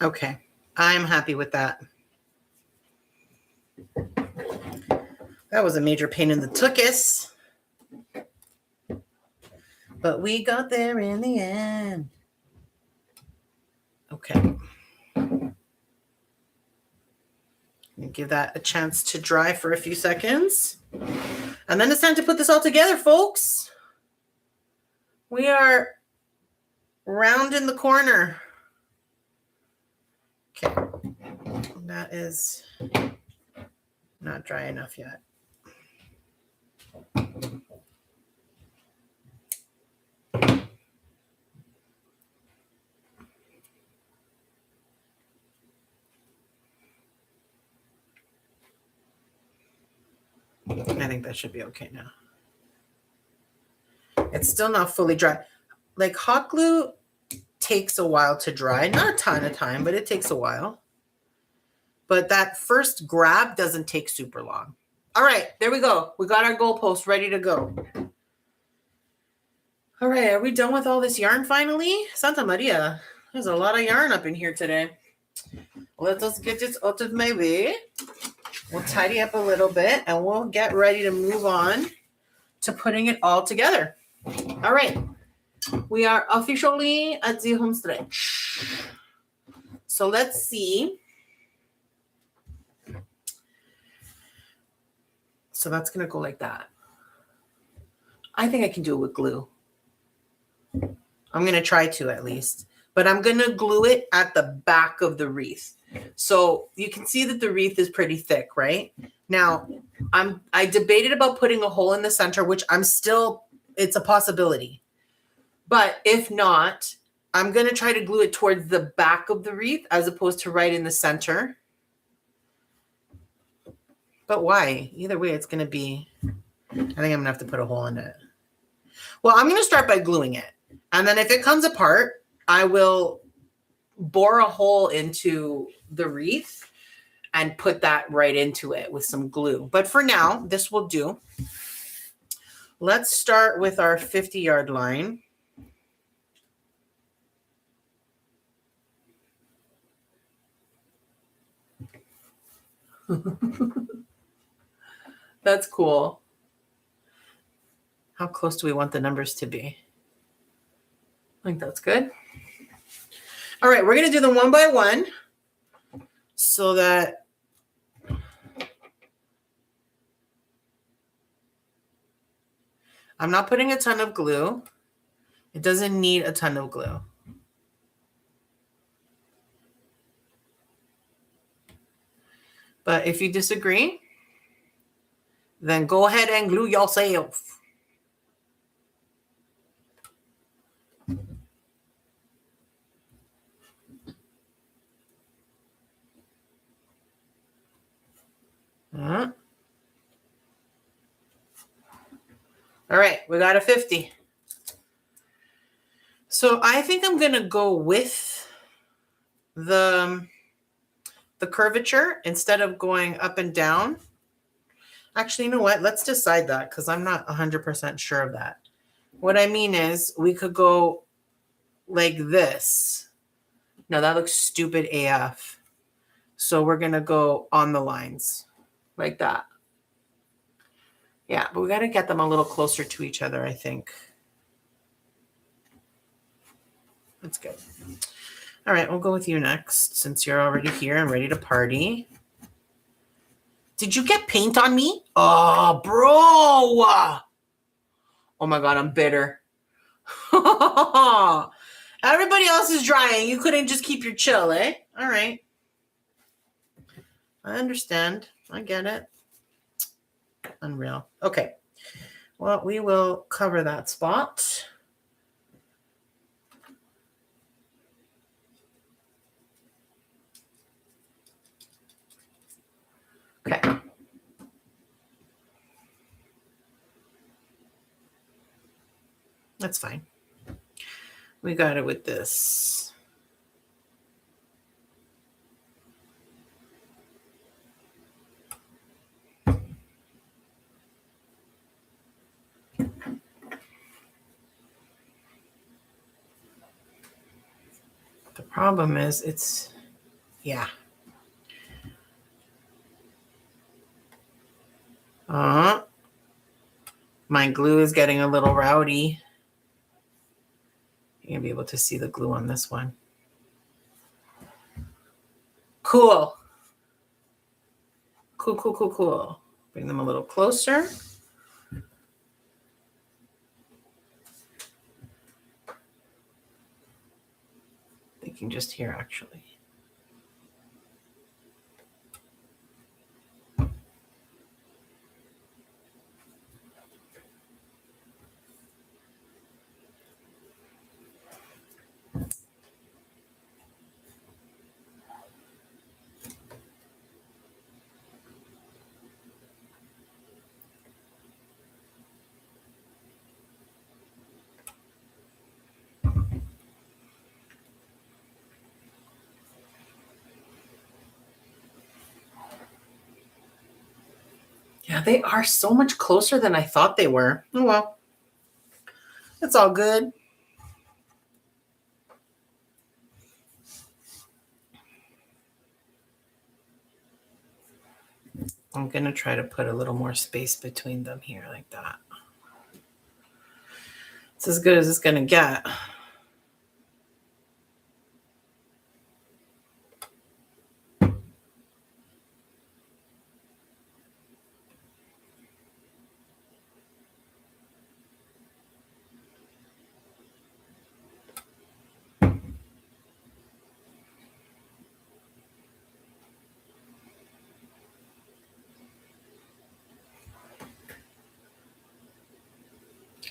Okay, I'm happy with that. That was a major pain in the tuchus. But we got there in the end. Okay. Give that a chance to dry for a few seconds. And then it's time to put this all together, folks. We are rounding the corner. Okay. That is not dry enough yet. I think that should be okay now. It's still not fully dry. Like hot glue takes a while to dry. Not a ton of time, but it takes a while. But that first grab doesn't take super long. All right, there we go. We got our goalpost ready to go. All right, are we done with all this yarn finally? Santa Maria, there's a lot of yarn up in here today. Let us get this out of my way. We'll tidy up a little bit and we'll get ready to move on to putting it all together. All right, we are officially at the home stretch. So let's see. So that's going to go like that. I think I can do it with glue. I'm going to try to at least. But I'm going to glue it at the back of the wreath. So you can see that the wreath is pretty thick, right? Now, I debated about putting a hole in the center, which it's a possibility. But if not, I'm going to try to glue it towards the back of the wreath as opposed to right in the center. But why? Either way, it's going to be, I think I'm going to have to put a hole in it. Well, I'm going to start by gluing it. And then if it comes apart, I will bore a hole into the wreath and put that right into it with some glue. But for now, this will do. Let's start with our 50-yard line. That's cool. How close do we want the numbers to be? I think that's good. All right, we're going to do them one by one so that I'm not putting a ton of glue. It doesn't need a ton of glue. But if you disagree, then go ahead and glue yourself. All right, we got a 50. So I think I'm going to go with the curvature instead of going up and down. Actually, you know what? Let's decide that because I'm not 100% sure of that. What I mean is we could go like this. No, that looks stupid AF. So we're going to go on the lines like that. Yeah, but we got to get them a little closer to each other, I think. That's good. All right, we'll go with you next since you're already here and ready to party. Did you get paint on me? Oh, bro. Oh my God, I'm bitter. Everybody else is drying. You couldn't just keep your chill, eh? All right. I understand. I get it. Unreal. Okay. Well, we will cover that spot. Okay. That's fine. We got it with this. The problem is it's, yeah. My glue is getting a little rowdy. You're going to be able to see the glue on this one. Cool. Cool, cool, cool, cool. Bring them a little closer. They can just hear, actually. Yeah, they are so much closer than I thought they were. Oh, well. It's all good. I'm going to try to put a little more space between them here like that. It's as good as it's going to get.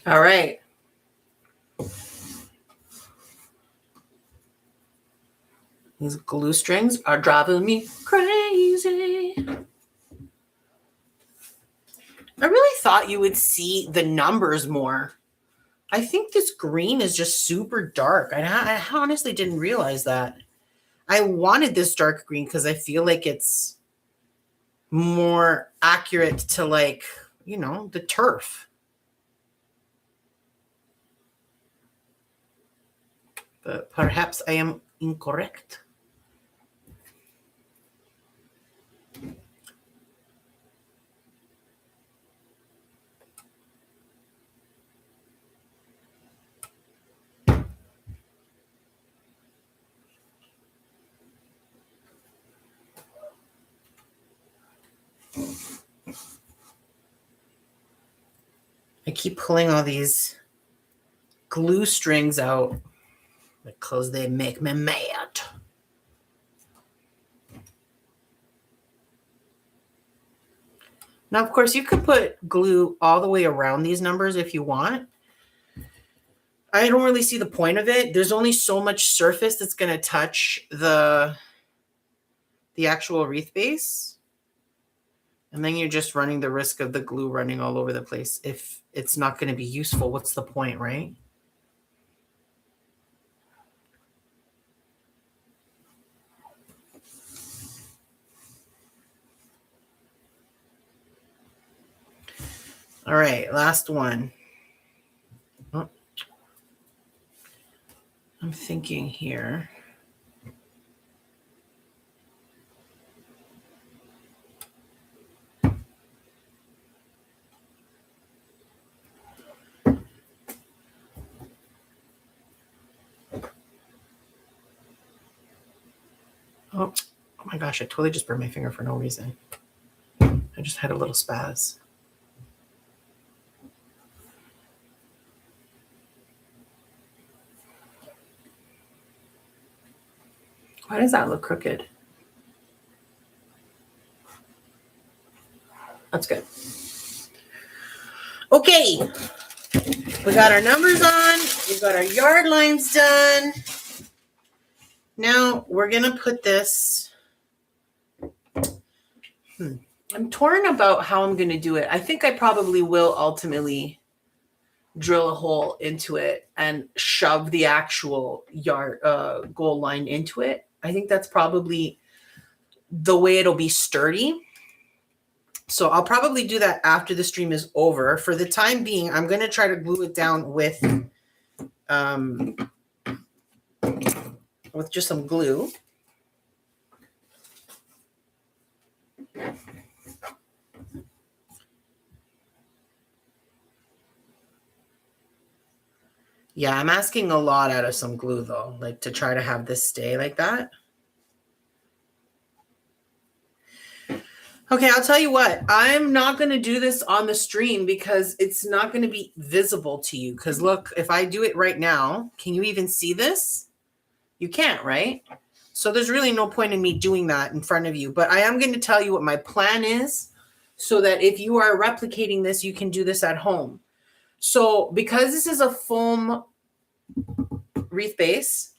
All right. These glue strings are driving me crazy. I really thought you would see the numbers more. I think this green is just super dark. I honestly didn't realize that. I wanted this dark green because I feel like it's more accurate to, like, you know, the turf. But perhaps I am incorrect. I keep pulling all these glue strings out because they make me mad. Now, of course, you could put glue all the way around these numbers if you want. I don't really see the point of it. There's only so much surface that's going to touch the actual wreath base. And then you're just running the risk of the glue running all over the place. If it's not going to be useful, what's the point, right? All right, last one. Oh. I'm thinking here. Oh my gosh, I totally just burned my finger for no reason. I just had a little spaz. Why does that look crooked? That's good. Okay, we got our numbers on. We got our yard lines done. Now we're going to put this. I'm torn about how I'm going to do it. I think I probably will ultimately drill a hole into it and shove the actual yard goal line into it. I think that's probably the way it'll be sturdy. So I'll probably do that after the stream is over. For the time being, I'm going to try to glue it down with just some glue. Yeah, I'm asking a lot out of some glue though, like to try to have this stay like that. Okay, I'll tell you what, I'm not going to do this on the stream because it's not going to be visible to you. Because look, if I do it right now, can you even see this? You can't, right? So there's really no point in me doing that in front of you. But I am going to tell you what my plan is so that if you are replicating this, you can do this at home. So because this is a foam wreath base,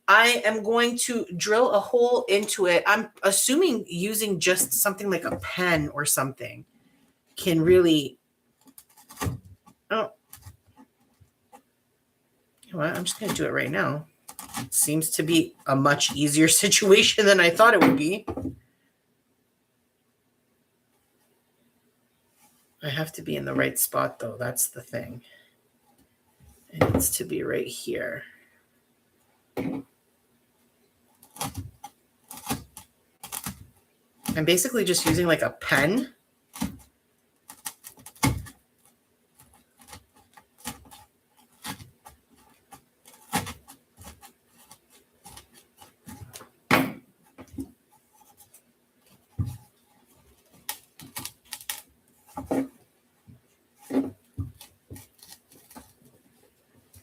I am going to drill a hole into it. I'm assuming using just something like a pen or something can really, oh, you know what? I'm just going to do it right now. It seems to be a much easier situation than I thought it would be. I have to be in the right spot though. That's the thing. It needs to be right here. I'm basically just using like a pen.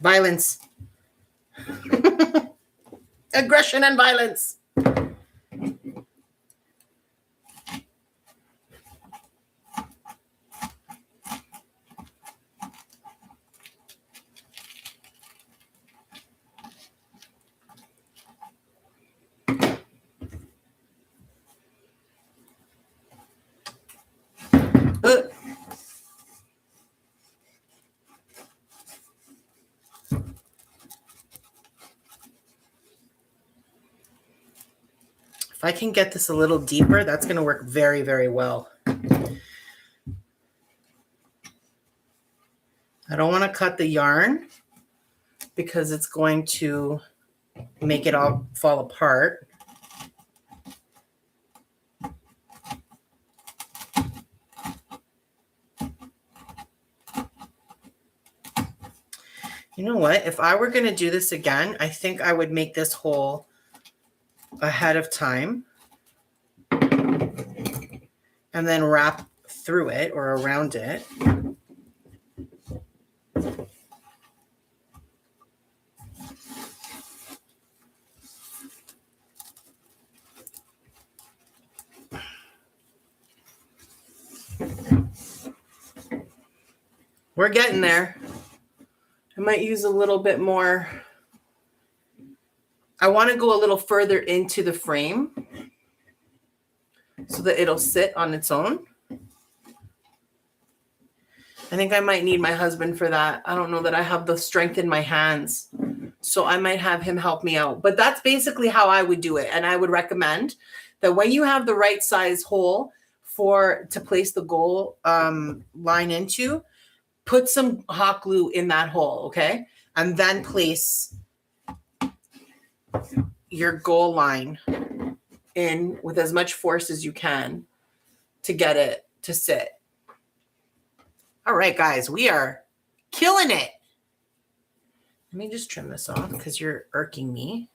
Violence. Aggression and violence. If I can get this a little deeper, that's going to work very, very well. I don't want to cut the yarn because it's going to make it all fall apart. You know what? If I were going to do this again, I think I would make this hole ahead of time and then wrap through it or around it. We're getting there. I might use a little bit more. I want to go a little further into the frame so that it'll sit on its own. I think I might need my husband for that. I don't know that I have the strength in my hands, so I might have him help me out. But that's basically how I would do it. And I would recommend that when you have the right size hole to place the goal line into, put some hot glue in that hole, okay? And then place your goal line in with as much force as you can to get it to sit. All right, guys, we are killing it. Let me just trim this off because you're irking me.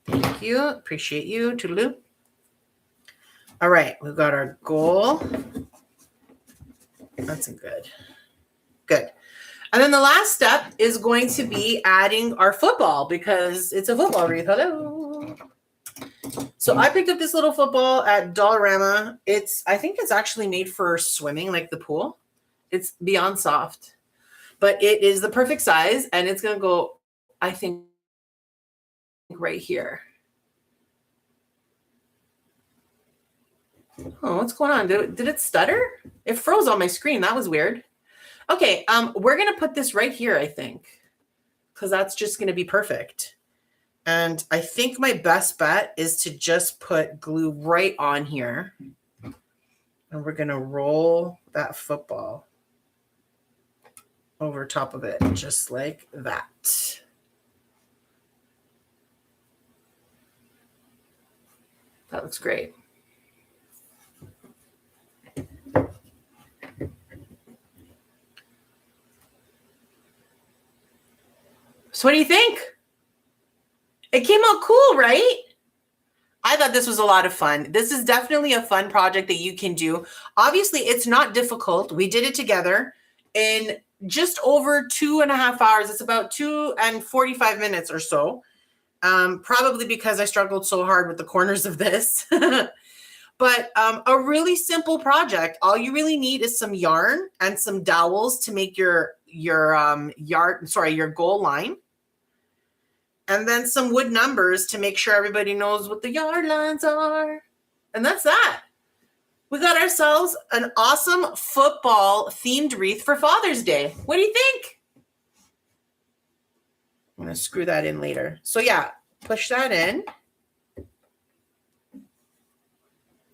Thank you. Appreciate you. Toodaloo. All right, we've got our goal. That's good. Good. And then the last step is going to be adding our football because it's a football wreath. Hello. So I picked up this little football at Dollarama. I think it's actually made for swimming, like the pool. It's beyond soft, but it is the perfect size, and it's going to go, I think, right here. Oh, what's going on? Did it stutter? It froze on my screen. That was weird. Okay, we're going to put this right here, I think, because that's just going to be perfect. And I think my best bet is to just put glue right on here. And we're going to roll that football over top of it, just like that. That looks great. So what do you think? It came out cool, right? I thought this was a lot of fun. This is definitely a fun project that you can do. Obviously, it's not difficult. We did it together in just over 2.5 hours. It's about 2 and 45 minutes or so. Probably because I struggled so hard with the corners of this. But a really simple project. All you really need is some yarn and some dowels to make your goal line. And then some wood numbers to make sure everybody knows what the yard lines are. And that's that. We got ourselves an awesome football themed wreath for Father's Day. What do you think? I'm going to screw that in later. So yeah, push that in.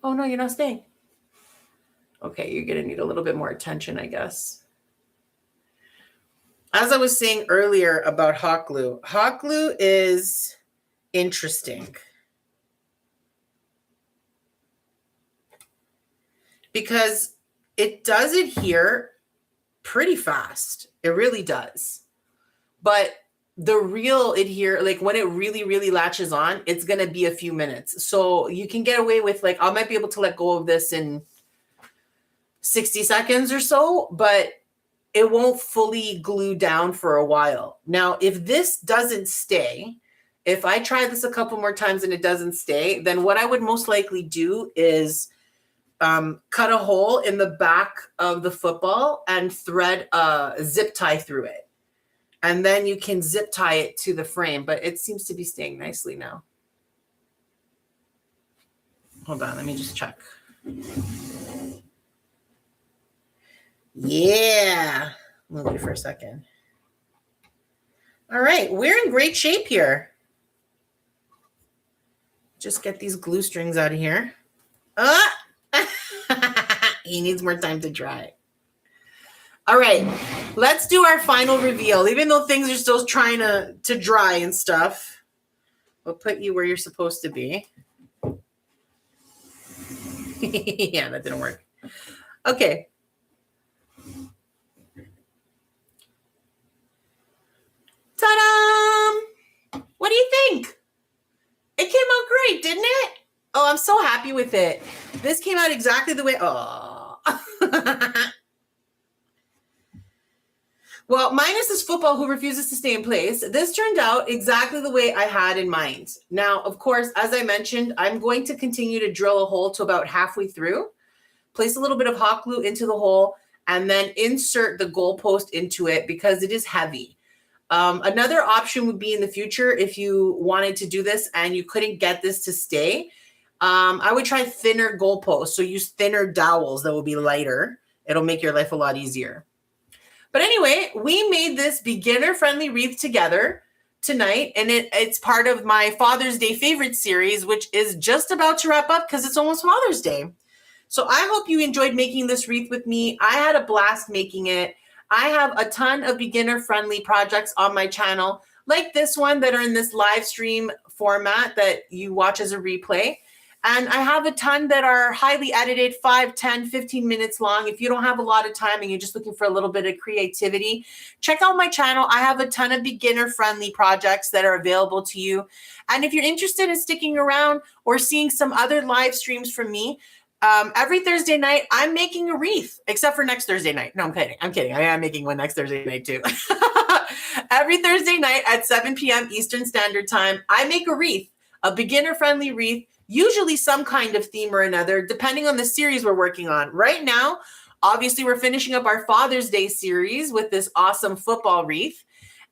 Oh no, you're not staying. Okay, you're going to need a little bit more attention, I guess. As I was saying earlier about hot glue is interesting because it does adhere pretty fast. It really does. But the real adhere, like when it really, really latches on, it's going to be a few minutes. So you can get away with, like, I might be able to let go of this in 60 seconds or so, but it won't fully glue down for a while. Now, if this doesn't stay, if I try this a couple more times and it doesn't stay, then what I would most likely do is cut a hole in the back of the football and thread a zip tie through it. And then you can zip tie it to the frame, but it seems to be staying nicely now. Hold on, let me just check. Yeah, move it for a second. All right, we're in great shape here. Just get these glue strings out of here. He needs more time to dry. All right, let's do our final reveal. Even though things are still trying to dry and stuff, we'll put you where you're supposed to be. Yeah, that didn't work. Okay. Ta-da! What do you think? It came out great, didn't it? Oh, I'm so happy with it. This came out exactly the way. Oh. Well, minus this football who refuses to stay in place, this turned out exactly the way I had in mind. Now, of course, as I mentioned, I'm going to continue to drill a hole to about halfway through, place a little bit of hot glue into the hole, and then insert the goalpost into it because it is heavy. Another option would be in the future if you wanted to do this and you couldn't get this to stay. I would try thinner goalposts. So use thinner dowels that will be lighter. It'll make your life a lot easier. But anyway, we made this beginner-friendly wreath together tonight, and it's part of my Father's Day favorite series, which is just about to wrap up because it's almost Father's Day. So I hope you enjoyed making this wreath with me. I had a blast making it. I have a ton of beginner-friendly projects on my channel. like this one that are in this live stream format that you watch as a replay. And I have a ton that are highly edited, 5, 10, 15 minutes long. If you don't have a lot of time and you're just looking for a little bit of creativity, check out my channel. I have a ton of beginner-friendly projects that are available to you. And if you're interested in sticking around or seeing some other live streams from me, every Thursday night, I'm making a wreath, except for next Thursday night. No, I'm kidding. I'm kidding. I am making one next Thursday night too. Every Thursday night at 7 p.m. Eastern Standard Time, I make a wreath, a beginner-friendly wreath, usually some kind of theme or another, depending on the series we're working on. Right now, obviously, we're finishing up our Father's Day series with this awesome football wreath.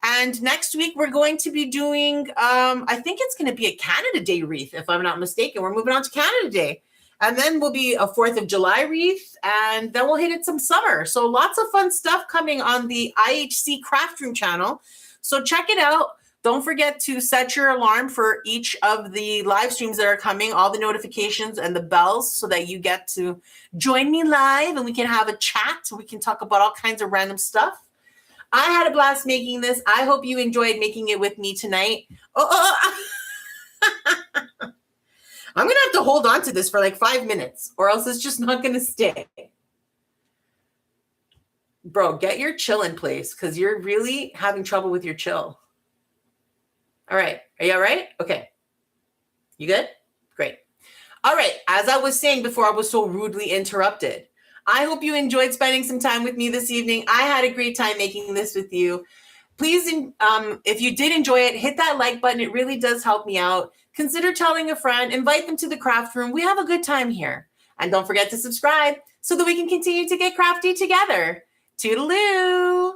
And next week, we're going to be doing, I think it's going to be a Canada Day wreath, if I'm not mistaken. We're moving on to Canada Day. And then we'll be a 4th of July wreath, and then we'll hit it some summer. So lots of fun stuff coming on the IHC Craft Room channel. So check it out. Don't forget to set your alarm for each of the live streams that are coming, all the notifications and the bells, so that you get to join me live and we can have a chat. We can talk about all kinds of random stuff. I had a blast making this. I hope you enjoyed making it with me tonight. I'm going to have to hold on to this for like 5 minutes or else it's just not going to stay. Bro, get your chill in place because you're really having trouble with your chill. All right. Are you all right? Okay. You good? Great. All right. As I was saying before, I was so rudely interrupted. I hope you enjoyed spending some time with me this evening. I had a great time making this with you. Please, if you did enjoy it, hit that like button. It really does help me out. Consider telling a friend. Invite them to the craft room. We have a good time here. And don't forget to subscribe so that we can continue to get crafty together. Toodaloo.